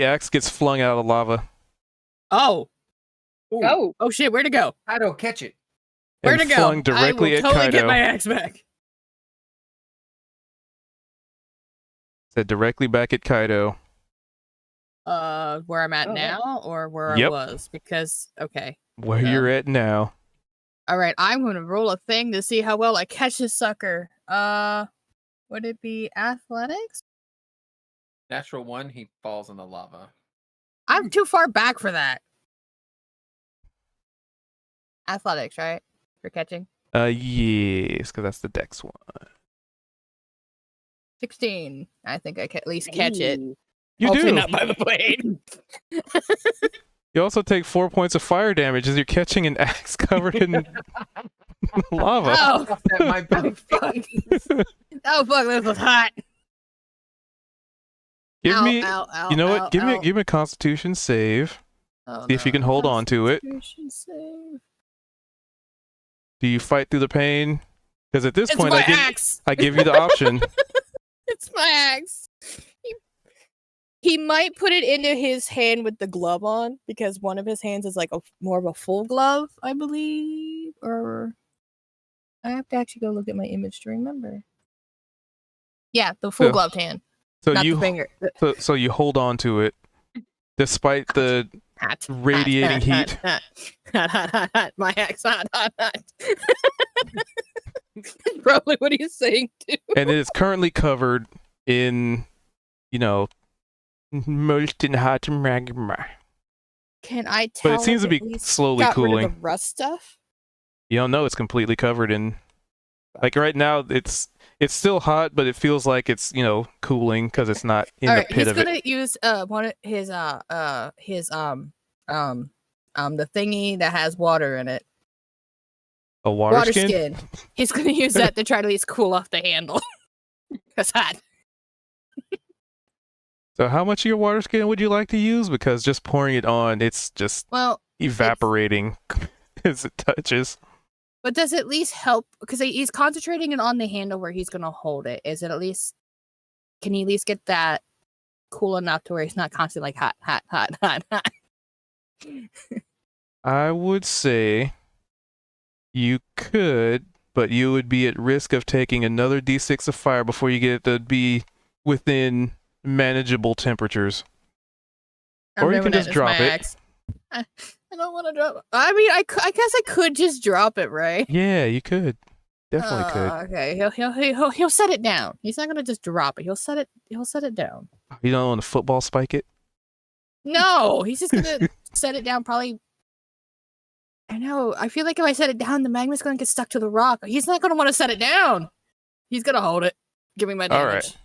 S1: axe gets flung out of the lava.
S3: Oh.
S2: oh,
S3: Oh shit, where'd it go?
S4: I don't catch it.
S3: Where'd
S1: and
S3: it go?
S1: flung directly
S3: I
S1: at
S3: will totally
S1: Kaido.
S3: get my axe back.
S1: Said directly back at Kaido.
S3: Where I'm at
S2: Oh, yeah.
S3: now or where
S1: Yep.
S3: I was? Because okay.
S1: Where you're at now.
S3: All right, I'm gonna roll a thing to see how well I catch this sucker. Would it be athletics?
S4: Natural one, he falls in the lava.
S3: I'm too far back for that. Athletics, right? For catching.
S1: Yes, because that's the dex one.
S3: 16. I think I can at least catch it.
S2: ooh.
S1: You
S3: Hopefully
S1: do.
S3: not by the blade.
S1: You also take 4 points of fire damage as you're catching an axe covered in lava.
S3: Oh,
S4: That might be.
S3: fuck. Oh fuck, this was hot.
S1: Give
S3: Ow,
S1: me,
S3: ow, ow,
S1: you know
S3: ow,
S1: what? Give
S3: ow.
S1: me a Constitution save.
S3: Oh,
S1: See if you can hold on to it.
S3: Constitution save.
S1: Do you fight through the pain? Because at this
S3: It's
S1: point,
S3: my
S1: I
S3: axe.
S1: give you the option.
S3: It's my axe. He might put it into his hand with the glove on because one of his hands is like more of a full glove, I believe. Or I have to actually go look at my image to remember. Yeah, the full
S1: So-
S3: gloved hand,
S1: So
S3: not
S1: you
S3: the finger.
S1: so you hold on to it, despite the
S3: Hot,
S1: radiating heat.
S3: Hot. My axe, hot. probably what he's saying too.
S1: And it is currently covered in, molten hot magma.
S3: Can I
S1: But
S3: tell?
S1: it seems to
S3: if
S1: be
S3: at least
S1: slowly
S3: got rid
S1: cooling.
S3: of the rust stuff.
S1: You don't know it's completely covered in. Like right now, it's still hot, but it feels like it's cooling because it's not in the pit
S3: he's
S1: of it.
S3: gonna use one of his the thingy that has water in it.
S1: A water skin?
S3: He's gonna use that to try to at least cool off the handle. That's hot.
S1: So how much of your water skin would you like to use? Because just pouring it on, it's just evaporating as it touches.
S3: But does it at least help? Because he's concentrating it on the handle where he's gonna hold it. Is it at least? Can he at least get that cool enough to where he's not constantly like hot?
S1: I would say you could, but you would be at risk of taking another D6 of fire before you get it to be within manageable temperatures. Or you can just drop it.
S3: I don't want to drop it. I mean, I guess I could just drop it, right?
S1: Yeah, you could. Definitely could.
S3: Okay, he'll set it down. He's not gonna just drop it. He'll set it down.
S1: You don't want to football spike it?
S3: No, he's just gonna set it down. Probably. I know. I feel like if I set it down, the magma's gonna get stuck to the rock. He's not gonna want to set it down. He's gonna hold it. Give me my damage.
S1: All right.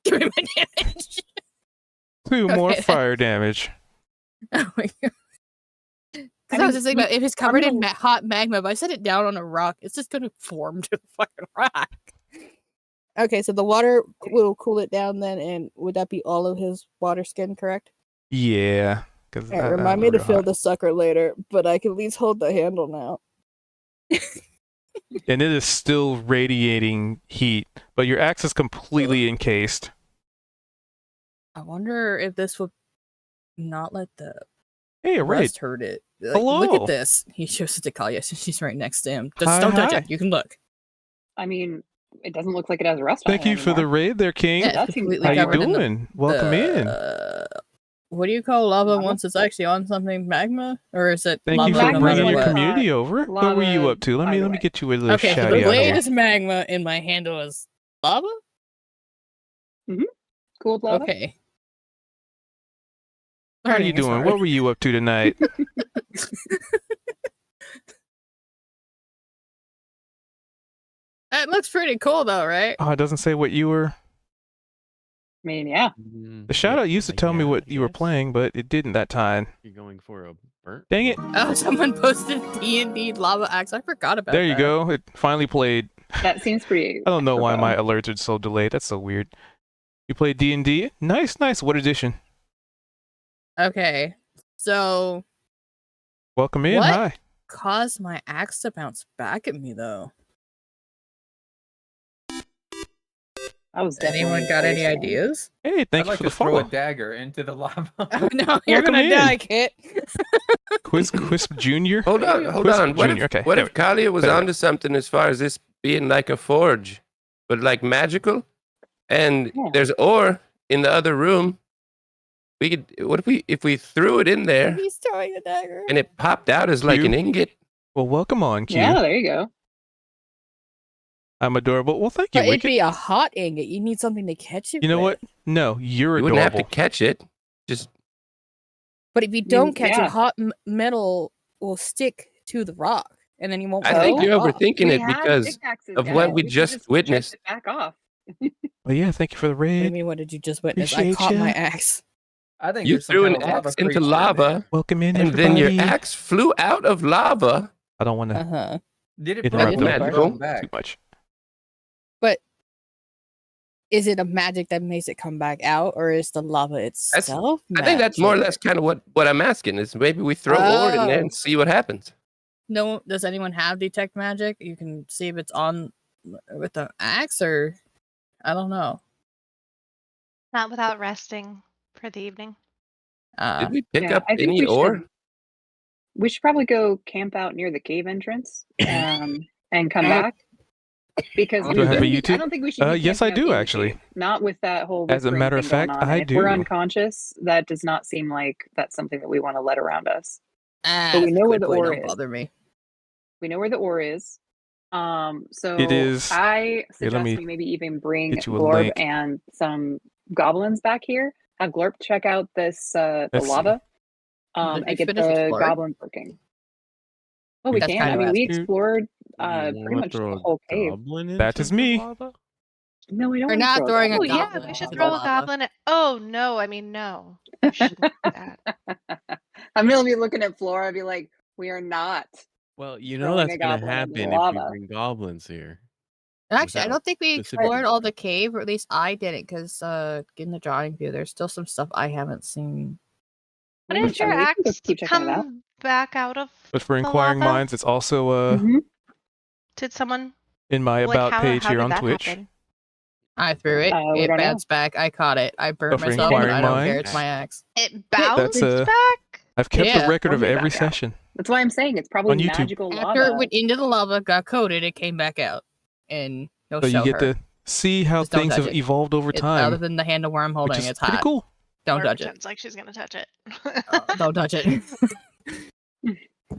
S3: Give me my damage.
S1: 2 more fire damage.
S3: Oh my god. I was just thinking about if it's covered in hot magma, if I set it down on a rock, it's just gonna form to the fucking rock. Okay, so the water will cool it down then, and would that be all of his water skin, correct?
S1: Yeah.
S3: Remind me to fill the sucker later, but I can at least hold the handle now.
S1: And it is still radiating heat, but your axe is completely encased.
S3: I wonder if this would not let the
S1: rust
S3: rust hurt it. Like,
S1: Hello.
S3: Look at this. He shows it to Kalia since she's right next to him. Just
S1: Hi,
S3: don't touch
S1: hi.
S3: it. You can look.
S2: I mean, it doesn't look like it has rust on it
S1: Thank you for the
S2: anymore.
S1: raid there, King.
S3: Yeah,
S2: That
S3: it's
S2: seems
S3: completely
S1: How you
S3: covered in
S1: doing? Welcome in.
S3: What do you call lava
S2: Lava?
S3: once it's actually on something? Magma? Or is it
S1: Thank
S3: lava
S1: you for
S3: no
S1: bringing
S3: matter
S1: your
S3: what?
S1: community over. What were you
S2: lava
S1: up to? Let me
S2: either
S1: let me
S2: way.
S1: get you a little
S3: Okay, so
S1: shout
S3: the
S1: out
S3: blade
S1: here.
S3: is magma and my handle is lava?
S2: Cooled lava?
S3: Okay.
S1: How are you
S3: Learning is
S1: doing?
S3: hard.
S1: What were you up to tonight?
S3: That looks pretty cool though, right?
S1: Oh, it doesn't say what you were.
S2: I mean, yeah.
S1: The shout out used to tell me
S5: Yeah,
S1: what you were
S5: yes.
S1: playing, but it didn't that time.
S5: You're going for a burnt?
S1: Dang it.
S3: Oh, someone posted D&D lava axe. I forgot about that.
S1: There you go. It finally played.
S2: That seems pretty.
S1: I don't know why my
S2: apropos.
S1: alerts are so delayed. That's so weird. You played D&D? Nice, nice. What edition?
S3: Okay. So
S1: Welcome in.
S3: What?
S1: Hi.
S3: caused my axe to bounce back at me though.
S2: I was definitely
S3: Anyone got any
S2: thirsty.
S3: ideas?
S1: Hey, thank
S4: I'd
S1: you
S4: like
S1: for
S4: to
S1: the
S4: throw
S1: follow.
S4: a dagger into the lava.
S3: Oh no, you're
S1: Welcome
S3: gonna
S1: in.
S3: die, Kit.
S1: Quisp Jr.?
S6: Hold on.
S1: Quisp
S6: What
S1: Jr.,
S6: if,
S1: okay,
S6: what
S1: there
S6: if Kalia was
S1: there we
S6: onto something as far as this being like a forge, but like magical? And
S2: Yeah.
S6: there's ore in the other room. We could. What if we threw it in there
S3: He's throwing a dagger.
S6: and it popped out as like
S1: Q?
S6: an ingot?
S1: Well, welcome on, Q.
S2: Yeah, there you go.
S1: I'm adorable. Well, thank you,
S3: But it'd
S1: Wicked.
S3: be a hot ingot. You need something to catch it.
S1: You know
S3: with.
S1: what? No, you're
S6: You wouldn't have
S1: adorable.
S6: to catch it. Just
S3: But if you don't catch
S2: yeah.
S3: it, hot metal will stick to the rock, and then you won't.
S6: I think
S3: fall
S6: you're
S3: off.
S6: overthinking
S2: We
S6: it
S2: have
S6: because
S2: pickaxes,
S6: of what
S2: guys.
S6: we
S2: should
S6: just
S2: chipped
S6: witnessed.
S2: it back off.
S1: Well, yeah, thank you for the
S3: What do you
S1: raid.
S3: mean? What did you just witness? I
S1: Appreciate
S3: caught my
S1: ya.
S3: axe.
S4: I think
S6: you
S4: there's some
S6: threw
S4: kind
S6: an
S4: of lava
S6: axe into
S4: creature in
S6: lava,
S4: there.
S1: Welcome in,
S6: and
S1: everybody.
S6: then your axe flew out of lava.
S1: I don't want to
S3: huh.
S4: Did it
S1: interrupt
S6: That's
S4: probably
S6: magical.
S4: throw him back?
S1: too much.
S3: But is it a magic that makes it come back out, or is the lava itself?
S6: I think that's more or
S3: magic?
S6: less kind of what I'm asking is maybe we throw ore in there
S3: Oh.
S6: and see what happens.
S3: No, does anyone have detect magic? You can see if it's on with the axe, or I don't know.
S7: Not without resting for the evening.
S6: Did we pick
S2: Yeah,
S6: up
S2: I think
S6: any
S2: we
S6: ore?
S2: should. We should probably go camp out near the cave entrance and come back. Because
S6: Do
S1: Do I have
S6: that.
S1: a YouTube?
S2: I don't think we should. Be
S1: Yes, I
S2: camping out
S1: do
S2: in the
S1: actually.
S2: cave. Not with that whole.
S1: As a
S2: whispering
S1: matter of
S2: thing going
S1: fact,
S2: on.
S1: I
S2: And if we're
S1: do.
S2: unconscious, that does not seem like that's something that we want to let around us.
S3: Ah,
S2: But we know where the
S3: boy,
S2: ore
S3: don't
S2: is.
S3: bother me.
S2: We know where the ore is. So
S1: It is.
S2: I
S1: Here, let
S2: suggest
S1: me
S2: we maybe even bring
S1: get you a
S2: Glorb
S1: link.
S2: and some goblins back here. Have Glorb check out this the
S1: Let's see.
S2: lava,
S3: Did we
S2: and get
S3: finish
S2: the
S3: exploring?
S2: goblins working. Oh, we
S3: That's
S2: can.
S3: kind
S2: I
S3: of
S2: mean, we
S3: asking.
S2: explored
S5: You
S2: pretty
S5: want to
S2: much the
S5: throw a
S2: whole cave.
S5: goblin into
S1: That is
S5: the
S1: me.
S5: lava?
S2: No, we don't
S3: We're
S2: want to
S3: not
S2: throw
S3: throwing a
S7: Oh
S2: goblins
S7: yeah,
S3: goblin
S7: we should
S3: into the
S7: throw a
S3: lava.
S7: goblin at. Oh no, I mean no. You shouldn't do that.
S2: I'm gonna be looking at Flora and be like, we are not.
S5: Well, you know
S2: Throwing
S5: that's
S2: a
S5: gonna
S2: goblin into the
S5: happen if we
S2: lava.
S5: bring goblins here.
S3: Actually, I
S5: Without
S3: don't think we
S5: specific
S3: explored all the
S5: instructions.
S3: cave, or at least I didn't, because in the drawing view, there's still some stuff I haven't seen.
S7: How
S2: Yeah,
S7: did
S2: I
S7: your
S2: mean, we can go
S7: axe
S2: keep checking it out.
S7: come back out of
S1: But for
S7: the
S1: inquiring
S7: lava?
S1: minds, it's also
S2: Mhm.
S7: Did someone
S1: in my
S7: like
S1: about page
S7: how
S1: here
S7: did
S1: on
S7: that
S1: Twitch.
S7: happen?
S3: I threw it.
S2: We
S3: It
S2: don't know.
S3: bounced back. I caught it. I burnt
S1: So for
S3: myself, but
S1: inquiring
S3: I don't care.
S1: minds,
S3: It's my axe.
S7: It bounced
S1: That's,
S7: back?
S1: I've kept
S3: Yeah,
S1: a record of
S2: totally
S1: every
S2: back out.
S1: session
S2: That's why I'm saying it's probably
S1: on YouTube.
S2: magical
S3: After it
S2: lava.
S3: went into the lava, got coated, it came back out. And you'll
S1: So you
S3: show
S1: get
S3: her.
S1: to see how
S3: Just don't
S1: things
S3: touch
S1: have
S3: it.
S1: evolved over
S3: Other
S1: time,
S3: than the handle where I'm
S1: which
S3: holding,
S1: is
S3: it's
S1: pretty
S3: hot.
S1: cool.
S3: Don't
S7: Laura
S3: touch it.
S7: pretends like she's gonna touch it.
S3: Don't touch it.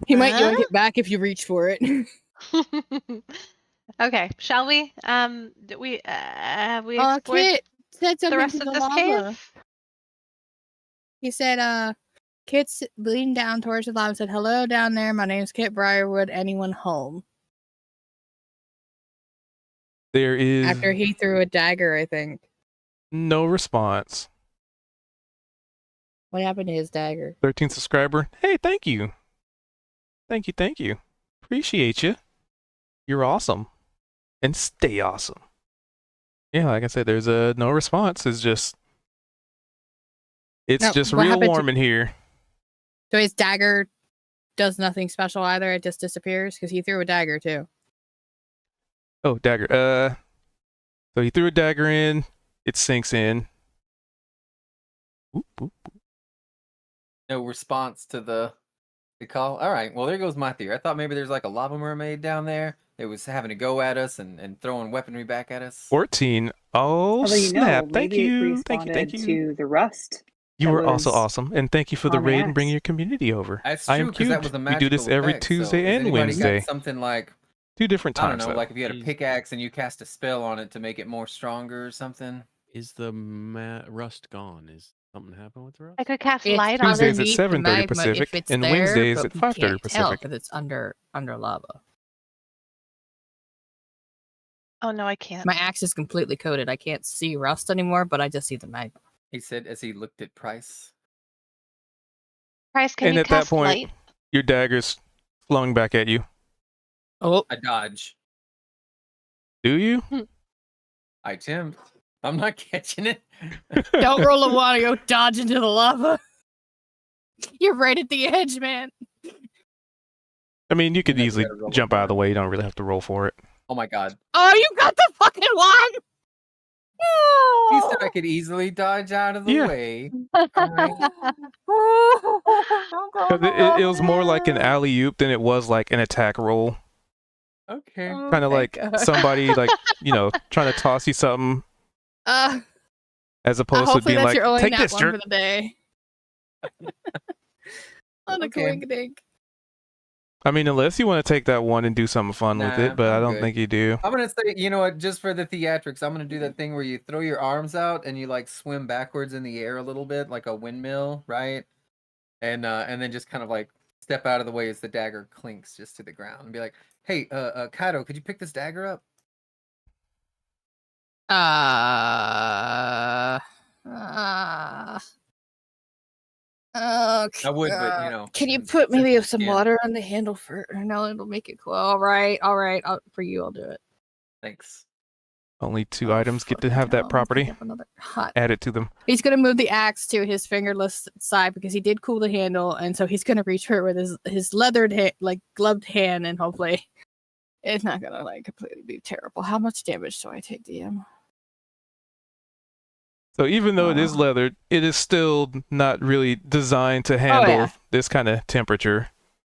S3: He might
S7: Huh?
S3: yoink it back if you reach for it.
S7: Okay, shall we? We explored
S3: Kit said
S7: the
S3: something
S7: rest
S3: to
S7: of
S3: the
S7: this
S3: lava.
S7: cave?
S3: He said, Kit's leaned down towards the lava and said, "Hello down there. My name's Kit Briarwood. Anyone home?"
S1: There is
S3: After he threw a dagger, I think.
S1: no response.
S3: What happened to his dagger?
S1: 13th subscriber. Hey, thank you. Thank you, thank you. Appreciate you. You're awesome. And stay awesome. Yeah, like I said, there's no response. It's just
S3: No,
S1: just
S3: what
S1: real
S3: happened
S1: warm in here.
S3: So his dagger does nothing special either. It just disappears because he threw a dagger too.
S1: Oh, dagger. So he threw a dagger in, it sinks in. Oop, oop.
S4: No response to the call. All right. Well, there goes my theory. I thought maybe there's like a lava mermaid down there that was having to go at us and throwing weaponry back at us.
S1: 14. Oh,
S2: Although
S1: snap. Thank
S2: maybe it
S1: you. Thank you. Thank
S2: responded
S1: you.
S2: to the rust.
S1: You
S2: that
S1: were also
S2: was
S1: awesome. And thank you for the
S2: on the
S1: raid and bringing
S2: axe.
S1: your community over.
S4: That's
S1: I
S4: true
S1: am
S4: because
S1: cute.
S4: that was a
S1: We
S4: magical
S1: do this every
S4: effect,
S1: Tuesday
S4: so has
S1: and
S4: anybody
S1: Wednesday.
S4: got something like
S1: 2 different
S4: I don't
S1: times
S4: know,
S1: though.
S4: like if you had a pickaxe and you cast a spell on it to make it more stronger or something?
S5: Is the rust gone? Is something happened with the rust?
S7: I could cast
S3: It's
S7: light on
S1: Tuesdays
S7: it.
S1: at
S3: underneath the
S1: 7:30
S3: magma
S1: Pacific
S3: if it's
S1: and
S3: there,
S1: Wednesdays
S3: but
S1: at
S3: we
S1: 5:30
S3: can't tell
S1: Pacific.
S3: because it's under lava.
S7: Oh no, I can't.
S3: My axe is completely coated. I can't see rust anymore, but I just see the magma.
S4: He said as he looked at Price.
S7: Price, can
S1: And
S7: you
S1: at that
S7: cast
S1: point,
S7: light?
S1: your dagger's flung back at you.
S3: Oh,
S4: I dodge.
S1: Do you?
S4: I attempt. I'm not catching it.
S3: don't roll a one, go dodge into the lava. You're right at the edge, man.
S1: I mean, you could
S4: never
S1: easily
S4: gotta roll a
S1: jump out of the
S4: one.
S1: way. You don't really have to roll for it.
S4: Oh my god.
S3: Oh, you got the fucking one!
S4: He said I could easily dodge out of the
S1: Yeah.
S4: way. Alright.
S1: 'Cause it was more like an alley-oop than it was like an attack roll.
S4: Okay.
S3: Oh
S1: Kind of
S3: my
S1: like
S3: God.
S1: somebody like, trying to toss you something as opposed to
S3: Hopefully
S1: being
S3: that's
S1: like,
S3: your only
S1: take
S3: nat
S1: this,
S3: one
S1: jerk.
S3: for the day. On a
S4: Okay.
S3: coink-a-dink.
S1: I mean, unless you want to take that one and do something fun with
S4: Nah,
S1: it, but I
S4: I'm
S1: don't
S4: good.
S1: think you do.
S4: I'm gonna say, you know what, just for the theatrics, I'm gonna do that thing where you throw your arms out and you like swim backwards in the air a little bit, like a windmill, right? And then just kind of like step out of the way as the dagger clinks just to the ground and be like, hey, Kato, could you pick this dagger up?
S3: Okay.
S4: I would, but you know.
S3: Can you
S4: since-
S3: put maybe
S4: since
S3: some
S4: again,
S3: water on the handle for? No, it'll make it cool. All right. For you, I'll do it.
S4: Thanks.
S1: Only 2
S3: Oh,
S1: items get to
S3: fucking
S1: have
S3: hell,
S1: that
S3: let me
S1: property
S3: pick up another hot.
S1: added to them.
S3: He's gonna move the axe to his fingerless side because he did cool the handle, and so he's gonna reach for it with his leathered gloved hand, and hopefully it's not gonna completely be terrible. How much damage do I take, DM?
S1: So even though it is leathered, it is still not really designed to handle this kind of temperature.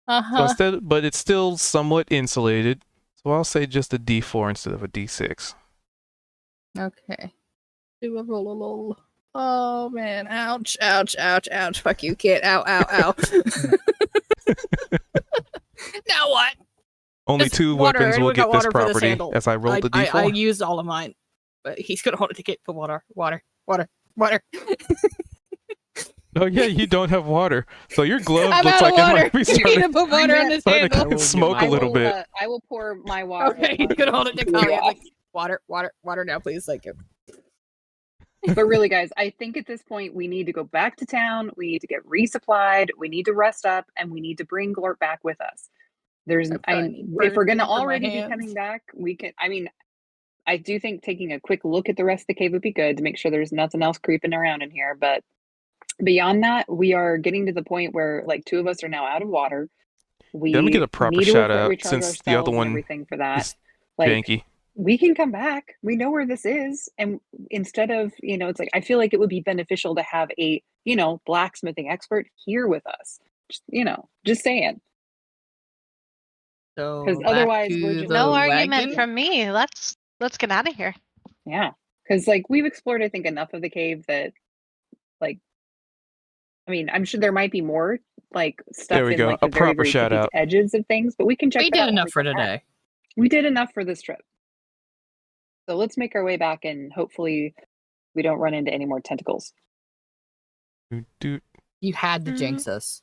S1: So but it's still somewhat insulated. So I'll say just a D4 instead of a D6.
S3: Okay. Do a roll. Oh man! Ouch! Ouch! Ouch! Ouch! Fuck you, kid! Ow! Ow! Ow! Now what?
S1: Only
S3: Just
S1: 2
S3: water,
S1: weapons will
S3: anyone got
S1: get this
S3: water for this
S1: property
S3: handle?
S1: as I roll the
S3: I
S1: d4.
S3: used all of mine, but he's gonna hold it to get the water.
S1: Oh yeah, you don't have water, so your glove
S3: I'm
S1: looks
S3: out of
S1: like it
S3: water.
S1: might be
S3: You need to
S1: starting,
S3: put water on
S2: gonna-
S3: this
S1: starting to
S3: handle.
S1: kind of smoke a
S7: I
S1: little
S7: will,
S1: bit.
S7: I will pour my water.
S3: Okay, he's gonna hold it to
S2: Cool
S3: Kali.
S2: you
S3: I'm like,
S2: off.
S3: water now, please. Thank you.
S2: But really, guys, I think at this point we need to go back to town. We need to get resupplied. We need to rest up, and we need to bring Glort back with us. If we're going to already be coming back, we can. I mean, I do think taking a quick look at the rest of the cave would be good to make sure there's nothing else creeping around in here. But beyond that, we are getting to the point where like 2 of us are now out of water. We
S1: Yeah, let me get a proper
S2: need to
S1: shout out
S2: recharge
S1: since the other
S2: ourselves and
S1: one
S2: everything for that.
S1: is
S2: Like
S1: janky.
S2: we can come back. We know where this is. And instead of, it's like I feel like it would be beneficial to have a, blacksmithing expert here with us. Just saying.
S3: So
S2: 'Cause
S3: back
S2: otherwise
S3: to
S2: we're just-
S3: the
S7: No argument
S3: wagon?
S7: from me. Let's get out of here.
S2: Yeah. Because like we've explored, I think, enough of the cave that like I'm sure there might be more like stuff
S1: There we
S2: in
S1: go.
S2: like
S1: A
S2: the very,
S1: proper
S2: very
S1: shout
S2: tippy
S1: out.
S2: edges of things, but we can check
S3: We
S2: that
S3: did
S2: out when
S3: enough
S2: we
S3: for
S2: come back.
S3: today.
S2: We did enough for this trip. So let's make our way back and hopefully we don't run into any more tentacles.
S1: Doot.
S3: You had to jinx us.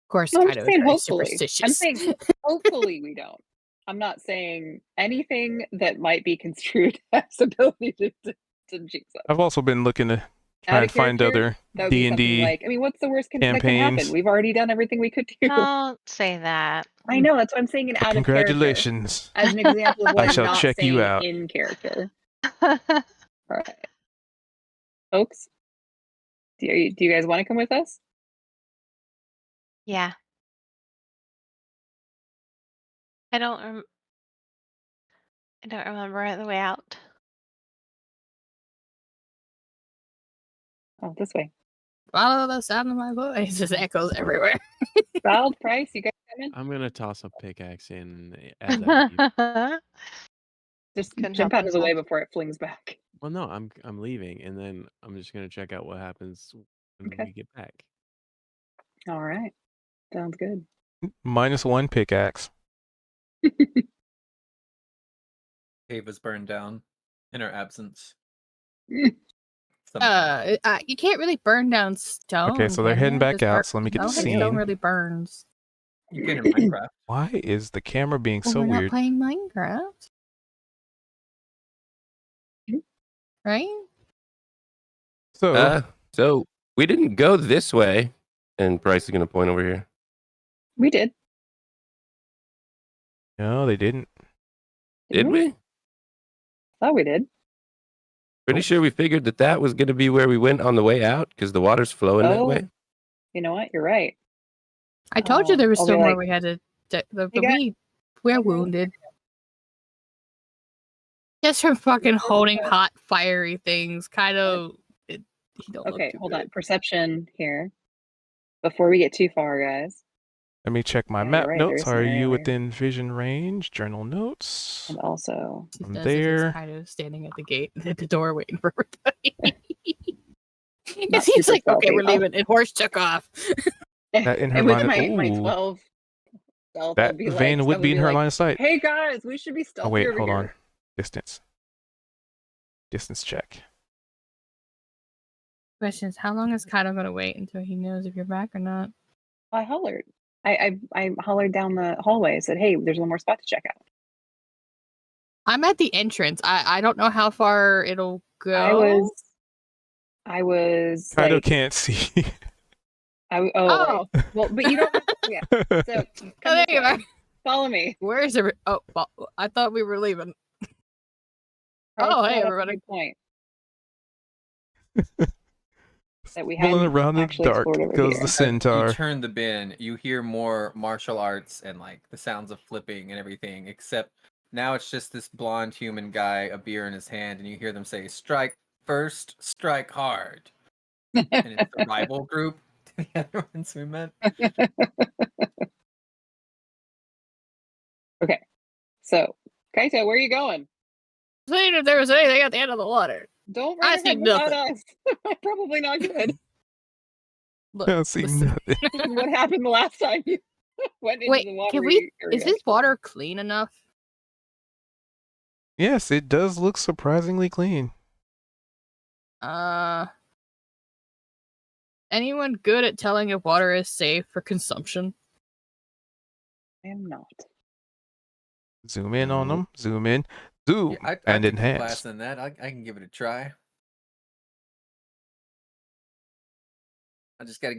S3: Of course,
S2: No, I'm
S3: Kaido
S2: just
S3: is
S2: saying
S3: very
S2: hopefully.
S3: superstitious.
S2: I'm saying hopefully we don't. I'm not saying anything that might be construed as ability to jinx us.
S1: I've also been looking to try
S2: Out
S1: and
S2: of
S1: find
S2: character,
S1: other
S2: that would be something
S1: D&D
S2: like, what's the worst that can
S1: campaigns.
S2: happen? We've already done everything we could do.
S7: Don't say that.
S2: I know, that's what I'm saying in
S1: But
S2: out of character.
S1: congratulations.
S2: As an example of what
S1: I
S2: I'm
S1: shall
S2: not
S1: check you
S2: saying
S1: out.
S2: in character. All right. Folks, do you guys want to come with us?
S7: Yeah. I don't remember the way out.
S2: Oh, this way.
S3: Follow the sound of my voice. It echoes everywhere.
S2: Wild Price, you guys coming?
S5: I'm gonna toss a pickaxe in as I leave.
S2: Just
S7: Couldn't
S2: jump
S7: help
S2: out of the way
S7: himself.
S2: before it flings back.
S5: Well, no, I'm leaving, and then I'm just gonna check out what happens when
S2: Okay.
S5: we get back.
S2: All right. Sounds good.
S1: -1 pickaxe.
S4: Cave was burned down in her absence.
S2: Mm.
S3: You can't really burn down stone.
S1: Okay, so they're
S3: can
S1: heading
S3: you?
S1: back
S3: Just
S1: out, so let me get
S3: no,
S1: the
S3: stone
S1: scene.
S3: really burns.
S4: You can in Minecraft.
S1: Why is the camera being
S3: Well,
S1: so
S3: we're not
S1: weird?
S3: playing Minecraft, right?
S1: So,
S6: We didn't go this way, and Bryce is gonna point over here.
S2: We did.
S1: no, they didn't.
S6: Did we?
S2: Thought we did.
S6: Pretty sure we figured that was gonna be where we went on the way out because the water's flowing that way.
S2: You know what? You're right.
S3: I told you there was
S2: I'll be
S3: somewhere
S2: like,
S3: we had to. We're
S2: guys.
S3: wounded. Just from fucking holding hot, fiery things. Kind of. He don't look
S2: Okay,
S3: too
S2: hold
S3: good.
S2: on. Perception here. Before we get too far, guys.
S1: Let me check my
S2: Yeah,
S1: map
S2: you're right,
S1: notes.
S2: there's an
S1: Are
S2: area
S1: you
S2: where-
S1: within vision range? Journal notes.
S2: And also,
S1: I'm
S3: Does it, he's
S1: there.
S3: kind of standing at the gate, at the door, waiting for everybody.
S2: Not
S3: He's
S2: super
S3: like, okay,
S2: stealthy.
S3: we're leaving. And horse took off.
S1: That in her
S2: and with
S1: line-
S2: my
S1: ooh.
S2: 12 stealth,
S1: That
S2: I'd be
S1: vein
S2: like,
S1: would
S2: someone
S1: be in her
S2: like,
S1: line of sight.
S2: hey guys, we should be stealthy
S1: Oh wait,
S2: over
S1: hold
S2: here.
S1: on. Distance. Distance check.
S3: Question is, how long is Kaido going to wait until he knows if you're back or not?
S2: I hollered. I hollered down the hallway and said, hey, there's one more spot to check out.
S3: I'm at the entrance. I don't know how far it'll go.
S2: I was
S1: Kaido
S2: like,
S1: can't see.
S2: right.
S3: Oh,
S2: Well, but you don't. Yeah. So come
S3: there
S2: this
S3: you
S2: way.
S3: are.
S2: Follow me.
S3: Where is it? Oh, well, I thought we were leaving.
S2: Price
S3: Oh,
S2: brought
S3: hey,
S2: up a
S3: everybody.
S2: good point. That we
S1: Rolling
S2: hadn't
S1: around in the
S2: actually
S1: dark
S2: explored over
S1: goes
S2: here.
S1: the
S4: As
S1: centaur.
S4: you turn the bin, you hear more martial arts and like the sounds of flipping and everything, except now it's just this blonde human guy, a beer in his hand, and you hear them say, strike first, strike hard. And it's the rival group to the other ones we met.
S2: Okay. So, Kaito, where are you going?
S3: Seeing if there was anything at the end of the water.
S2: Don't
S3: I
S2: run
S3: see
S2: ahead without
S3: nothing.
S2: us. Probably not good.
S3: Look,
S1: I don't see
S3: listen.
S1: nothing.
S2: What happened the last time you Went into
S3: Wait,
S2: the
S3: can
S2: watery
S3: we?
S2: area.
S3: Is this water clean enough?
S1: Yes, it does look surprisingly clean.
S3: Anyone good at telling if water is safe for consumption?
S2: I am not.
S1: Zoom in on them. Zoom in. Zoom
S4: I
S1: and
S4: took a
S1: enhance.
S4: class in that. I can give it a try. I just gotta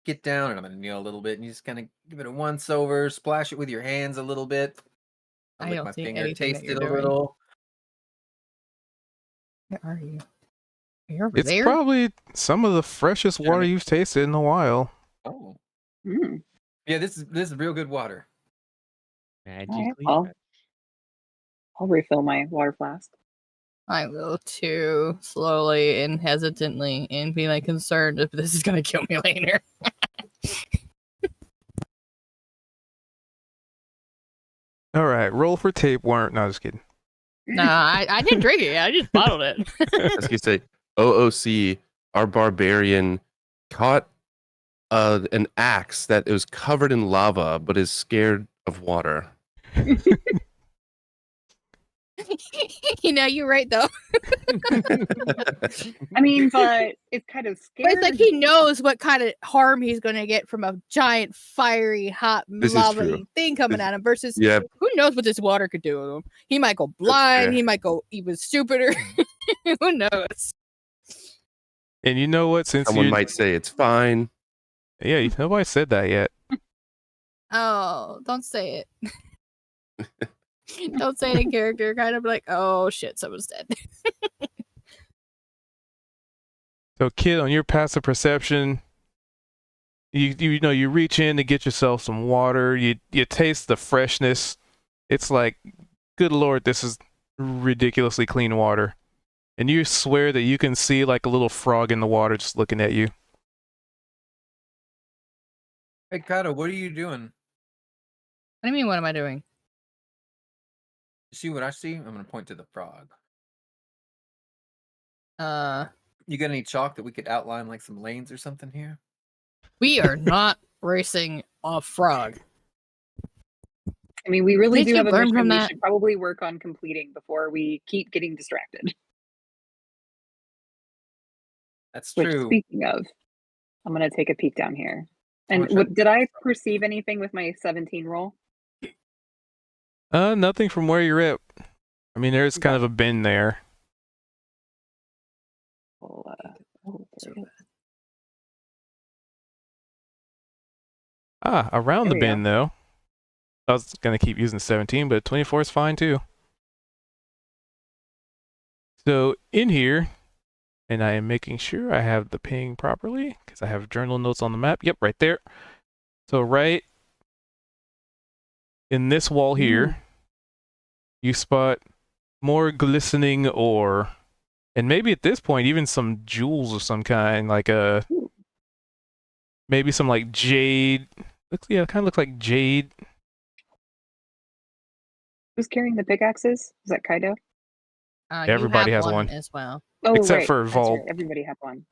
S4: get down, and I'm gonna kneel a little bit, and you just kind of give it a once over, splash it with your hands a little bit.
S3: I
S4: Lick
S3: don't
S4: my
S3: see
S4: finger,
S3: anything
S4: taste
S3: that you're
S4: it a
S3: doing.
S4: little.
S3: Where are you? You're over
S1: It's
S3: there?
S1: probably some of the freshest water you've tasted in a while.
S4: Oh,
S2: Mm.
S4: yeah. This is real good water.
S5: Magically
S2: Well,
S5: fresh.
S2: I'll refill my water flask.
S3: I will too, slowly and hesitantly, and be like concerned if this is gonna kill me later.
S1: All right, roll for tapeworm. No, just kidding.
S3: Nah, I didn't drink it. I just bottled it.
S6: I was gonna say, OOC, our barbarian, caught an axe that was covered in lava, but is scared of water.
S3: You're right though.
S2: I mean, but it's kind of
S3: But
S2: scary.
S3: it's like he knows what kind of harm he's gonna get from a giant, fiery, hot,
S6: This is
S3: lava
S6: true.
S3: thing coming at him. Versus,
S6: Yeah,
S3: who knows what this water could do to him? He might go blind.
S6: fair.
S3: He might go even stupider. Who knows?
S1: And you know what? Since
S6: Someone
S1: you,
S6: might say it's fine.
S1: yeah, nobody said that yet.
S3: Oh, don't say it. Don't say it in character. Kind of like, oh shit, someone's dead.
S1: So, kid, on your passive perception, you know you reach in to get yourself some water. You taste the freshness. It's like, good lord, this is ridiculously clean water. And you swear that you can see like a little frog in the water just looking at you.
S4: Hey, Kato, what are you doing?
S3: What do you mean? What am I doing?
S4: You see what I see? I'm gonna point to the frog. You got any chalk that we could outline like some lanes or something here?
S3: We are not racing a frog.
S2: I mean, we really
S3: Did
S2: do
S3: you
S2: have a
S3: learn
S2: mission
S3: from
S2: we
S3: that?
S2: should probably work on completing before we keep getting distracted.
S4: That's
S2: Which,
S4: true.
S2: speaking of, I'm going to take a peek down here. And
S4: wanna try to
S2: did I perceive anything with my 17 roll?
S1: Nothing from where you're at. I mean, there's kind of a bend there.
S2: Well, oh, there it is.
S1: Around
S2: There
S1: the
S2: we
S1: bend though. I was gonna keep using 17, but 24 is fine too. So in here, and I am making sure I have the ping properly because I have journal notes on the map. Yep, right there. So right in this wall here, you spot more glistening ore, and maybe at this point even some jewels of some kind, like maybe some like jade. Yeah, it kind of looks like jade.
S2: Who's carrying the pickaxes? Is that Kaido?
S1: Everybody
S3: you have
S1: has one.
S3: as well.
S2: Oh,
S1: Except
S2: right.
S1: for
S2: That's
S1: Vault.
S2: right. Everybody had one.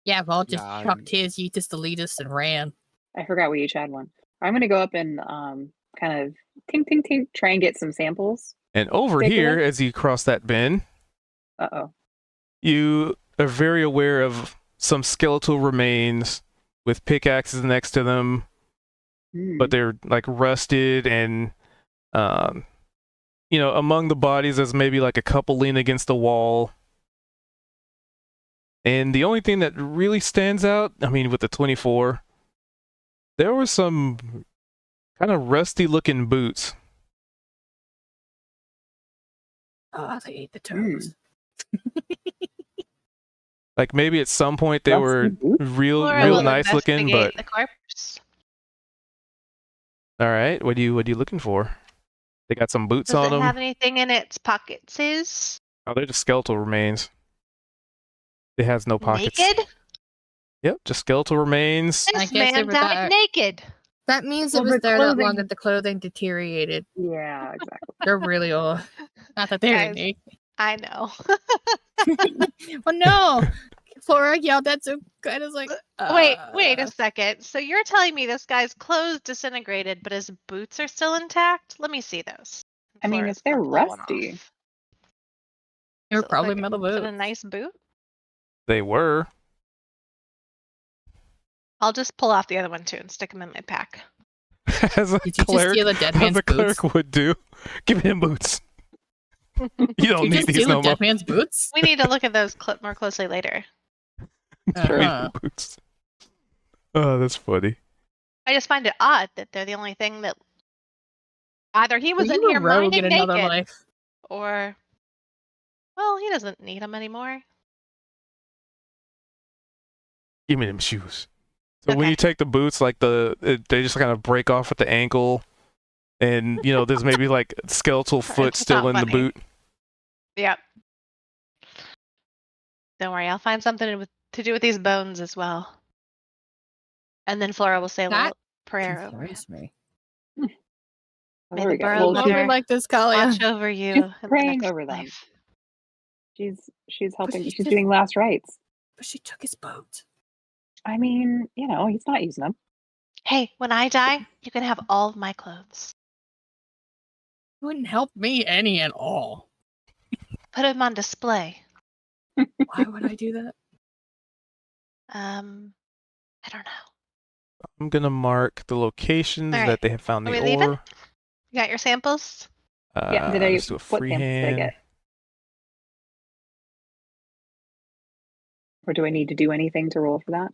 S3: Yeah, Vault just
S5: Yeah,
S3: chucked his, you just elitist and ran.
S2: I forgot we each had one. I'm going to go up and kind of tink, tink, tink, try and get some samples.
S1: And over
S2: Take a
S1: here,
S2: look.
S1: as you cross that bend,
S2: Uh-oh.
S1: you are very aware of some skeletal remains with pickaxes next to them, but they're like rusted and, among the bodies there's maybe like a couple leaning against the wall. And the only thing that really stands out, I mean, with the 24, there were some kind of rusty looking boots.
S3: Oh, they ate the toes.
S1: Like maybe at some point they
S2: Rusty
S1: were
S2: boots?
S1: real
S7: Laura will
S1: nice looking, but
S7: investigate the corpse.
S1: all right, what are you looking for? They got some boots
S7: Does
S1: on
S7: it
S1: them.
S7: have anything in its pockets? Is
S1: Oh, they're just skeletal remains. It has no pockets.
S7: naked?
S1: Yep, just skeletal remains.
S3: I
S7: This
S3: guess
S7: man
S3: it was
S7: died
S3: that-
S7: naked.
S3: That means
S2: Well,
S3: it was
S2: the
S3: there that long
S2: clothing-
S3: that the clothing deteriorated.
S2: Yeah, exactly.
S3: They're really old. Not that they're
S7: Guys.
S3: naked.
S7: I know.
S3: Well, no. Flora yelled at some kind of like,
S7: Wait a second. So you're telling me this guy's clothes disintegrated, but his boots are still intact? Let me see those.
S2: I mean,
S7: Flora's
S2: if they're
S7: gonna pull one
S2: rusty.
S7: off.
S3: They're
S7: Does it look
S3: probably
S7: like
S3: metal
S7: is it
S3: boots.
S7: a nice boot?
S1: They were.
S7: I'll just pull off the other one too and stick them in my pack.
S1: As a
S3: Did you just
S1: cleric,
S3: steal a dead
S1: as
S3: man's
S1: a
S3: boots?
S1: cleric would do. Give him boots. You don't
S3: You
S1: need
S3: just
S1: these
S3: steal
S1: no
S3: a
S1: more.
S3: dead man's boots?
S7: We need to look at those more closely later.
S1: Give me
S3: Uh-huh.
S1: the boots. Oh, that's funny.
S7: I just find it odd that they're the only thing that either he was
S3: Were
S7: in
S3: you a
S7: here
S3: rogue
S7: mining
S3: in another
S7: naked,
S3: life?
S7: or well, he doesn't need them anymore.
S1: Give me them shoes. So when
S7: Okay.
S1: you take the boots, like they just kind of break off at the ankle, and there's maybe like skeletal foot
S7: It's
S1: still
S7: not
S1: in the
S7: funny.
S1: boot.
S7: Yep. Don't worry, I'll find something to do with these bones as well. And then Flora will say a
S3: That
S7: little prayer over him.
S3: Confused me.
S2: Oh,
S7: May
S2: there
S7: the
S2: we go.
S7: Burrow
S2: Well,
S3: Don't be
S7: Mother
S3: like this, Kalia.
S7: watch over you
S2: she's
S7: in the
S2: praying
S7: next
S2: over them.
S7: life.
S2: she's helping.
S3: he's
S2: She's
S3: just-
S2: doing last rites.
S3: But she took his boat.
S2: I mean, he's not using them.
S7: Hey, when I die, you can have all of my clothes.
S3: It wouldn't help me any at all.
S7: Put them on display.
S3: Why would I do that?
S7: I don't know.
S1: I'm gonna mark the locations
S7: All right.
S1: that they have found
S7: Are
S1: the
S7: we leaving?
S1: ore.
S7: You got your samples?
S2: Yeah. Did I?
S1: Let's do a
S2: What samples did I
S1: freehand.
S2: get? Or do I need to do anything to roll for that?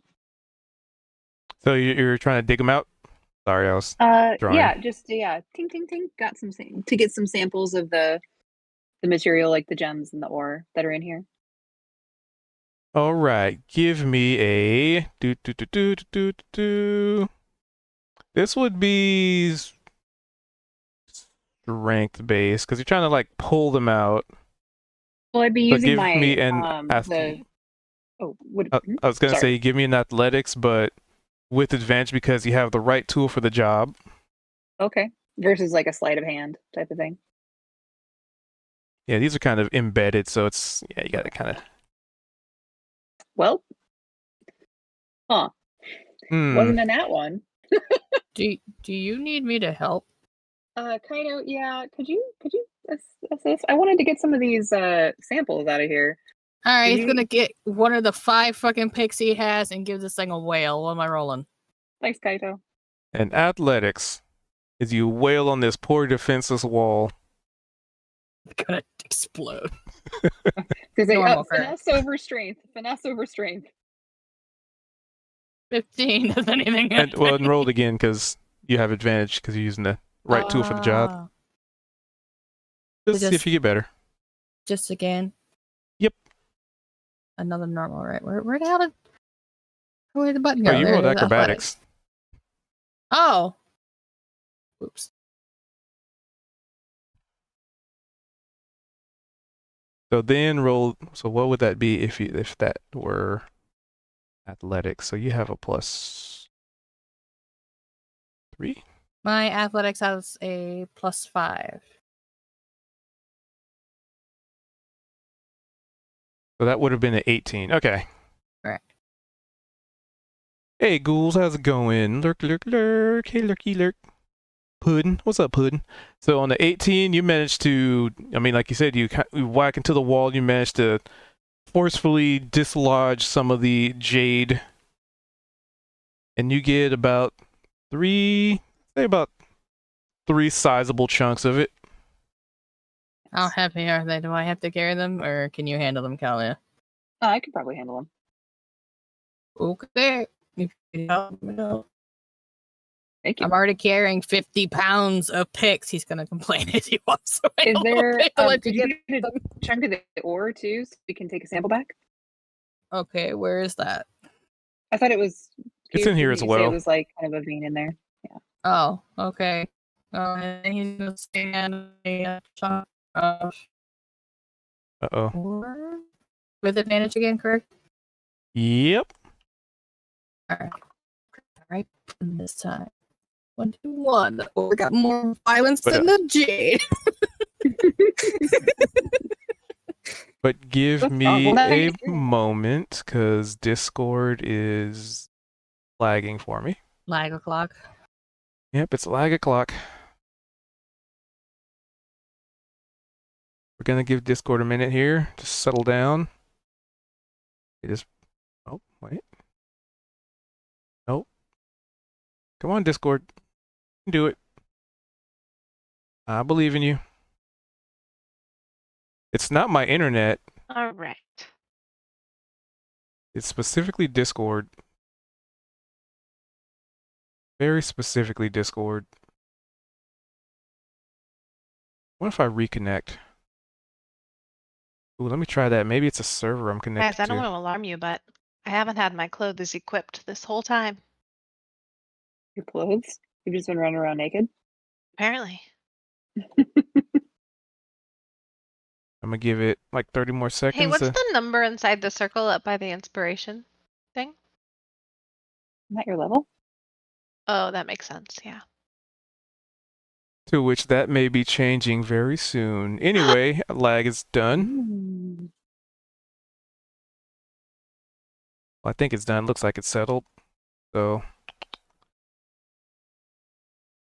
S1: So you're trying to dig them out? Sorry, I was drawing.
S2: Yeah, just ting ting ting. Got some to get some samples of the material, like the gems and the ore that are in here.
S1: All right, give me a do. This would be strength based because you're trying to like pull them out.
S2: Well, I'd be
S1: So
S2: using
S1: give
S2: my
S1: me an
S2: what?
S1: I was gonna
S2: Sorry.
S1: say give me an athletics, but with advantage because you have the right tool for the job.
S2: Okay, versus like a sleight of hand type of thing.
S1: Yeah, these are kind of embedded, so it's you got to kind of.
S2: Well, wasn't in that one.
S3: Do you need me to help?
S2: Kind of, yeah. Could you assist? I wanted to get some of these samples out of here.
S3: All right,
S2: Did
S3: he's
S2: you-
S3: gonna get one of the 5 fucking picks he has and give this thing a whale. What am I rolling?
S2: Thanks, Kaito.
S1: And athletics is you wail on this poor defenseless wall.
S3: It's gonna explode.
S2: Because
S3: Normal,
S2: finesse over strength. Finesse over strength.
S3: 15 does anything.
S1: And rolled again because you have advantage because you're using the right tool for the job.
S3: Ah,
S1: Let's see if you get better.
S3: Just again.
S1: Yep.
S3: Another normal, right? Where the hell did where the button go?
S1: Oh, you
S3: There
S1: rolled
S3: it is,
S1: acrobatics.
S3: Oh. Oops.
S1: So then roll. So what would that be if that were athletics? So you have a +3.
S3: My athletics has a +5.
S1: So that would have been an 18. Okay.
S3: Correct.
S1: Hey ghouls, how's it going? Lurk. Hey lurky lurk. Puddin', what's up, Puddin'? So on the 18, you managed to. I mean, like you said, you whack into the wall. You managed to forcefully dislodge some of the jade, and you get about 3 sizable chunks of it.
S3: How heavy are they? Do I have to carry them, or can you handle them, Kalia?
S2: I could probably handle them.
S3: Okay. If you help me out.
S2: Thank you.
S3: I'm already carrying 50 pounds of picks. He's gonna complain if he wants to wait
S2: Is
S3: a little
S2: there?
S3: bit to let
S2: Did
S3: you
S2: you
S3: get
S2: get a chunk of the ore too, so we can take a sample back?
S3: Okay, where is that?
S2: I thought it was.
S1: It's in here as
S2: didn't you say
S1: well.
S2: It was like kind of a vein in there.
S3: Oh, okay. And he's gonna stand a chunk of
S1: Uh-oh.
S3: ore with advantage again, correct?
S1: Yep.
S3: All right. This time. 1-1. The ore got more violence
S1: But,
S3: than the jade.
S1: But give
S2: Well,
S1: me
S2: now
S1: a
S2: you see.
S1: moment, because Discord is lagging for me.
S3: Lag o'clock.
S1: Yep, it's lag o'clock. We're gonna give Discord a minute here to settle down. It is. Oh, wait. Nope. Come on, Discord. You can do it. I believe in you. It's not my internet.
S7: All right.
S1: It's specifically Discord. Very specifically Discord. What if I reconnect? Ooh, let me try that. Maybe it's a server I'm
S7: Guys,
S1: connected
S7: I don't
S1: to.
S7: want to alarm you, but I haven't had my clothes equipped this whole time.
S2: Your clothes? You've just been running around naked?
S7: Apparently.
S1: I'm gonna give it like 30 more
S7: Hey,
S1: seconds.
S7: what's the number inside the circle up by the inspiration thing?
S2: Isn't that your level?
S7: Oh, that makes sense. Yeah.
S1: To which that may be changing very soon. Anyway, lag is done.
S2: Mm.
S1: Well, I think it's done. Looks like it's settled. So,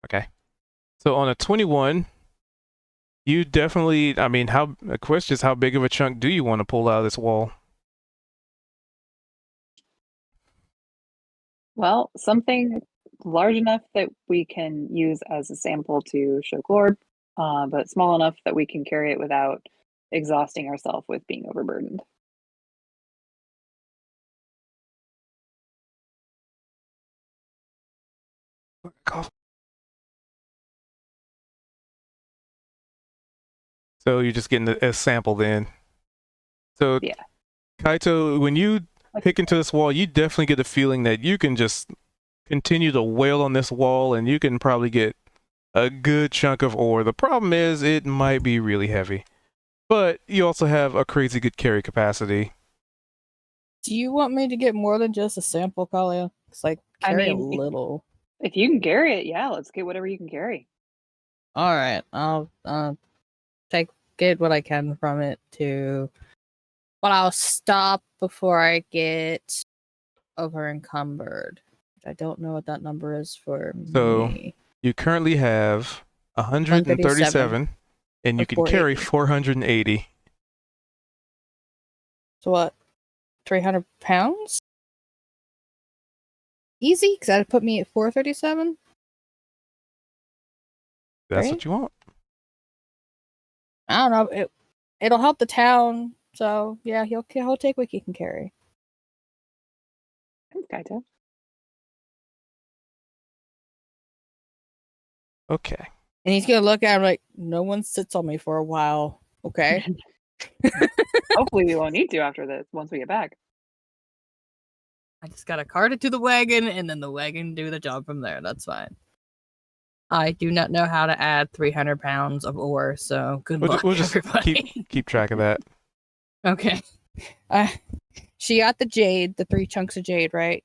S1: okay. So on a 21, you definitely, I mean, the question is how big of a chunk do you want to pull out of this wall?
S2: Well, something large enough that we can use as a sample to show Glorb, but small enough that we can carry it without exhausting ourselves with being overburdened.
S1: So you're just getting a sample then. So
S2: Yeah.
S1: Kaito, when you
S2: Like
S1: pick into this wall, you definitely get the feeling that you can just continue to wail on this wall and you can probably get a good chunk of ore. The problem is it might be really heavy. But you also have a crazy good carry capacity.
S3: Do you want me to get more than just a sample, Kalia? It's like
S2: I
S3: carry a
S2: mean,
S3: little.
S2: if you can carry it, yeah, let's get whatever you can carry.
S3: All right, I'll get what I can from it too, but I'll stop before I get over encumbered. I don't know what that number is for
S1: So
S3: me.
S1: you currently have 137 and you
S3: or
S1: can carry
S3: 480.
S1: 480.
S3: So what? 300 pounds? Easy, because that'd put me at 437.
S1: That's
S3: Right?
S1: what you want.
S3: I don't know. It'll help the town. So yeah, he'll take what he can carry.
S2: Thanks, Kaito.
S1: Okay.
S3: And he's gonna look at him like, no one sits on me for a while. Okay.
S2: Hopefully we won't need to after this once we get back.
S3: I just gotta cart it to the wagon, and then the wagon do the job from there. That's fine. I do not know how to add 300 pounds of ore, so good luck,
S1: We'll just
S3: everybody.
S1: keep track of that.
S3: Okay. She got the jade, the 3 chunks of jade, right?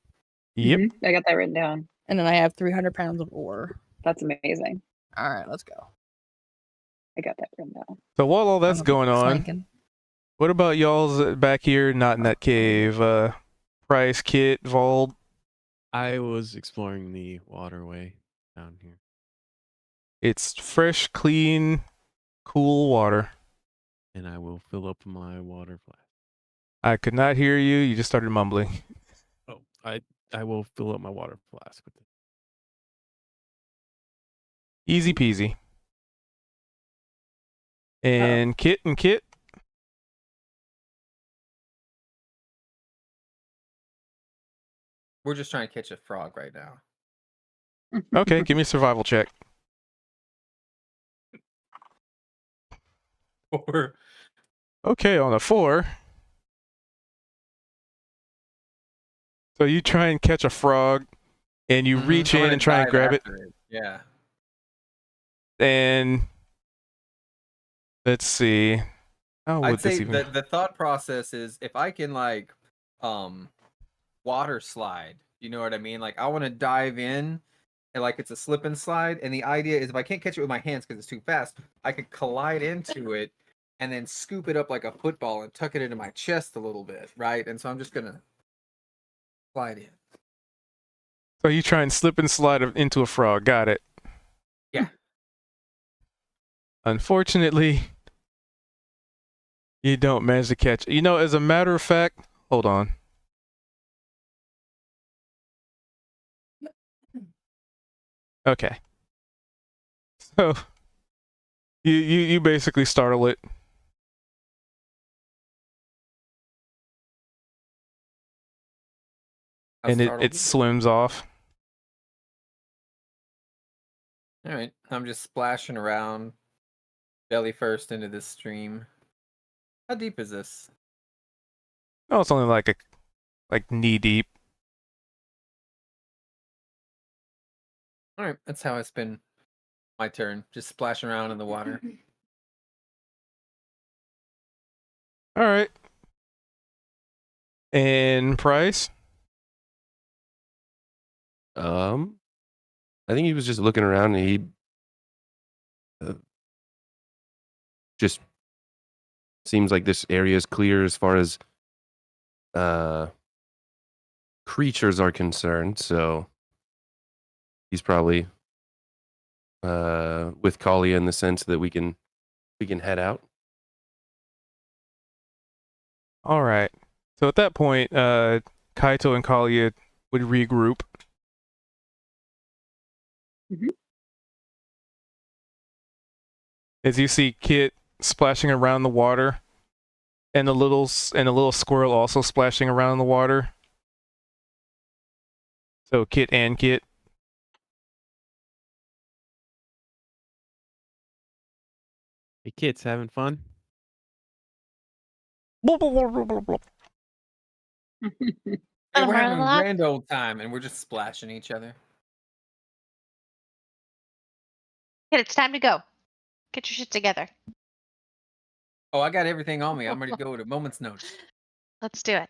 S1: Yep.
S2: Mm-hmm. I got that written down.
S3: And then I have 300 pounds of ore.
S2: That's amazing.
S3: All right, let's go.
S2: I got that written down.
S1: So while all that's going on,
S3: Swanking.
S1: what about y'all's back here, not in that cave? Price, Kit, Vald.
S5: I was exploring the waterway down here.
S1: It's fresh, clean, cool water.
S5: And I will fill up my water flask.
S1: I could not hear you. You just started mumbling.
S5: Oh, I will fill up my water flask with it.
S1: Easy peasy. And Kit and Kit.
S4: We're just trying to catch a frog right now.
S1: Okay, give me a survival check.
S4: Or
S1: Okay, on a 4. So you try and catch a frog, and you reach
S4: I'm
S1: in
S4: gonna
S1: and try and
S4: dive
S1: grab it.
S4: after it. Yeah.
S1: And let's see. How would
S4: I'd
S1: this
S4: say
S1: even?
S4: the thought process is if I can like water slide, you know what I mean? Like I want to dive in and like it's a slip and slide. And the idea is if I can't catch it with my hands because it's too fast, I could collide into it and then scoop it up like a football and tuck it into my chest a little bit, right? And so I'm just gonna slide in.
S1: So you try and slip and slide into a frog. Got it.
S4: Yeah.
S1: Unfortunately, you don't manage to catch. You know, as a matter of fact, hold on. Okay. So you basically startle it. And it swims off.
S4: All right, I'm just splashing around, belly first into this stream. How deep is this?
S1: Oh, it's only like knee deep.
S4: All right, that's how I spend my turn, just splashing around in the water.
S1: All right. And Price?
S6: I think he was just looking around and he just seems like this area is clear as far as creatures are concerned. So he's probably with Kalia in the sense that we can head out.
S1: All right. So at that point, Kaito and Kalia would regroup.
S2: Mhm.
S1: As you see Kit splashing around the water, and a little squirrel also splashing around in the water. So Kit and Kit.
S5: Hey, kids, having fun?
S1: Blah, blah, blah, blah, blah, blah.
S4: Yeah, we're having a
S7: Murloc?
S4: grand old time, and we're just splashing each other.
S7: Kid, it's time to go. Get your shit together.
S4: Oh, I got everything on me. I'm ready to go at a moment's notice.
S7: Let's do it.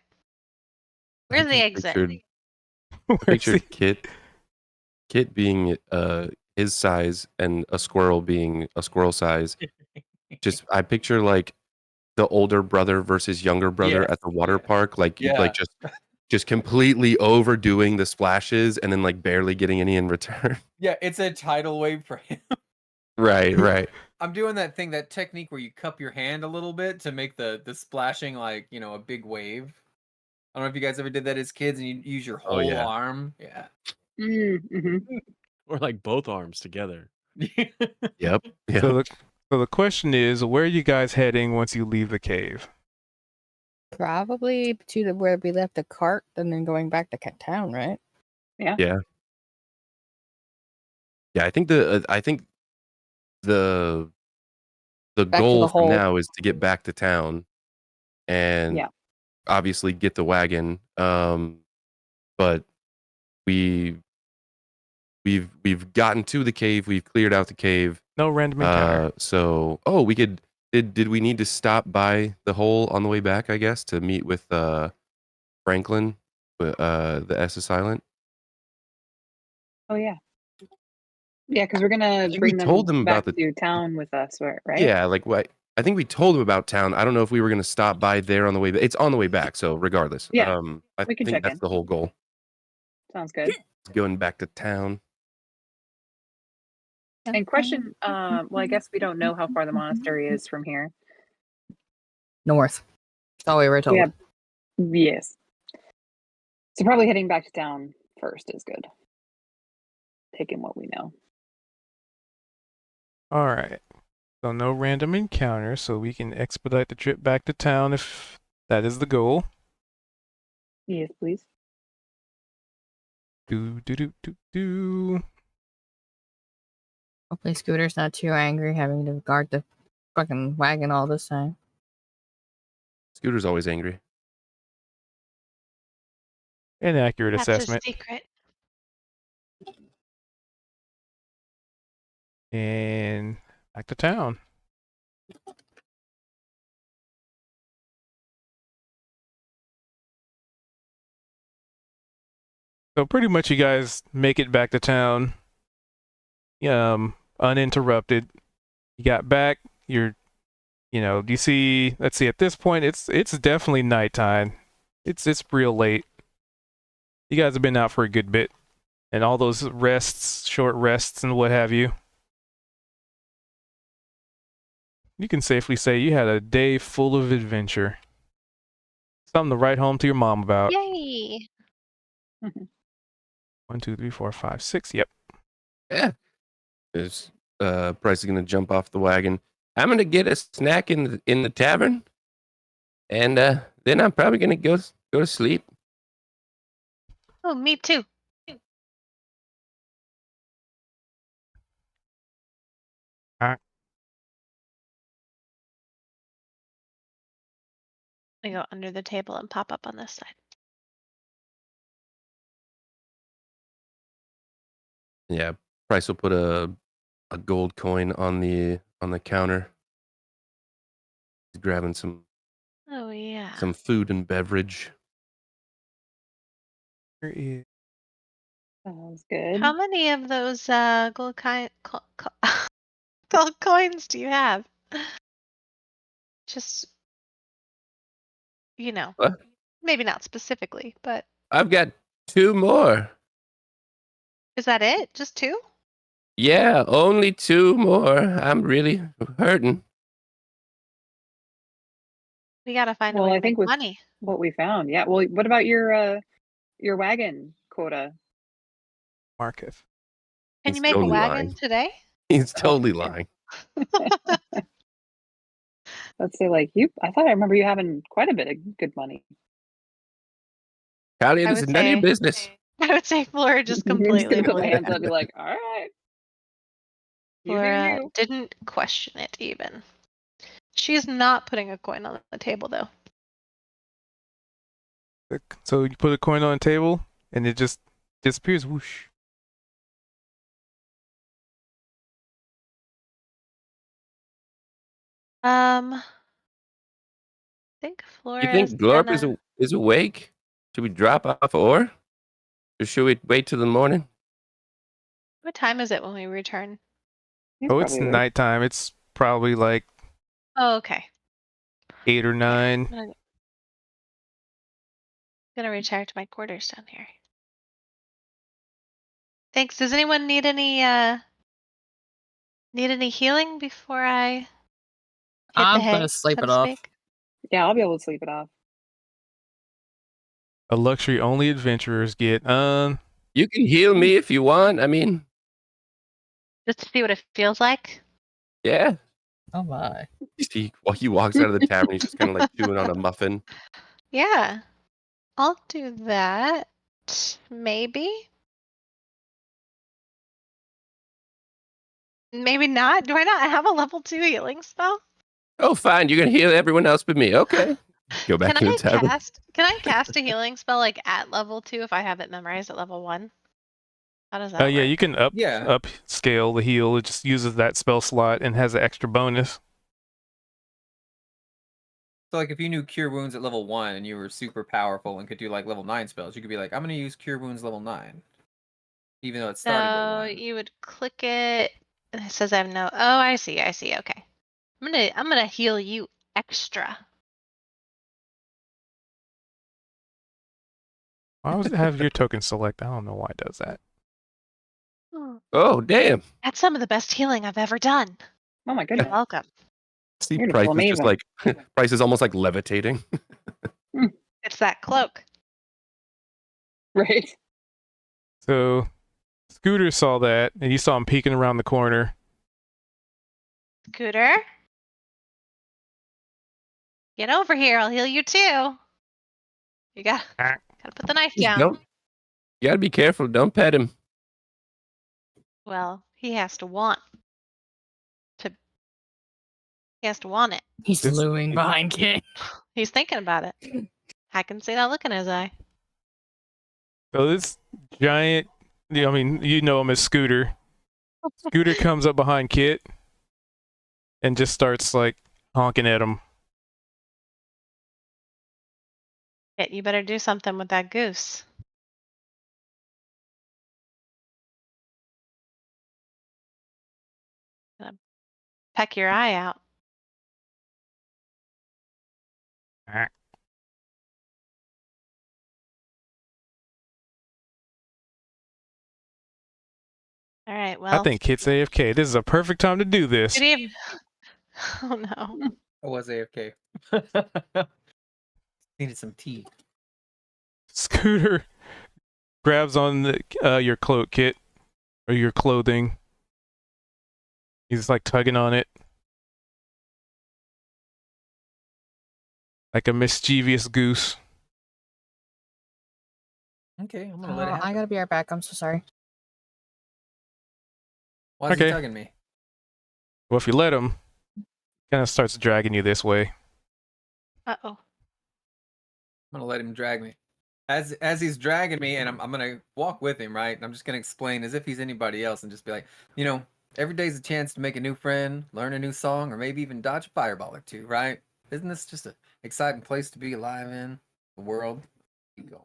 S7: Where's the exit?
S6: I pictured
S1: Where's
S6: Kit being his size and a squirrel being a squirrel size. Just I picture like the older brother versus younger brother
S4: Yes,
S6: at the water
S4: yeah.
S6: park, like
S4: Yeah.
S6: just completely overdoing the splashes and then like barely getting any in return.
S4: Yeah, it's a tidal wave for him.
S6: Right.
S4: I'm doing that thing, that technique where you cup your hand a little bit to make the splashing like, a big wave. I don't know if you guys ever did that as kids and you use your
S6: Oh,
S4: whole
S6: yeah.
S4: arm. Yeah.
S2: Mm-hmm.
S5: Or like both arms together.
S6: Yep.
S1: So the question is, where are you guys heading once you leave the cave?
S3: Probably to where we left the cart and then going back to town, right?
S6: Yeah. I think the the
S3: Back to
S6: goal
S3: the
S6: from
S3: hole.
S6: now is to get back to town and
S2: Yeah.
S6: obviously get the wagon. But we've gotten to the cave. We've cleared out the cave.
S1: No random encounter.
S6: So we could. Did we need to stop by the hole on the way back? I guess to meet with Franklin, the SS Island.
S2: Oh yeah. Yeah, because we're
S6: I
S2: gonna
S6: think we
S2: bring
S6: told
S2: them
S6: them
S2: back
S6: about the.
S2: to town with us, right?
S6: Yeah, like what? I think we told them about town. I don't know if we were going to stop by there on the way. It's on the way back, so regardless.
S2: Yeah,
S6: I
S2: we can
S6: think
S2: check
S6: that's
S2: in.
S6: the whole goal.
S2: Sounds good.
S6: Going back to town.
S2: And question, well, I guess we don't know how far the monastery is from here.
S3: North. That's all we were told.
S2: Yeah. Yes. So probably heading back to town first is good. Taking what we know.
S1: All right. So no random encounter, so we can expedite the trip back to town if that is the goal.
S2: Yes, please.
S1: Do.
S3: Hopefully Scooter's not too angry having to guard the fucking wagon all this time.
S6: Scooter's always angry.
S1: An accurate
S7: That's
S1: assessment.
S7: a secret.
S1: And back to town. So pretty much you guys make it back to town uninterrupted. You got back, you're you see, let's see, at this point it's definitely nighttime. It's real late. You guys have been out for a good bit. And all those rests, short rests and what have you. You can safely say you had a day full of adventure. Something to write home to your mom about.
S7: Yay!
S1: 1, 2, 3, 4, 5, 6. Yep.
S6: Yeah. Is Price is gonna jump off the wagon. I'm gonna get a snack in the tavern, and then I'm probably gonna go to sleep.
S7: Oh, me too. I go under the table and pop up on this side.
S6: Yeah, Price will put a gold coin on the counter. He's grabbing some
S7: Oh yeah.
S6: food and beverage.
S1: Here is
S2: Sounds good.
S7: How many of those gold gold coins do you have? Just
S6: What?
S7: maybe not specifically, but
S6: I've got 2 more.
S7: is that it? Just 2?
S6: Yeah, only 2 more. I'm really hurting.
S7: We gotta find a
S2: Well,
S7: way
S2: I
S7: to make
S2: think with
S7: money.
S2: what we found, yeah. Well, what about your wagon quota?
S1: Marcus.
S7: Can
S6: He's
S7: you make a
S6: totally
S7: wagon
S6: lying.
S7: today?
S6: He's
S2: Oh,
S6: totally
S2: yeah.
S6: lying.
S2: Let's say like you. I thought I remember you having quite a bit of good money.
S6: Callie,
S7: I
S6: this
S7: would
S6: is none of your
S7: say
S6: business.
S7: I would say Flora just
S2: You're just
S7: completely
S2: gonna put my
S7: believed
S2: hands
S7: it.
S2: up and be like, all right, you do
S7: Flora
S2: you.
S7: didn't question it even. She's not putting a coin on the table though.
S1: So you put a coin on the table and it just disappears. Whoosh.
S7: I think
S6: You
S7: Flora is
S6: think Glorp
S7: gonna.
S6: is awake? Should we drop off ore? Or should we wait till the morning?
S7: What time is it when we return?
S2: He's
S1: Oh, it's
S2: probably awake.
S1: nighttime. It's probably like
S7: Oh, okay.
S1: 8 or
S7: Okay.
S1: 9.
S7: I'm gonna retire to my quarters down here. Thanks. Does anyone need any healing before I hit the
S8: I'm
S7: hay,
S8: gonna sleep
S7: so
S8: it
S7: to
S8: off.
S7: speak?
S2: Yeah, I'll be able to sleep it off.
S1: A luxury only adventurers get.
S6: You can heal me if you want. I mean,
S7: Just to see what it feels like.
S6: yeah.
S8: Oh my.
S6: While he walks out of the tavern, he's just kind of like chewing on a muffin.
S7: Yeah, I'll do that. Maybe. Maybe not. Do I not have a level 2 healing spell?
S6: Oh, fine. You're gonna heal everyone else but me. Okay. Go back
S7: Can
S6: to the
S7: I
S6: tavern.
S7: cast a healing spell like at level 2 if I have it memorized at level 1? How does that
S1: Yeah,
S7: work?
S1: you can
S4: Yeah.
S1: upscale the heal. It just uses that spell slot and has an extra bonus.
S4: So like if you knew Cure Wounds at level 1 and you were super powerful and could do like level 9 spells, you could be like, I'm gonna use Cure Wounds level 9. Even though it's starting at
S7: So
S4: 1.
S7: you would click it. And it says I have no. Oh, I see. I see. Okay. I'm gonna heal you extra.
S1: Why does it have your token select? I don't know why it does that.
S6: Oh, damn.
S7: That's some of the best healing I've ever done.
S2: Oh my
S7: You're
S2: goodness,
S7: welcome.
S6: See,
S2: you're
S6: Price
S2: just
S6: is just
S2: amazing.
S6: like Price is almost like levitating.
S7: It's that cloak.
S2: Right?
S1: So Scooter saw that and you saw him peeking around the corner.
S7: Scooter, get over here. I'll heal you too. You gotta put the knife
S6: Just
S7: down.
S6: don't. You gotta be careful. Don't pet him.
S7: Well, he has to want to. He has to want it.
S8: He's
S1: This-
S8: looming behind King.
S7: He's thinking about it. I can see that look in his eye.
S1: So this giant, I mean, you know him as Scooter. Scooter comes up behind Kit and just starts like honking at him.
S7: Yeah, you better do something with that goose. Gonna peck your eye out.
S1: Ah.
S7: All right.
S1: I
S7: Well,
S1: think Kit's AFK. This is a perfect time to do this.
S7: good evening. Oh no.
S4: I was AFK. Needed some tea.
S1: Scooter grabs on your cloak, Kit, or your clothing. He's like tugging on it. Like a mischievous goose.
S4: Okay, I'm gonna let it happen.
S8: I gotta be right back. I'm so sorry.
S4: Why is he
S1: Okay.
S4: tugging me?
S1: Well, if you let him, kind of starts dragging you this way.
S7: Uh-oh.
S4: I'm gonna let him drag me. As he's dragging me, and I'm gonna walk with him, right? And I'm just gonna explain as if he's anybody else, and just be like, every day's a chance to make a new friend, learn a new song, or maybe even dodge a fireball or two, right? Isn't this just an exciting place to be alive in the world? Keep going.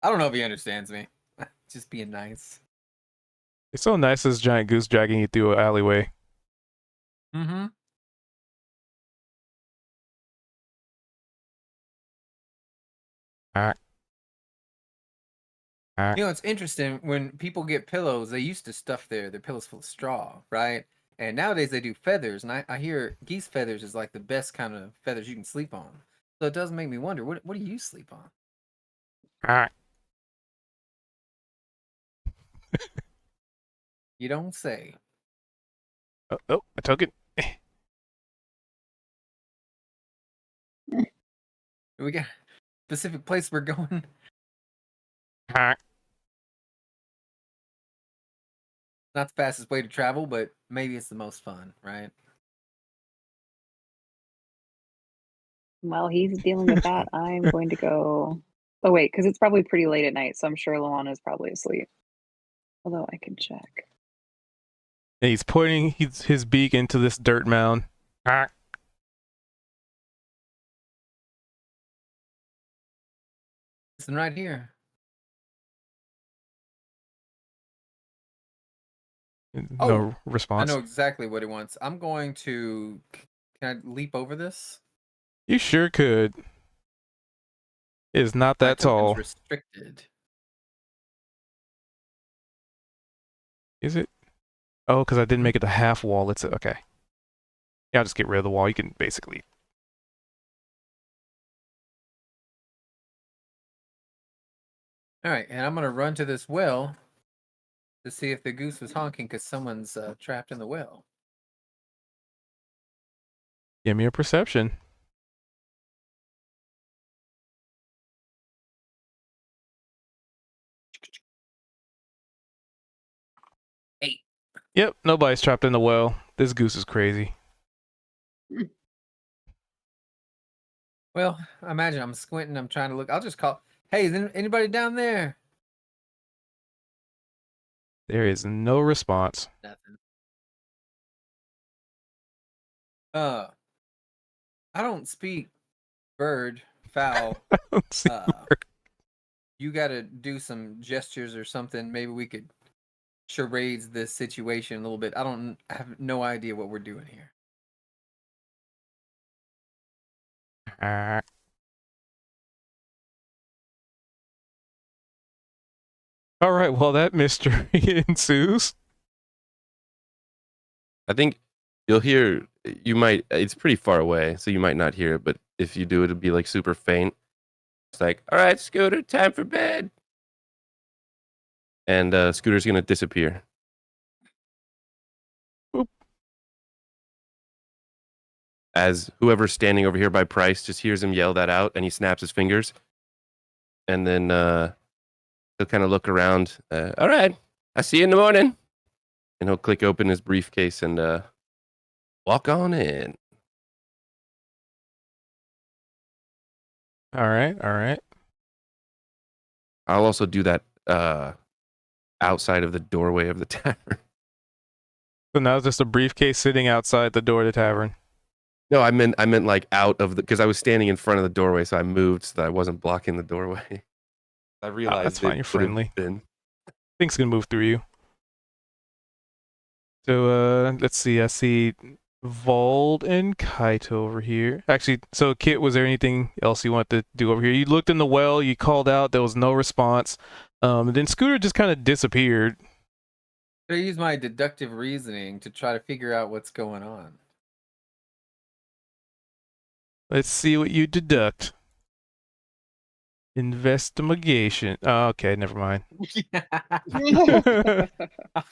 S4: I don't know if he understands me. Just being nice.
S1: It's so nice, this giant goose dragging you through an alleyway.
S4: Mm-hmm.
S1: Ah. Ah.
S4: It's interesting when people get pillows, they used to stuff their pillows full of straw, right? And nowadays they do feathers, and I hear geese feathers is like the best kind of feathers you can sleep on. So it does make me wonder, what do you sleep on?
S1: Ah.
S4: You don't say.
S1: Oh, I took it.
S4: We got a specific place we're going.
S1: Ah.
S4: Not the fastest way to travel, but maybe it's the most fun, right?
S2: While he's dealing with that, I'm going to go. Oh, wait, because it's probably pretty late at night, so I'm sure Luana's probably asleep. Although I can check.
S1: And he's pointing his beak into this dirt mound. Ah.
S4: Listen right here.
S1: No
S4: I
S1: response.
S4: know exactly what he wants. I'm going to. Can I leap over this?
S1: You sure could. It is not
S4: My
S1: that
S4: token's
S1: tall.
S4: restricted.
S1: Is it? Oh, because I didn't make it a half wall. It's okay. Yeah, I'll just get rid of the wall. You can basically.
S4: All right, and I'm gonna run to this well to see if the goose was honking because someone's trapped in the well.
S1: Give me a perception.
S4: Eight.
S1: Yep, nobody's trapped in the well. This goose is crazy.
S4: Well, I imagine I'm squinting. I'm trying to look. I'll just call. Hey, is anybody down there?
S1: There is no response.
S4: Nothing. I don't speak bird, fowl.
S1: Let's see.
S4: You got to do some gestures or something. Maybe we could charades this situation a little bit. I have no idea what we're doing here.
S1: All right, well, that mystery ensues.
S6: I think you'll hear. You might. It's pretty far away, so you might not hear it. But if you do, it'll be like super faint. It's like, all right, Scooter, time for bed. And Scooter's gonna disappear.
S1: Boop.
S6: As whoever's standing over here by Price just hears him yell that out, and he snaps his fingers, and then he'll kind of look around. All right, I see you in the morning. And he'll click open his briefcase and walk on in.
S1: All right, all right.
S6: I'll also do that outside of the doorway of the tavern.
S1: So now it's just a briefcase sitting outside the door of the tavern.
S6: No, I meant like out of the, because I was standing in front of the doorway, so I moved so that I wasn't blocking the doorway. I realized
S1: that's fine. You're
S6: would have
S1: friendly.
S6: been.
S1: Things can move through you. So let's see. I see Vold and Kaito over here. Actually, so Kit, was there anything else you wanted to do over here? You looked in the well, you called out, there was no response. And then Scooter just kind of disappeared.
S4: I use my deductive reasoning to try to figure out what's going on.
S1: Let's see what you deduct. Investigation. Oh, okay, never mind.
S4: I'm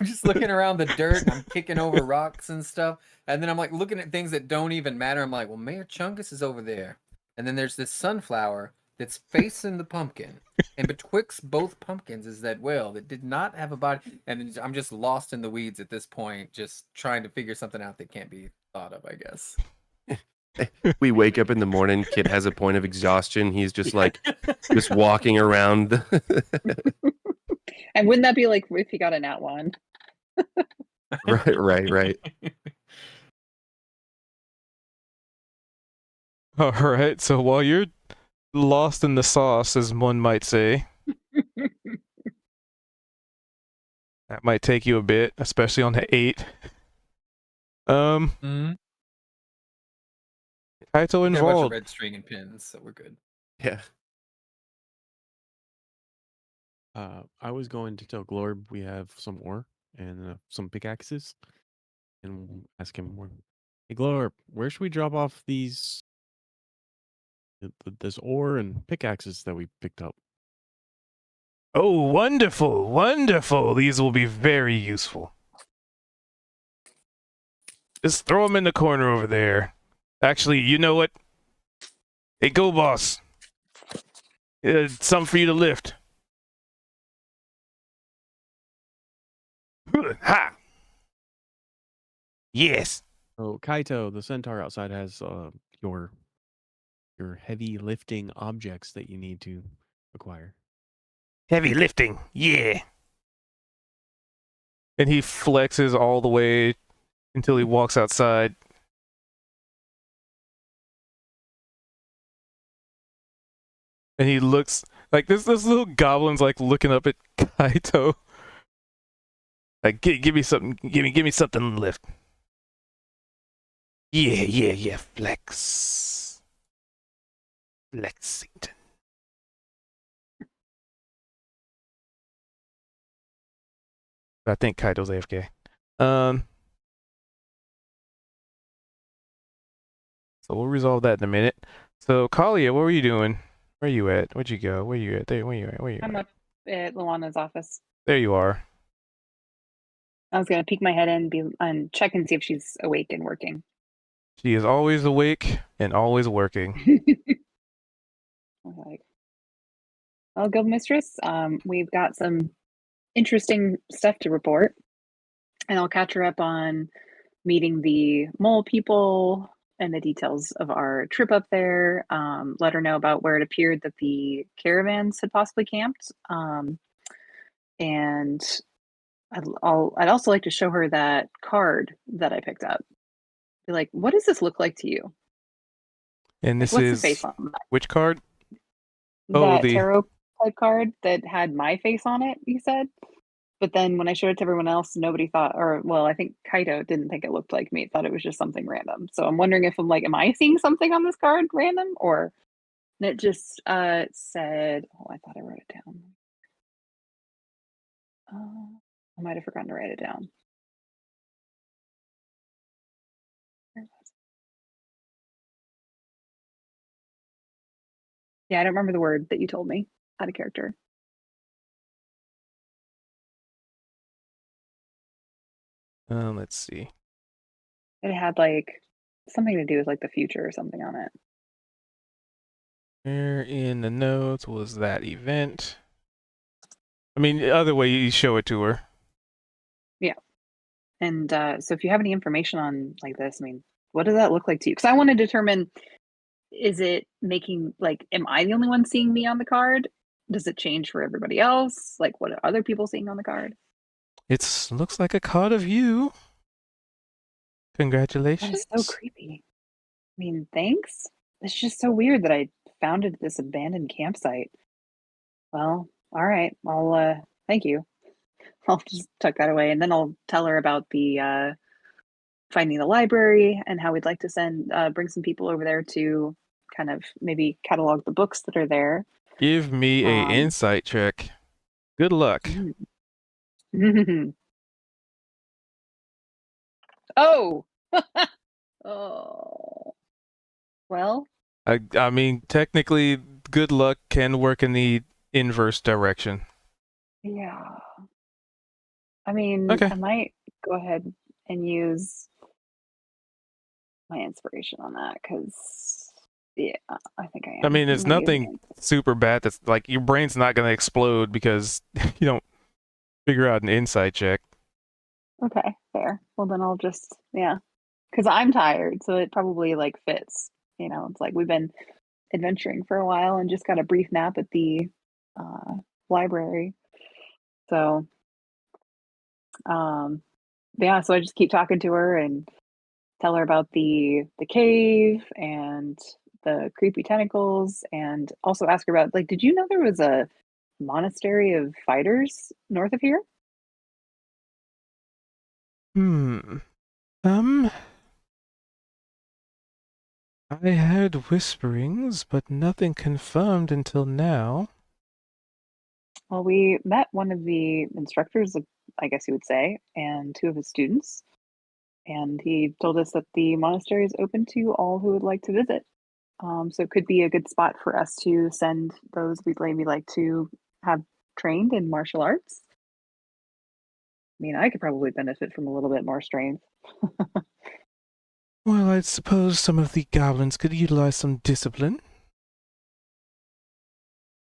S4: just looking around the dirt and I'm kicking over rocks and stuff. And then I'm like looking at things that don't even matter. I'm like, well, Mayor Chungus is over there. And then there's this sunflower that's facing the pumpkin. And betwixt both pumpkins is that whale that did not have a body. And I'm just lost in the weeds at this point, just trying to figure something out that can't be thought of, I guess.
S6: We wake up in the morning. Kit has a point of exhaustion. He's just like, just walking around.
S2: And wouldn't that be like if he got a nat one?
S6: Right.
S1: All right, so while you're lost in the sauce, as one might say, that might take you a bit, especially on the 8.
S4: Mm-hmm.
S1: Kaito
S4: Got a bunch of
S1: involved.
S4: red string and pins, so we're good.
S6: Yeah.
S5: I was going to tell Glorb we have some ore and some pickaxes, and ask him, "Hey Glorb, where should we drop off these this ore and pickaxes that we picked up?"
S1: Oh, wonderful, wonderful. These will be very useful. Just throw them in the corner over there. Actually, you know what? Hey, go boss. Something for you to lift. Ha! Yes.
S5: Oh, Kaito, the centaur outside has your heavy lifting objects that you need to acquire.
S1: Heavy lifting. Yeah. And he flexes all the way until he walks outside. And he looks like this little goblin's like looking up at Kaito. Like, give me something, give me something to lift. Yeah, flex. Flexington. I think Kaito's AFK. So we'll resolve that in a minute. So Kalia, what were you doing? Where are you at? Where'd you go? Where you at? There, where you at? Where you
S2: I'm
S1: at?
S2: up at Luana's office.
S1: There you are.
S2: I was gonna peek my head in and check and see if she's awake and working.
S1: She is always awake and always working.
S2: I was like, well, Guild Mistress, we've got some interesting stuff to report, and I'll catch her up on meeting the mole people and the details of our trip up there. Let her know about where it appeared that the caravans had possibly camped, and I'd also like to show her that card that I picked up. Be like, what does this look like to you?
S1: And
S2: Like,
S1: this
S2: what's the face
S1: is
S2: on that?
S1: which card? Oh,
S2: That
S1: the
S2: tarot type card that had my face on it, you said? But then when I showed it to everyone else, nobody thought, or well, I think Kaito didn't think it looked like me, thought it was just something random. So I'm wondering if I'm like, am I seeing something on this card random? Or and it just said, oh, I thought I wrote it down. I might have forgotten to write it down. Yeah, I don't remember the word that you told me out of character.
S1: let's see.
S2: It had like something to do with like the future or something on it.
S1: Where in the notes was that event? I mean, the other way you show it to her.
S2: Yeah. And so if you have any information on like this, I mean, what does that look like to you? Because I want to determine, is it making like, am I the only one seeing me on the card? Does it change for everybody else? Like, what are other people seeing on the card?
S1: It looks like a card of you.
S2: That
S1: Congratulations.
S2: is so creepy. I mean, thanks. It's just so weird that I found it at this abandoned campsite. Well, all right. I'll thank you. I'll just tuck that away, and then I'll tell her about the finding the library and how we'd like to bring some people over there to kind of maybe catalog the books that are there.
S1: Give me a
S2: Um,
S1: insight check. Good luck.
S2: Oh, oh, well,
S1: I mean, technically, good luck can work in the inverse direction.
S2: yeah. I mean,
S1: Okay.
S2: I might go ahead and use my inspiration on that because, yeah, I think I
S1: I
S2: am.
S1: mean,
S2: I'm
S1: it's
S2: gonna use
S1: nothing super bad. That's like your brain's not gonna explode because you don't figure out an insight check.
S2: Okay, fair. Well, then I'll just, yeah, because I'm tired, so it probably like fits. It's like we've been adventuring for a while and just got a brief nap at the uh, library. So, um, yeah, so I just keep talking to her and tell her about the cave and the creepy tentacles, and also ask her about, like, did you know there was a monastery of fighters north of here?
S1: Hmm. Um, I heard whisperings, but nothing confirmed until now.
S2: Well, we met one of the instructors, I guess you would say, and two of his students, and he told us that the monastery is open to all who would like to visit. So it could be a good spot for us to send those we'd maybe like to have trained in martial arts. I mean, I could probably benefit from a little bit more strength.
S1: Well, I suppose some of the goblins could utilize some discipline.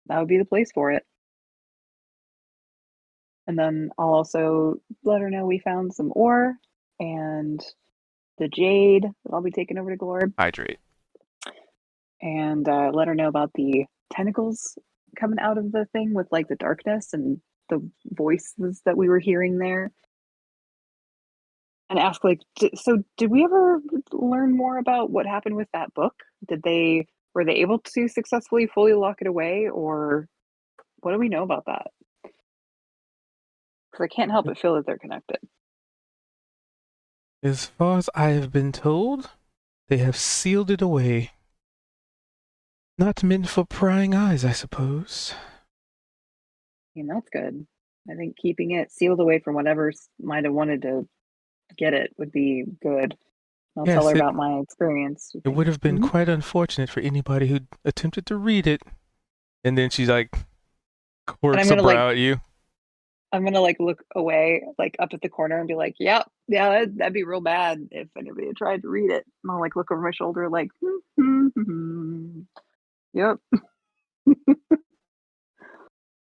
S2: That would be the place for it. And then I'll also let her know we found some ore and the jade that I'll be taking over to Glorb,
S1: Hydrate.
S2: and let her know about the tentacles coming out of the thing with like the darkness and the voices that we were hearing there. And ask, like, so did we ever learn more about what happened with that book? Were they able to successfully fully lock it away, or what do we know about that? Because I can't help but feel that they're connected.
S1: As far as I have been told, they have sealed it away. Not meant for prying eyes, I suppose.
S2: That's good. I think keeping it sealed away from whatever might have wanted to get it would be good. I'll tell her
S1: Yes,
S2: about my experience.
S1: it would have been
S2: Mhm.
S1: quite unfortunate for anybody who attempted to read it. And then she's like,
S2: And
S1: quirks a brow at you.
S2: I'm gonna like look away, like up at the corner, and be like, "Yep, yeah, that'd be real bad if anybody had tried to read it." And I'll like look over my shoulder, like, "Yep."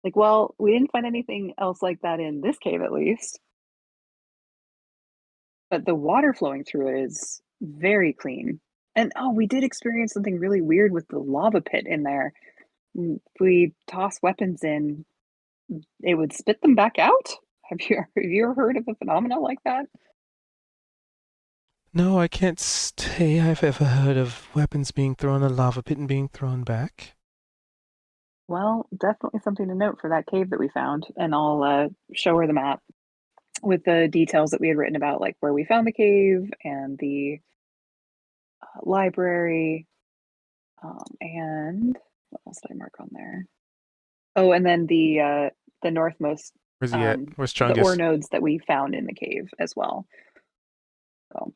S2: Like, well, we didn't find anything else like that in this cave, at least. But the water flowing through it is very clean. And oh, we did experience something really weird with the lava pit in there. If we toss weapons in, it would spit them back out. Have you ever heard of a phenomenon like that?
S1: No, I can't say I've ever heard of weapons being thrown in a lava pit and being thrown back.
S2: Well, definitely something to note for that cave that we found. And I'll show her the map with the details that we had written about, like where we found the cave and the library. And what else did I mark on there? Oh, and then the northmost,
S1: Where's he at? Where's
S2: the ore
S1: Chungus?
S2: nodes that we found in the cave as well. So,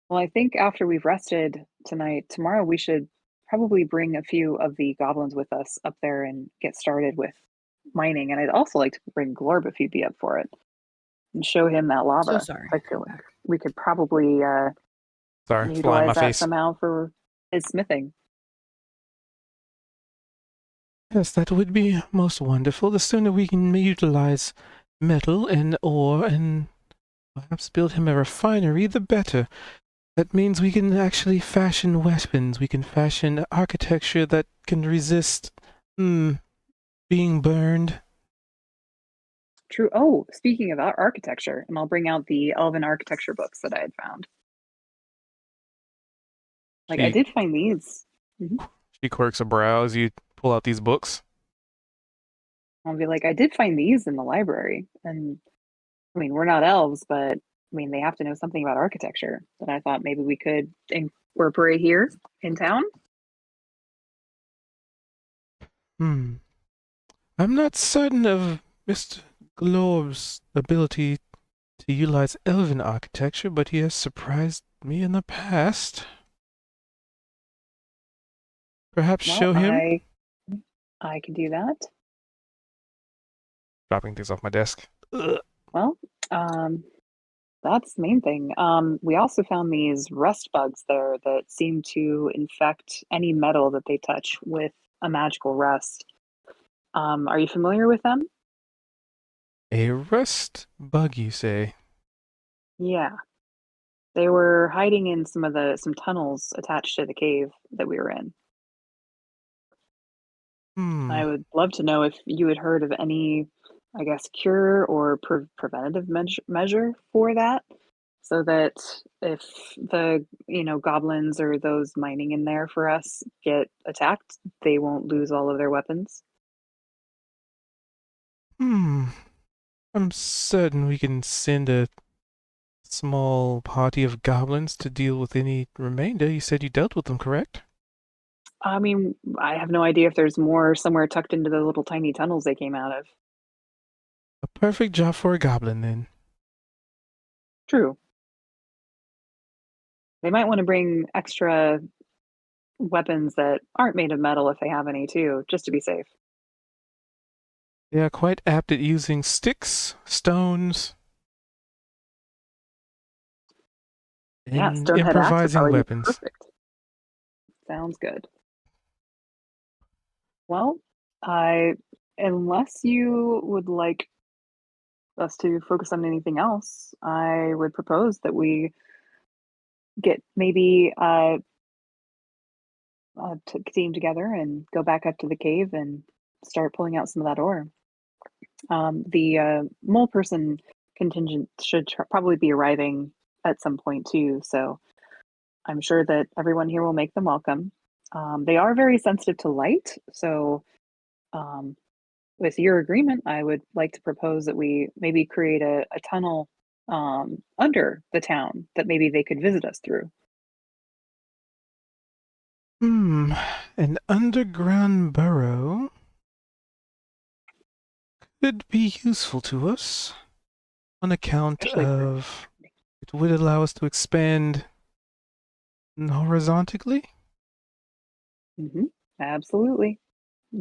S2: well, I think after we've rested tonight, tomorrow we should probably bring a few of the goblins with us up there and get started with mining. And I'd also like to bring Glorb if he'd be up for it and show him that
S3: So
S2: lava.
S3: sorry.
S2: I feel like we could probably
S1: Sorry, fly in my
S2: utilize that
S1: face.
S2: somehow for his smithing.
S1: Yes, that would be most wonderful. The sooner we can utilize metal and ore and perhaps build him a refinery, the better. That means we can actually fashion weapons. We can fashion architecture that can resist, being burned.
S2: True. Oh, speaking of architecture, and I'll bring out the elven architecture books that I had found. Like, I
S1: She
S2: did find these.
S1: she quirks a brow as you pull out these books.
S2: I'll be like, I did find these in the library. And I mean, we're not elves, but I mean, they have to know something about architecture that I thought maybe we could incorporate here in town.
S1: Hmm. I'm not certain of Mr. Glorb's ability to utilize elven architecture, but he has surprised me in the past. Perhaps
S2: Well,
S1: show him?
S2: I can do that.
S1: Dropping things off my desk. Ugh.
S2: Well, that's the main thing. We also found these rust bugs there that seem to infect any metal that they touch with a magical rust. Are you familiar with them?
S1: A rust bug, you say?
S2: Yeah. They were hiding in some tunnels attached to the cave that we were in.
S1: Hmm.
S2: I would love to know if you had heard of any, I guess, cure or preventative measure for that, so that if the goblins or those mining in there for us get attacked, they won't lose all of their weapons.
S1: Hmm. I'm certain we can send a small party of goblins to deal with any remainder. You said you dealt with them, correct?
S2: I mean, I have no idea if there's more somewhere tucked into the little tiny tunnels they came out of.
S1: A perfect job for a goblin, then.
S2: True. They might want to bring extra weapons that aren't made of metal if they have any too, just to be safe.
S1: They are quite apt at using sticks, stones,
S2: Yeah,
S1: and
S2: stonehead axe would
S1: improvising
S2: probably be
S1: weapons.
S2: perfect. Sounds good. Well, I unless you would like us to focus on anything else, I would propose that we get maybe a team together and go back up to the cave and start pulling out some of that ore. The mole person contingent should probably be arriving at some point too, so I'm sure that everyone here will make them welcome. They are very sensitive to light, so um, with your agreement, I would like to propose that we maybe create a tunnel under the town that maybe they could visit us through.
S1: An underground burrow could be useful to us on account
S2: Especially for
S1: of it would allow us to expand horizontally.
S2: Absolutely.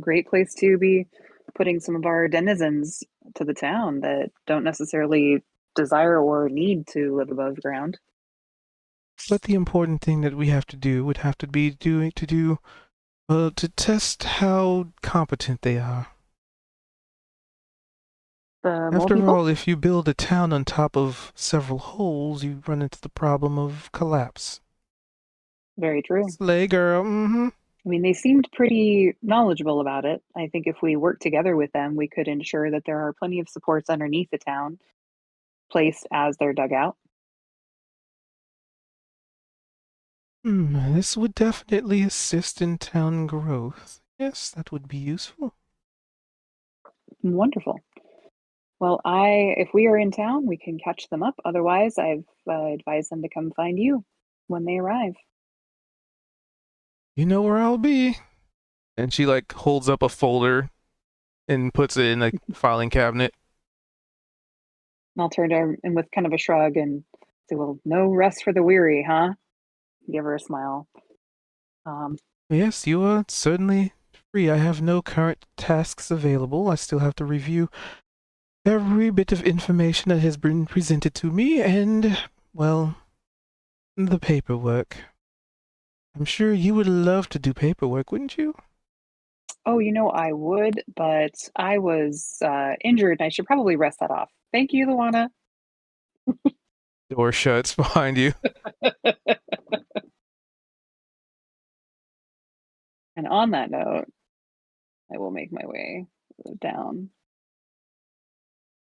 S2: Great place to be putting some of our denizens to the town that don't necessarily desire or need to live above ground.
S1: But the important thing that we have to do would have to be to test how competent they are.
S2: The mole
S1: After
S2: people?
S1: all, if you build a town on top of several holes, you run into the problem of collapse.
S2: Very true.
S1: Slay girl, mm-hmm.
S2: I mean, they seemed pretty knowledgeable about it. I think if we work together with them, we could ensure that there are plenty of supports underneath the town placed as their dugout.
S1: This would definitely assist in town growth. Yes, that would be useful.
S2: Wonderful. Well, if we are in town, we can catch them up. Otherwise, I've advised them to come find you when they arrive.
S1: You know where I'll be. And she like holds up a folder and puts it in a filing cabinet.
S2: And I'll turn to her and with kind of a shrug and say, "Well, no rest for the weary, huh?" Give her a smile.
S1: Yes, you are certainly free. I have no current tasks available. I still have to review every bit of information that has been presented to me and, well, the paperwork. I'm sure you would love to do paperwork, wouldn't you?
S2: Oh, I would, but I was injured and I should probably rest that off. Thank you, Luana.
S1: Door shuts behind you.
S2: And on that note, I will make my way down.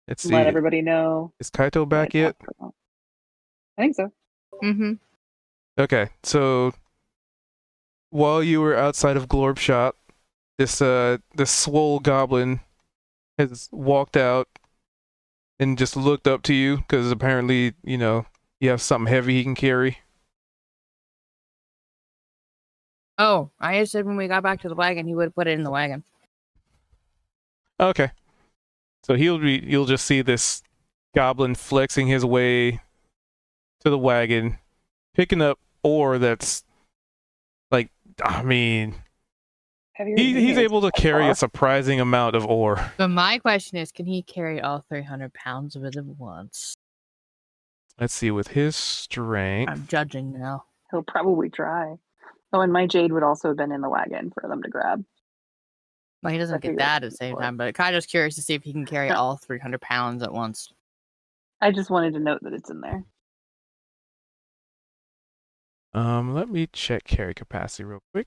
S1: Let's
S2: Let
S1: see.
S2: everybody know
S1: Is Kaito
S2: what I
S1: back yet?
S2: talked about. I think so.
S3: Mm-hmm.
S1: Okay, so while you were outside of Glorb shop, this swole goblin has walked out and just looked up to you because apparently, you have something heavy he can carry.
S3: Oh, I just said when we got back to the wagon, he would put it in the wagon.
S1: Okay. So you'll just see this goblin flexing his way to the wagon, picking up ore that's like, I mean,
S2: Heavier than
S1: he's
S2: his
S1: able to carry
S2: car.
S1: a surprising amount of ore.
S3: But my question is, can he carry all 300 pounds of it at once?
S1: Let's see, with his strength.
S3: I'm judging now.
S2: He'll probably try. Oh, and my jade would also have been in the wagon for them to grab.
S3: Well, he
S2: I
S3: doesn't get
S2: figured
S3: that at the same
S2: before.
S3: time, but kind of just curious to see if he can carry
S2: No.
S3: all 300 pounds at once.
S2: I just wanted to note that it's in there.
S1: Let me check carry capacity real quick.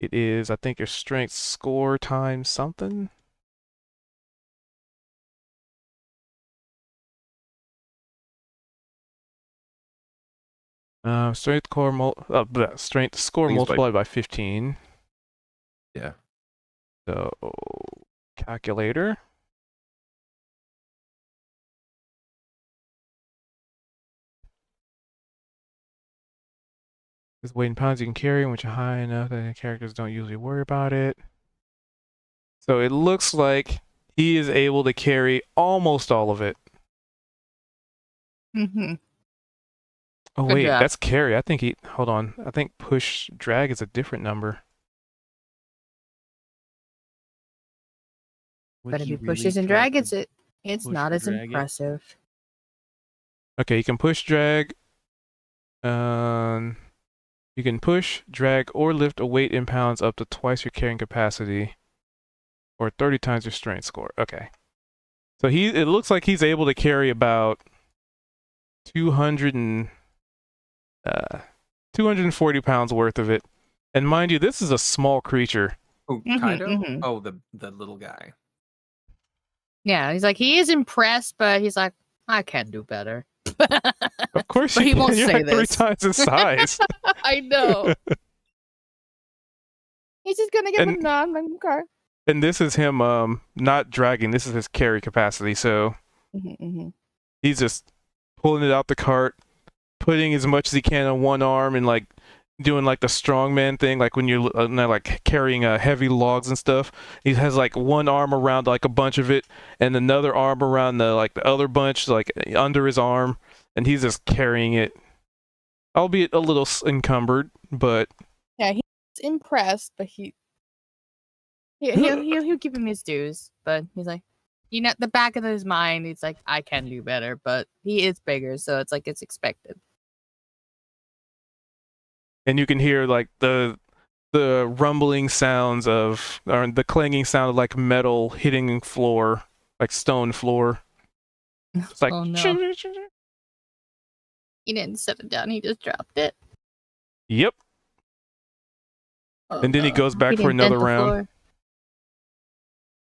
S1: It is, I think, your strength score times something. Strength strength score
S6: think it's by-
S1: multiplied by 15.
S6: Yeah.
S1: So, calculator. This weight in pounds you can carry, which are high enough that characters don't usually worry about it. So it looks like he is able to carry almost all of it.
S3: Mm-hmm.
S1: Oh
S3: Good
S1: wait,
S3: job.
S1: that's carry. I think hold on. I think push drag is a different number.
S5: Would
S3: But if
S5: he
S3: he
S5: really
S3: pushes and
S5: try
S3: drags
S5: to
S3: it's
S5: push
S3: not
S5: or
S3: as
S5: drag it?
S3: impressive.
S1: Okay, you can push drag. You can push, drag, or lift a weight in pounds up to twice your carrying capacity, or 30 times your strength score. Okay. So it looks like he's able to carry about 240 pounds worth of it. And mind you, this is a small creature.
S4: Oh,
S3: Mhm,
S4: Kaido?
S3: mhm.
S4: Oh, the little guy.
S3: Yeah, he's like, he is impressed, but he's like, I can do better.
S1: Of course
S3: But
S1: you
S3: he
S1: can.
S3: won't
S1: You're
S3: say
S1: like 3
S3: this.
S1: times his size.
S3: I know. He's just gonna give a
S1: And-
S3: nod. Like, okay.
S1: And this is him not dragging. This is his carry capacity. So
S3: Mm-hmm.
S1: he's just pulling it out the cart, putting as much as he can on one arm, and like doing like the strongman thing, like when you're like carrying heavy logs and stuff. He has like one arm around like a bunch of it, and another arm around the other bunch, like under his arm, and he's just carrying it, albeit a little encumbered, but
S3: Yeah, he's impressed, but he'll give him his dues. But he's like, at the back of his mind, he's like, I can do better. But he is bigger, so it's like it's expected.
S1: and you can hear like the rumbling sounds or the clanging sound of like metal hitting floor, like stone floor. It's like,
S3: Oh no, he didn't set it down; he just dropped it.
S1: yep.
S3: Oh,
S1: And then he
S3: no.
S1: goes back for
S3: didn't dent
S1: another
S3: the
S1: round.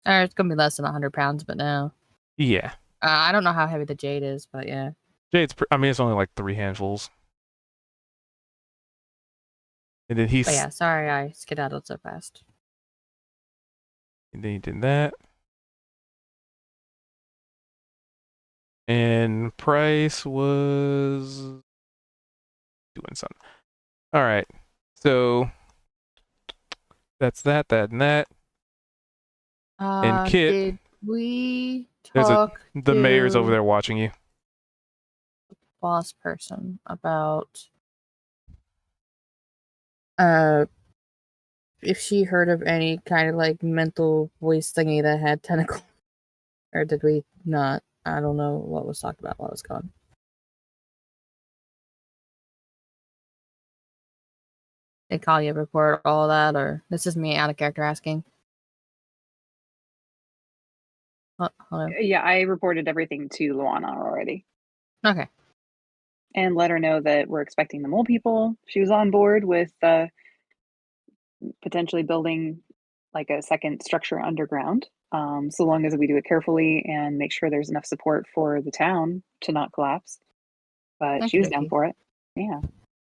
S3: floor. It's gonna be less than 100 pounds, but no.
S1: Yeah.
S3: I don't know how heavy the jade is, but yeah.
S1: Jade's, I mean, it's only like 3 handfuls. And then
S3: But yeah, sorry I skedaddled so fast.
S1: And then he did that. And Price was doing something. All right. So that's that, and that. And Kit,
S3: Did we
S1: there's
S3: talk
S1: the mayor's over
S3: to
S1: there watching you.
S3: boss person about if she heard of any kind of like mental voice thingy that had tentacles? Or did we not? I don't know what was talked about while I was gone. Did Kalia report all that, or this is me out of character asking? Hello.
S2: Yeah, I reported everything to Luana already
S3: Okay.
S2: and let her know that we're expecting the mole people. She was on board with potentially building like a second structure underground, so long as we do it carefully and make sure there's enough support for the town to not collapse. But she was down
S3: Okey-dokey.
S2: for it. Yeah.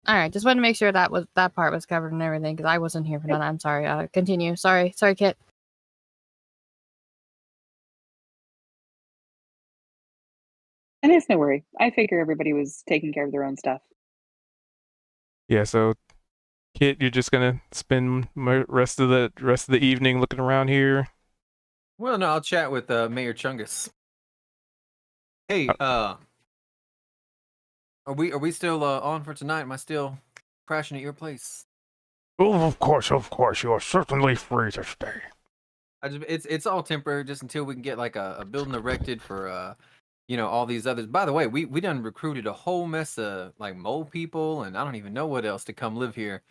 S3: All right. Just wanted to make sure that part was covered and everything because I wasn't here for that. I'm sorry. Continue. Sorry, Kit.
S2: And it's no worry. I figure everybody was taking care of their own stuff.
S1: Yeah, so Kit, you're just gonna spend rest of the evening looking around here.
S4: Well, no, I'll chat with Mayor Chungus. Hey, are we still on for tonight? Am I still crashing at your place?
S1: Oh, of course, you are certainly free to stay.
S4: It's all temporary, just until we can get like a building erected for all these others. By the way, we done recruited a whole mess of like mole people, and I don't even know what else to come live here.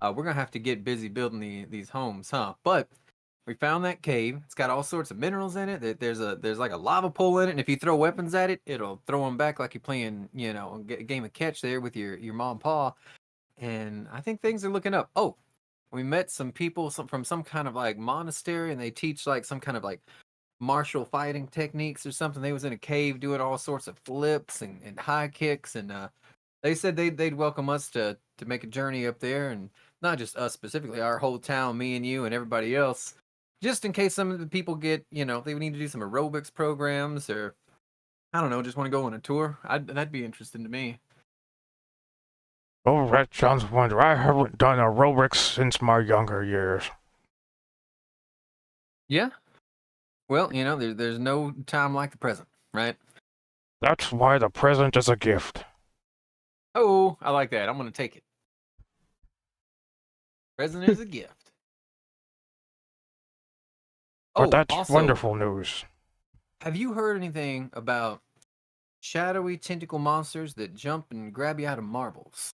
S4: We're gonna have to get busy building these homes, huh? But we found that cave. It's got all sorts of minerals in it. There's like a lava pool in it, and if you throw weapons at it, it'll throw them back like you're playing, a game of catch there with your mom and pa. And I think things are looking up. Oh, we met some people from some kind of like monastery, and they teach like some kind of like martial fighting techniques or something. They was in a cave doing all sorts of flips and high kicks, and they said they'd welcome us to make a journey up there, and not just us specifically, our whole town, me and you and everybody else, just in case some of the people get, they would need to do some aerobics programs, or I don't know, just want to go on a tour. That'd be interesting to me.
S1: Oh, that sounds wonderful. I haven't done aerobics since my younger years.
S4: Yeah. Well, there's no time like the present, right?
S1: That's why the present is a gift.
S4: Oh, I like that. I'm gonna take it. Present is a gift.
S1: But
S4: Oh,
S1: that's
S4: also,
S1: wonderful news.
S4: have you heard anything about shadowy tentacle monsters that jump and grab you out of marbles?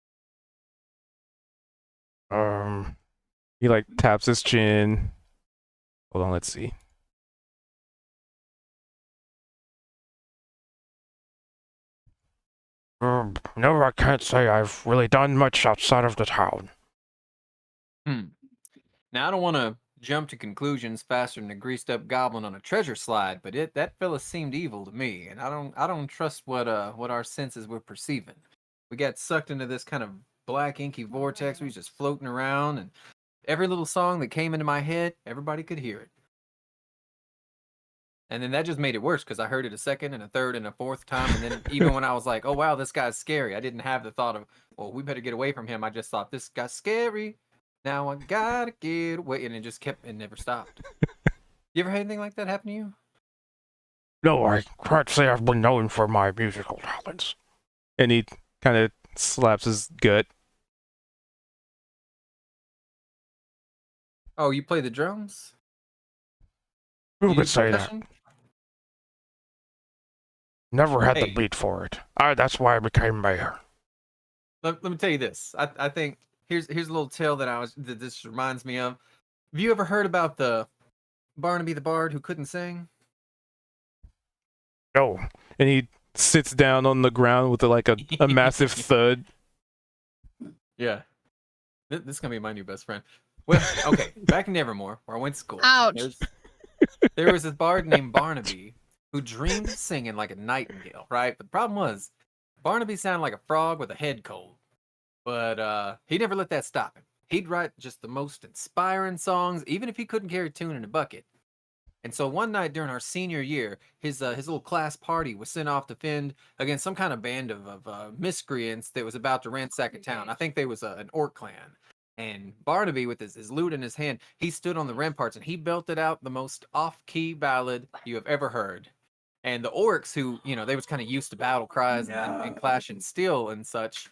S1: He like taps his chin. Hold on, let's see. No, I can't say I've really done much outside of the town.
S4: Now, I don't want to jump to conclusions faster than a greased up goblin on a treasure slide, but that fella seemed evil to me, and I don't trust what our senses were perceiving. We got sucked into this kind of black inky vortex. We was just floating around, and every little song that came into my head, everybody could hear it. And then that just made it worse because I heard it a second and a third and a fourth time. And then even when I was like, oh, wow, this guy's scary, I didn't have the thought of, well, we better get away from him. I just thought, this guy's scary. Now I gotta get away. And it just kept and never stopped. You ever had anything like that happen to you?
S1: No, I can't say I've been known for my musical talents. And he kind of slaps his gut.
S4: Oh, you play the drums?
S1: Who
S4: You
S1: could
S4: do
S1: say that?
S4: percussion?
S1: Never had the
S4: Hey.
S1: beat for it. That's why I became mayor.
S4: Let me tell you this. I think here's a little tale that this reminds me of. Have you ever heard about the Barnaby the Bard who couldn't sing?
S1: No. And he sits down on the ground with a massive thud.
S4: Yeah. This is gonna be my new best friend. Well, okay, back in Nevermore, where I went to school.
S3: Ouch.
S4: There was this bard named Barnaby who dreamed of singing like a nightingale, right? But the problem was, Barnaby sounded like a frog with a head cold. But he never let that stop him. He'd write just the most inspiring songs, even if he couldn't carry a tune in a bucket. And so one night during our senior year, his little class party was sent off to fend against some kind of band of miscreants that was about to ransack a town. I think they was an orc clan. And Barnaby, with his lute in his hand, he stood on the ramparts and he belted out the most off-key ballad you have ever heard. And the orcs, who they was kind of used to battle cries and clashing steel and such,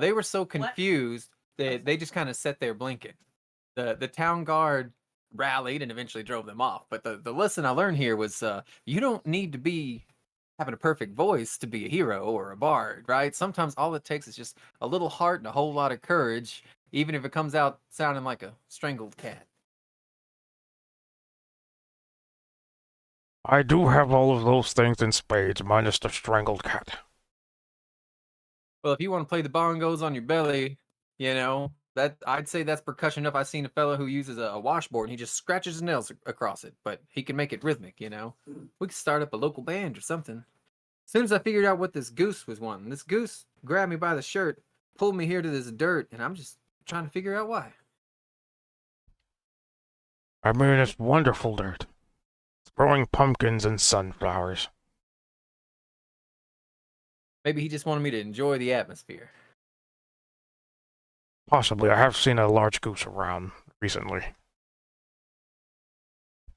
S4: they were so confused that they just kind of sat there blinking. The town guard rallied and eventually drove them off. But the lesson I learned here was you don't need to be having a perfect voice to be a hero or a bard, right? Sometimes all it takes is just a little heart and a whole lot of courage, even if it comes out sounding like a strangled cat.
S1: I do have all of those things in spades, minus the strangled cat.
S4: Well, if you want to play the bongos on your belly, that I'd say that's percussion enough. I've seen a fellow who uses a washboard and he just scratches his nails across it, but he can make it rhythmic. We could start up a local band or something. As soon as I figured out what this goose was wanting, this goose grabbed me by the shirt, pulled me here to this dirt, and I'm just trying to figure out why.
S1: I mean, it's wonderful dirt. It's growing pumpkins and sunflowers.
S4: Maybe he just wanted me to enjoy the atmosphere.
S1: Possibly. I have seen a large goose around recently.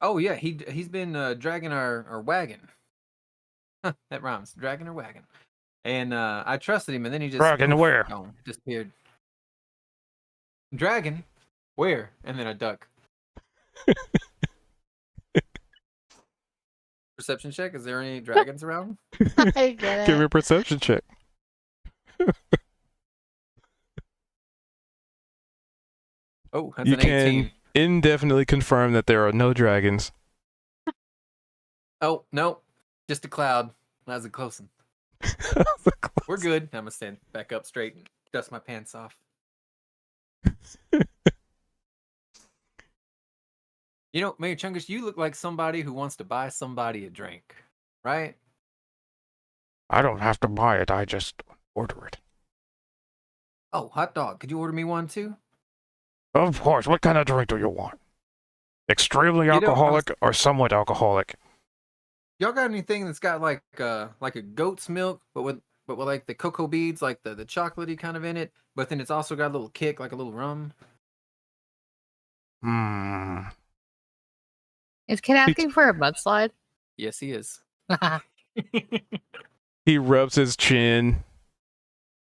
S4: Oh yeah, he's been dragging our wagon. Huh, that rhymes. Dragging our wagon. And I trusted him, and then he just
S1: Dragging where?
S4: gone, disappeared. Dragon? Where? And then a duck. Perception check. Is there any dragons around?
S7: I get
S1: Give me
S7: it.
S1: a perception check.
S4: Oh, that's
S1: You
S4: an
S1: can
S4: 18.
S1: indefinitely confirm that there are no dragons.
S4: Oh, no. Just a cloud. That's a close one. We're good. I'm gonna stand back up straight and dust my pants off. You know, Mayor Chungus, you look like somebody who wants to buy somebody a drink, right?
S1: I don't have to buy it. I just order it.
S4: Oh, hot dog. Could you order me one too?
S1: Of course. What kind of drink do you want? Extremely
S4: You know,
S1: alcoholic or somewhat alcoholic?
S4: Y'all got anything that's got like a goat's milk, but with like the cocoa beads, like the chocolatey kind of in it, but then it's also got a little kick, like a little rum.
S1: Hmm.
S3: Is Kid asking for a mudslide?
S4: Yes, he is.
S1: He rubs his chin,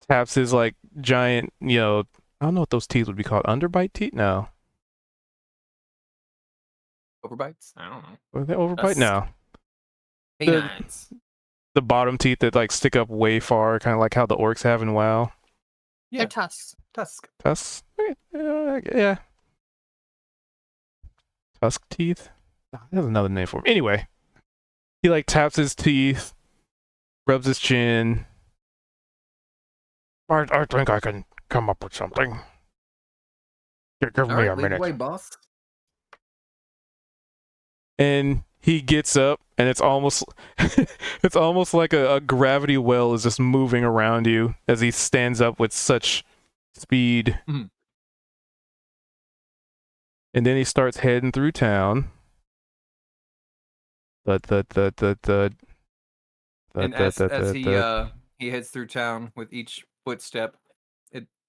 S1: taps his like giant, I don't know what those teeth would be called. Underbite teeth? No.
S4: Overbites? I don't know.
S1: Are they overbite?
S4: Tusk.
S1: No.
S4: Canines.
S1: The bottom teeth that like stick up way far, kind of like how the orcs have in WoW.
S4: Yeah,
S3: They're tusks.
S4: tusk.
S1: Tusk? Yeah. Tusk teeth? There's another name for him. Anyway, he like taps his teeth, rubs his chin. I think I can come up with something. Give
S4: All
S1: me
S4: right,
S1: a
S4: lead the
S1: minute.
S4: way, boss.
S1: And he gets up, and it's almost it's almost like a gravity well is just moving around you as he stands up with such speed.
S4: Mhm.
S1: And then he starts heading through town. Thud.
S4: And as he heads through town with each footstep,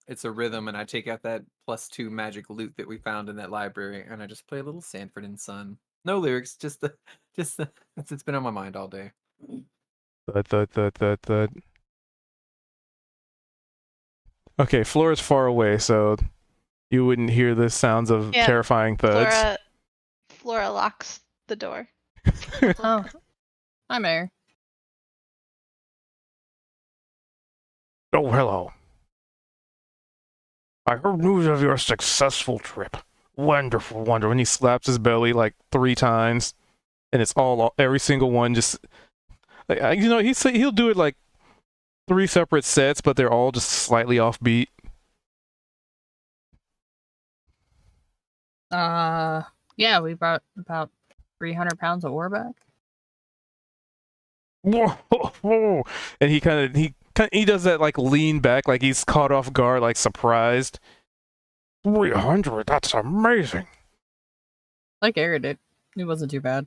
S4: it's a rhythm, and I take out that +2 magic loot that we found in that library, and I just play a little Sanford and Son. No lyrics, just the it's been on my mind all day.
S1: Thud. Okay, Flora's far away, so you wouldn't hear the sounds of
S7: Yeah,
S1: terrifying thuds.
S7: Flora locks the door.
S3: Oh, hi, Mayor.
S1: Oh, hello. I heard news of your successful trip. Wonderful. And he slaps his belly like 3 times, and it's every single one just, like, he'll do it like 3 separate sets, but they're all just slightly offbeat.
S3: Yeah, we brought about 300 pounds of ore back.
S1: Whoa. And he does that like lean back, like he's caught off guard, like surprised. 300, that's amazing.
S3: Like Aaron did. It wasn't too bad.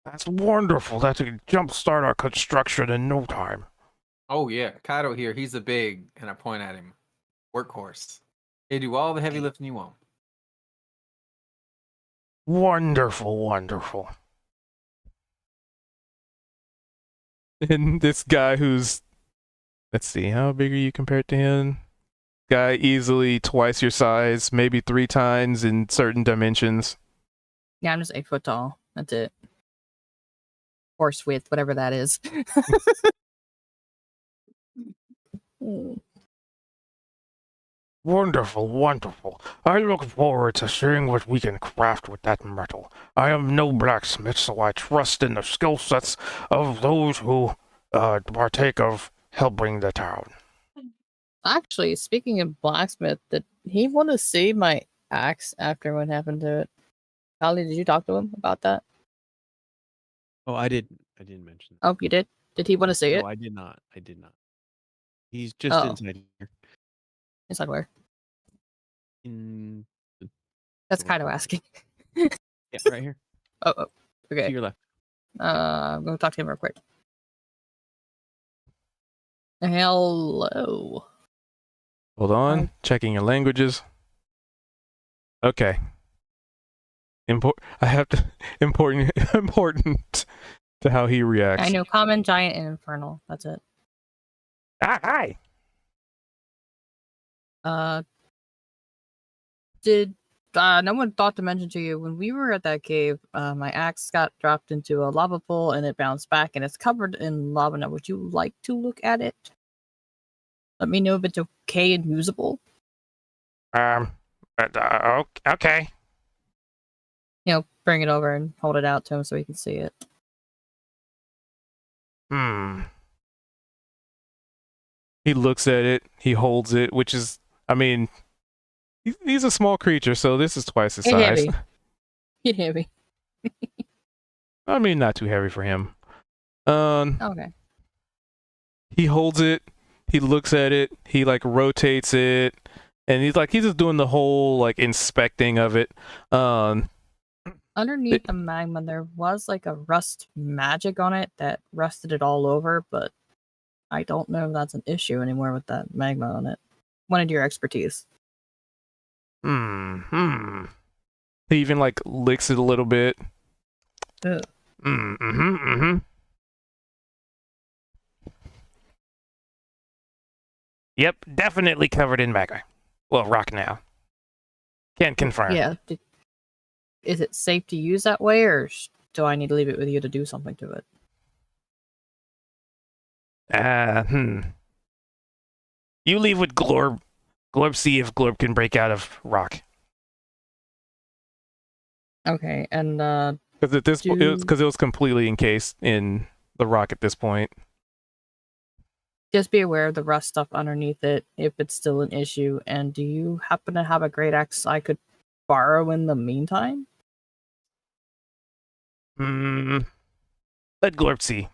S1: That's wonderful. That could jumpstart our construction in no time.
S4: Oh yeah, Kaido here. He's a big, and I point at him, workhorse. They do all the heavy lifting you want.
S1: Wonderful. And this guy who's, let's see, how big are you compared to him? Guy easily twice your size, maybe 3 times in certain dimensions.
S3: Yeah, I'm just 8 foot tall. That's it. Horse width, whatever that is.
S1: Wonderful. I look forward to seeing what we can craft with that metal. I am no blacksmith, so I trust in the skill sets of those who partake of helping the town.
S3: Actually, speaking of blacksmith, did he want to see my axe after what happened to it? Holly, did you talk to him about that?
S5: Oh, I didn't mention that.
S3: Oh, you did? Did he want to see
S5: No,
S3: it?
S5: I did not. He's just
S3: Oh.
S5: inside here.
S3: Inside where?
S5: In
S3: That's
S5: door.
S3: kind of asking.
S5: Yeah, right here.
S3: Oh,
S5: To
S3: okay.
S5: your left.
S3: I'm going to talk to him real quick. Hello.
S1: Hold on.
S3: I-
S1: Checking your languages. Okay. I have to important to how he reacts.
S3: I know common, giant, and infernal. That's it.
S1: Hi.
S3: Did no one thought to mention to you when we were at that cave? My axe got dropped into a lava pool and it bounced back and it's covered in lava now. Would you like to look at it? Let me know if it's okay and usable.
S1: Okay.
S3: You know, bring it over and hold it out to him so he can see it.
S1: He looks at it. He holds it, which is, I mean, he's a small creature, so this is twice his
S3: It's
S1: size.
S3: heavy. It's heavy.
S1: I mean, not too heavy for him.
S3: Okay.
S1: He holds it. He looks at it. He like rotates it, and he's just doing the whole like inspecting of it.
S3: Underneath the magma, there was like a rust magic on it that rusted it all over, but I don't know if that's an issue anymore with that magma on it. Wanted your expertise.
S1: He even like licks it a little bit.
S3: Ugh.
S1: Yep, definitely covered in magma. Well, rock now. Can't confirm.
S3: Yeah. Is it safe to use that way, or do I need to leave it with you to do something to it?
S1: You leave with Glorb. Glorb, see if Glorb can break out of rock.
S3: Okay, and
S1: Because at this point, it was completely encased in the rock at this point.
S3: just be aware of the rust stuff underneath it if it's still an issue. And do you happen to have a great axe I could borrow in the meantime?
S1: Let Glorb see.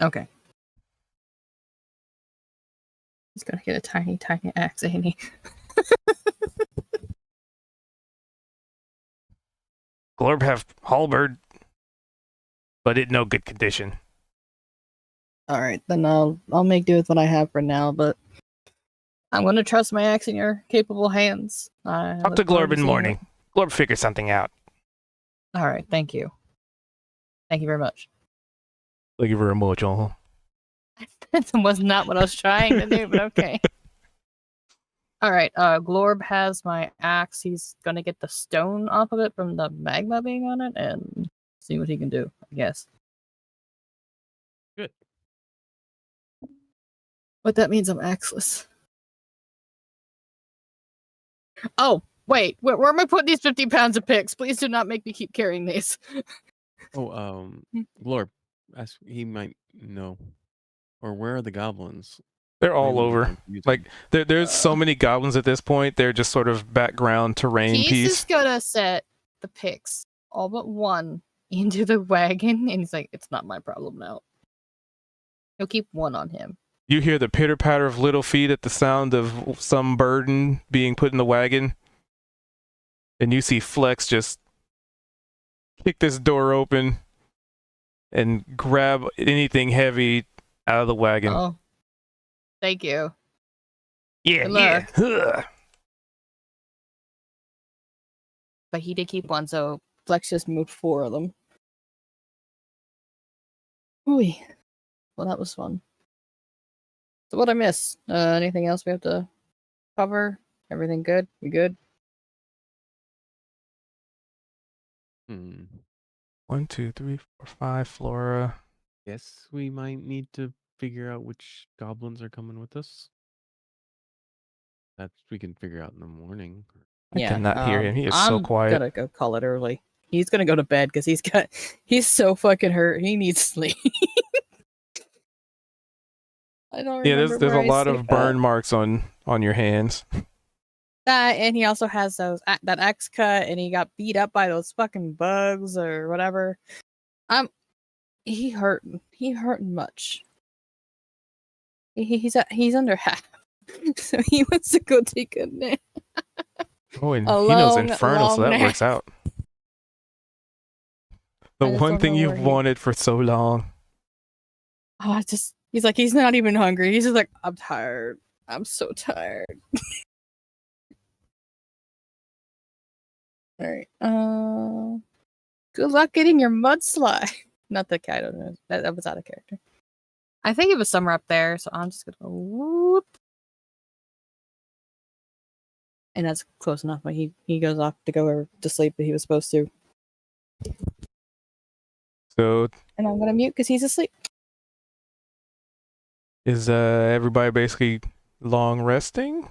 S3: Okay. He's gonna get a tiny, tiny axe, ain't he?
S1: Glorb have halberd, but in no good condition.
S3: All right, then I'll make do with what I have for now. But I'm gonna trust my axe in your capable hands.
S1: Talk to Glorb in the morning. Glorb figure something out.
S3: All right, thank you. Thank you very much.
S1: Thank you very much,
S3: That was not what I was trying to do, but okay. All right, Glorb has my axe. He's gonna get the stone off of it from the magma being on it and see what he can do, I guess.
S5: Good.
S3: But that means I'm axeless. Oh, wait, where am I putting these 50 pounds of picks? Please do not make me keep carrying these.
S5: Oh, Glorb, he might know. Or where are the goblins?
S1: They're all
S5: Maybe
S1: over. Like there's so many goblins at this point. They're just sort of background terrain
S3: He's
S1: piece.
S3: just gonna set the picks, all but one, into the wagon, and he's like, it's not my problem now. He'll keep one on him.
S1: You hear the pitter patter of little feet at the sound of some burden being put in the wagon, and you see Flex just kick this door open and grab anything heavy out of the wagon.
S3: Oh, thank you.
S1: Yeah,
S3: Good
S1: yeah.
S3: luck. But he did keep one, so Flex just moved 4 of them. Ooh. Well, that was fun. So what I miss? Anything else we have to cover? Everything good? We good?
S1: 1, 2, 3, 4, 5, Flora.
S5: Guess we might need to figure out which goblins are coming with us. That we can figure out in the morning.
S1: I cannot hear him. He is so quiet.
S3: I'm gonna go call it early. He's gonna go to bed because he's so fucking hurt. He needs sleep. I don't remember.
S1: Yeah, there's a
S3: where I
S1: lot of
S3: sleep
S1: burn
S3: at.
S1: marks on your hands.
S3: That, and he also has that axe cut, and he got beat up by those fucking bugs or whatever. He hurting. He hurting much. He's under half, so he wants to go take a nap.
S1: Oh, and
S3: A
S1: he knows
S3: long,
S1: Infernal, so
S3: long
S1: that works out. The
S3: I just
S1: one
S3: don't
S1: thing
S3: know
S1: you've
S3: where he-
S1: wanted for so long.
S3: Oh, He's like, he's not even hungry. He's just like, I'm tired. I'm so tired. All right. Good luck getting your mudslide. Not the cat. I don't know. That was out of character. I think it was somewhere up there, so I'm just gonna go whoop. And that's close enough. But he goes off to go to sleep, but he was supposed to.
S1: So
S3: And I'm gonna mute because he's asleep.
S1: is everybody basically long resting?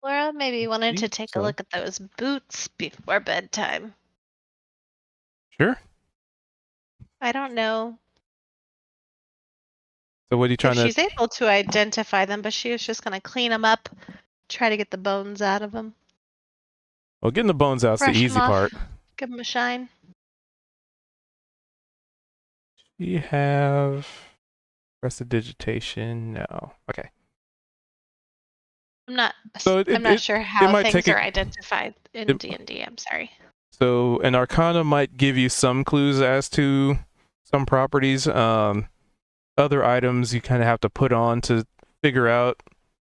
S7: Laura maybe wanted to
S5: think
S7: take a
S5: so.
S7: look at those boots before bedtime.
S1: Sure.
S7: I don't know
S1: So what are you
S7: if
S1: trying to?
S7: she's able to identify them, but she was just gonna clean them up, try to get the bones out of them,
S1: Well, getting the bones out's the
S7: brush them
S1: easy
S7: off,
S1: part.
S7: give them a shine.
S1: You have prestidigitation. No. Okay.
S7: I'm not.
S1: So
S7: I'm not sure
S1: it
S7: how
S1: might
S7: things
S1: take
S7: are
S1: a.
S7: identified in
S1: It,
S7: D&D. I'm sorry.
S1: so an Arcana might give you some clues as to some properties. Other items you kind of have to put on to figure out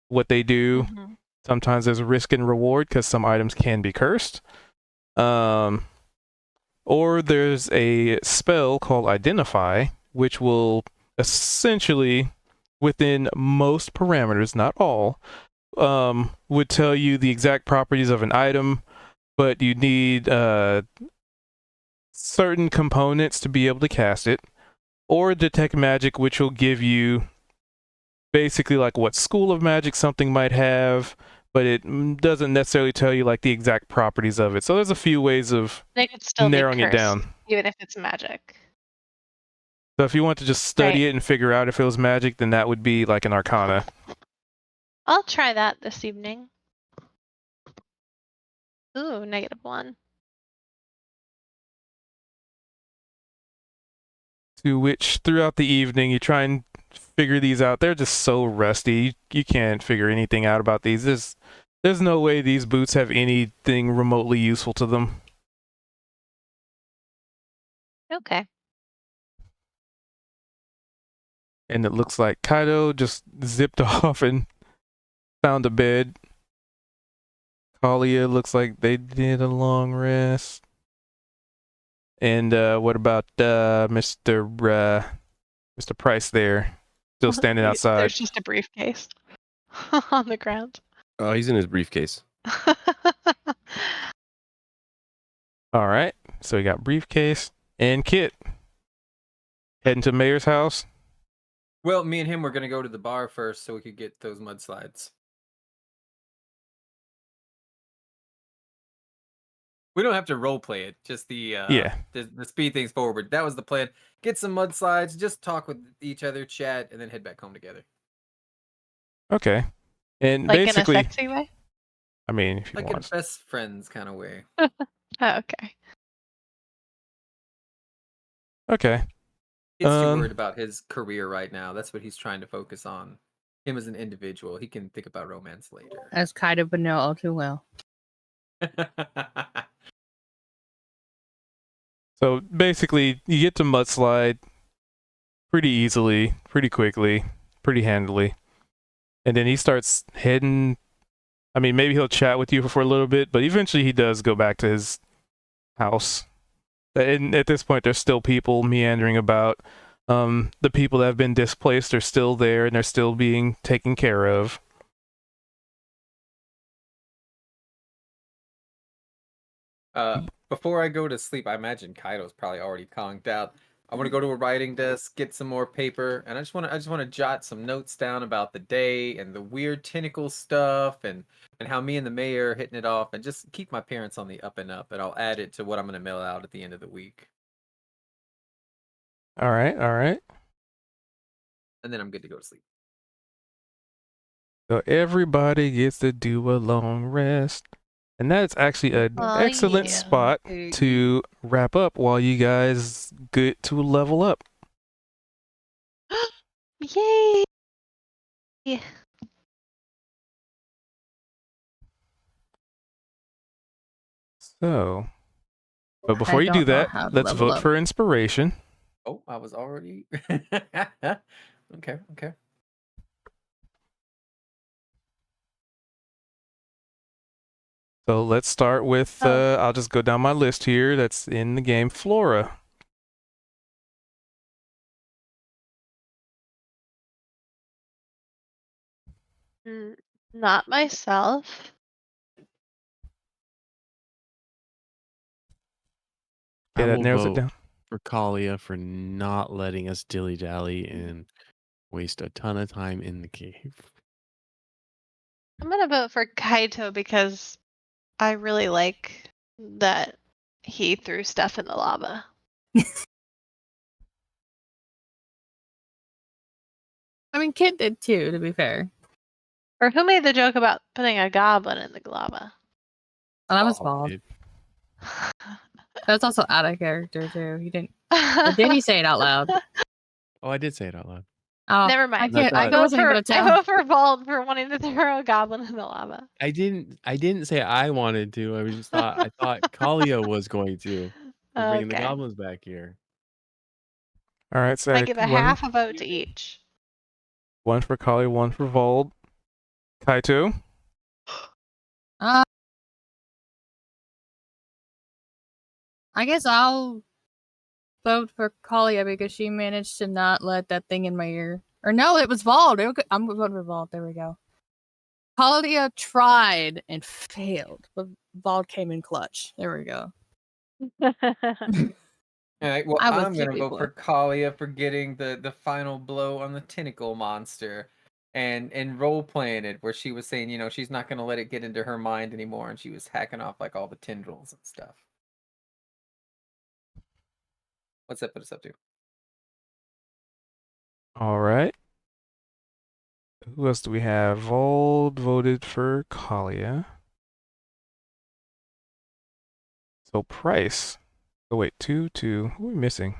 S1: what they do.
S7: Mm-hmm.
S1: Sometimes there's a risk and reward because some items can be cursed. Or there's a spell called Identify, which will essentially, within most parameters, not all, would tell you the exact properties of an item, but you need certain components to be able to cast it. Or Detect Magic, which will give you basically like what school of magic something might have, but it doesn't necessarily tell you like the exact properties of it. So there's a few ways of
S7: They could still be
S1: narrowing it
S7: cursed,
S1: down.
S7: even if it's magic.
S1: So if you want to just study it and figure out if it was magic, then that would be like an Arcana.
S7: I'll try that this evening. Ooh, -1.
S1: To which throughout the evening you try and figure these out. They're just so rusty. You can't figure anything out about these. There's no way these boots have anything remotely useful to them.
S7: Okay.
S1: And it looks like Kaido just zipped off and found a bed. Kalia looks like they did a long rest. And what about Mr. Price there? Still standing outside.
S7: There's just a briefcase on the ground.
S6: Oh, he's in his briefcase.
S1: All right. So we got briefcase and Kit heading to Mayor's house.
S4: Well, me and him were gonna go to the bar first so we could get those mudslides. We don't have to role play it, just the speed things forward. That was the plan. Get some mudslides, just talk with each other, chat, and then head back home together.
S1: Okay. And
S7: like
S1: basically,
S7: in a sexy way?
S1: I mean, if you
S4: Like
S1: want.
S4: a best friends kind of way.
S7: Oh, okay.
S1: Okay.
S4: He's too worried about his career right now. That's what he's trying to focus on. Him as an individual. He can think about romance later.
S3: As Kaido would know all too well.
S1: So basically, you get to mudslide pretty easily, pretty quickly, pretty handily. And then he starts heading. I mean, maybe he'll chat with you for a little bit, but eventually he does go back to his house. And at this point, there's still people meandering about. The people that have been displaced are still there, and they're still being taken care of.
S4: Before I go to sleep, I imagine Kaido's probably already conked out. I want to go to a writing desk, get some more paper, and I just want to jot some notes down about the day and the weird tentacle stuff and how me and the mayor are hitting it off, and just keep my parents on the up and up. And I'll add it to what I'm going to mail out at the end of the week.
S1: All right, all right.
S4: And then I'm good to go to sleep.
S1: So everybody gets to do a long rest. And that's actually an excellent spot to wrap up while you guys get to level up.
S7: Yay!
S1: So, but before you do that, let's vote for inspiration.
S4: Oh, I was already. Okay, okay.
S1: So let's start with,
S7: Oh.
S1: I'll just go down my list here that's in the game. Flora.
S7: Not myself.
S5: I
S1: Okay, that
S5: will
S1: narrows it
S5: vote
S1: down.
S5: for Kalia for not letting us dilly dally and waste a ton of time in the cave.
S7: I'm gonna vote for Kaito because I really like that he threw stuff in the lava.
S8: I mean, Kit did too, to be fair.
S7: Or who made the joke about putting a goblin in the lava?
S8: And I was
S5: Oh,
S8: bald.
S5: dude.
S8: That was also out of character too. He didn't. Or did he say it out loud?
S5: Oh, I did say it out loud.
S8: Oh,
S7: Never
S8: I
S7: mind.
S8: can't.
S5: I
S8: I
S5: thought-
S8: wasn't able to
S7: I
S8: tell.
S7: vote for Bald for wanting to throw a goblin in the lava.
S5: I didn't say I wanted to. I thought Kalia was going to. We're bringing the
S7: Okay.
S5: goblins back here.
S1: All right, so
S7: I give a half a vote to each.
S1: one for Kali, one for Vold. Kaito.
S8: I guess I'll vote for Kalia because she managed to not let that thing in my ear. Or no, it was Vald. I'm voting for Vald. There we go. Kalia tried and failed, but Vald came in clutch. There we go.
S4: All right, well,
S8: I was
S4: I'm gonna
S8: keeping
S4: vote for Kalia for getting the final blow on the tentacle monster, and role playing it where she was saying, you know, she's not gonna let it get into her mind anymore, and she was hacking off like all the tendrils and stuff. What's that put us up to?
S1: All right. Who else do we have? Vold voted for Kalia. So Price. Oh wait, 2-2. Who are we missing?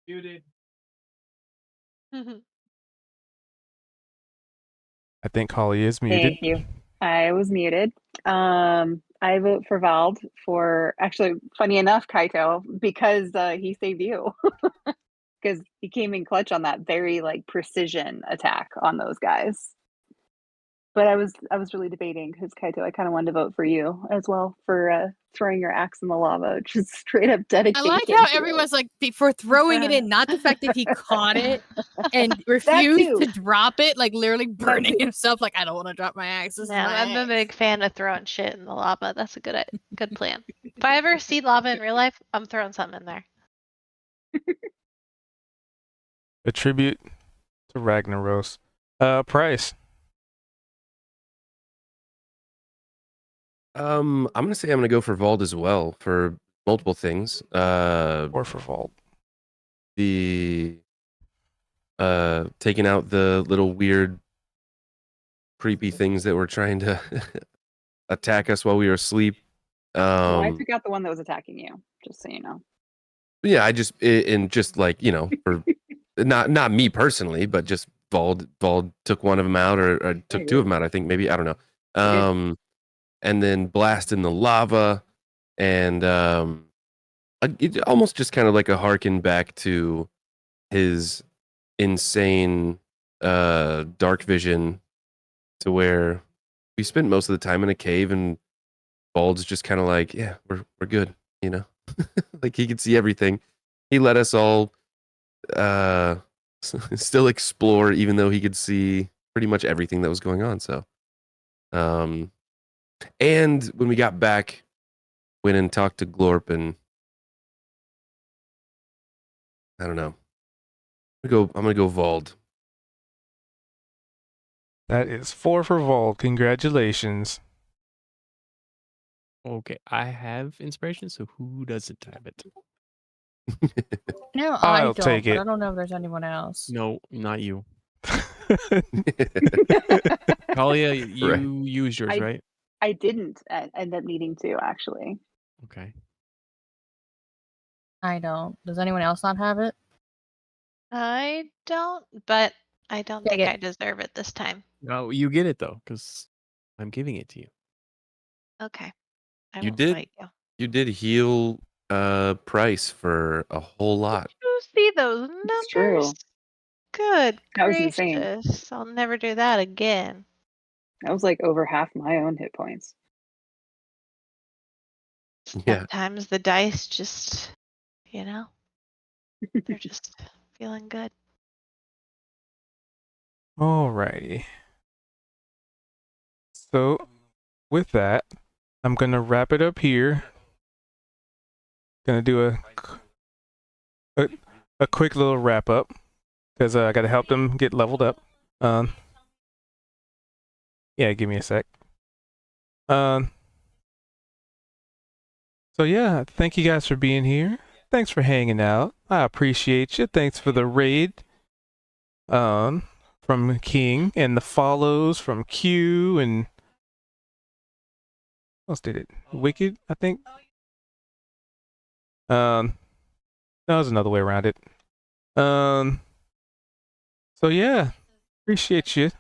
S5: Muted.
S1: I think Kalia is muted.
S2: Thank you. I was muted. I vote for Vald for actually, funny enough, Kaito, because he saved you. Because he came in clutch on that very like precision attack on those guys. But I was really debating because Kaito, I kind of wanted to vote for you as well for throwing your axe in the lava, just straight up
S8: I
S2: dedicated.
S8: like how
S2: to
S8: everyone's like for throwing it in, not the fact that he caught it and refused
S2: too.
S8: to drop it, like literally burning
S2: too.
S8: himself. Like I don't want to drop my axe. This is
S7: Yeah,
S8: my
S7: I'm a
S8: axe.
S7: big fan of throwing shit in the lava. That's a good plan. If I ever see lava in real life, I'm throwing something in there.
S1: A tribute to Ragnaros. Price.
S6: I'm gonna say I'm gonna go for Vald as well for multiple things.
S1: Or for Vold.
S6: The taking out the little weird, creepy things that were trying to attack us while we were asleep.
S2: No, I took out the one that was attacking you, just so you know.
S6: Yeah, I just just like, you know, for not me personally, but just Vald took one of them out or took two of them out, I think, maybe, I don't know. And then blast in the lava, and it almost just kind of like a harken back to his insane dark vision, to where we spent most of the time in a cave, and Bald's just kind of like, yeah, we're good, you know. Like he could see everything. He let us all still explore, even though he could see pretty much everything that was going on. So and when we got back, went and talked to Glorp, and I don't know. I'm gonna go Vald.
S1: That is 4 for Vold. Congratulations.
S5: Okay, I have inspiration, so who doesn't have it?
S8: No, I
S1: I'll
S8: don't,
S1: take
S8: but
S1: it.
S8: I don't know if there's anyone else.
S5: No, not you. Kalia, you
S6: Right.
S5: used yours, right?
S2: I didn't end up needing to, actually.
S5: Okay.
S8: I don't. Does anyone else not have it?
S7: I don't, but I don't
S8: Take
S7: think
S8: it.
S7: I deserve it this time.
S5: No, you get it though, because I'm giving it to you.
S7: Okay. I
S6: You
S7: won't
S6: did?
S7: fight you.
S6: You did heal Price for a whole lot.
S7: You see those
S2: It's true.
S7: numbers? Good
S2: That was insane.
S7: gracious. I'll never do that again.
S2: That was like over half my own hit points.
S6: Yeah.
S7: Sometimes the dice just, you know, they're just feeling good.
S1: Alrighty. So, with that, I'm gonna wrap it up here. Gonna do a quick little wrap up because I gotta help them get leveled up. Yeah, give me a sec. So yeah, thank you guys for being here. Thanks for hanging out. I appreciate you. Thanks for the raid. From King and the follows from Q and what else did it? Wicked, I think. That was another way around it. So yeah, appreciate you.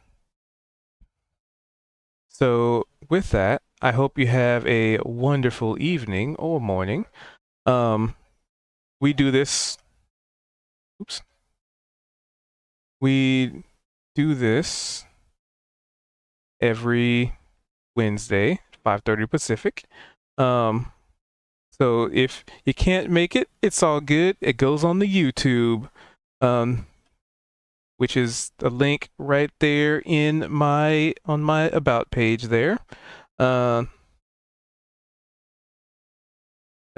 S1: So with that, I hope you have a wonderful evening or morning. We do this. Oops. We do this every Wednesday, 5:30 Pacific. So if you can't make it, it's all good. It goes on the YouTube, which is the link right there in on my about page there. Let's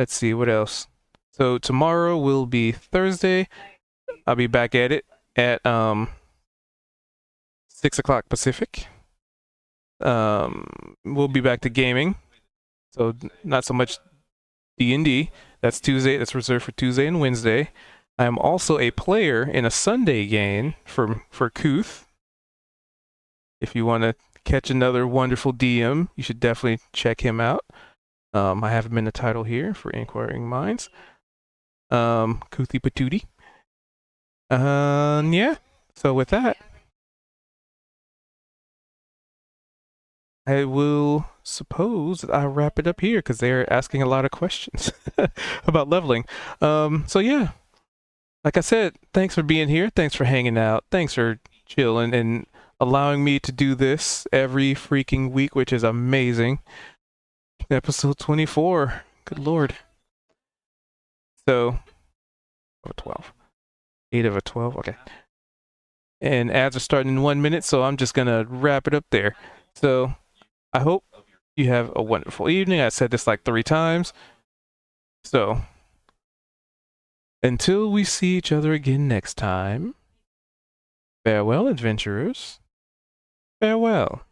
S1: see what else. So tomorrow will be Thursday. I'll be back at it at 6 o'clock Pacific. We'll be back to gaming, so not so much D&D. That's Tuesday. That's reserved for Tuesday and Wednesday. I am also a player in a Sunday game for Kuth. If you want to catch another wonderful DM, you should definitely check him out. I have him in the title here for Inquiring Minds. Kuthi Patootie. Yeah. So with that, I will suppose that I'll wrap it up here because they're asking a lot of questions about leveling. So yeah, like I said, thanks for being here. Thanks for hanging out. Thanks for chilling and allowing me to do this every freaking week, which is amazing. Episode 24. Good Lord. So, 12. 8 of a 12. Okay. And ads are starting in 1 minute, so I'm just going to wrap it up there. So, I hope you have a wonderful evening. I said this like 3 times. So, until we see each other again next time, farewell, adventurers. Farewell.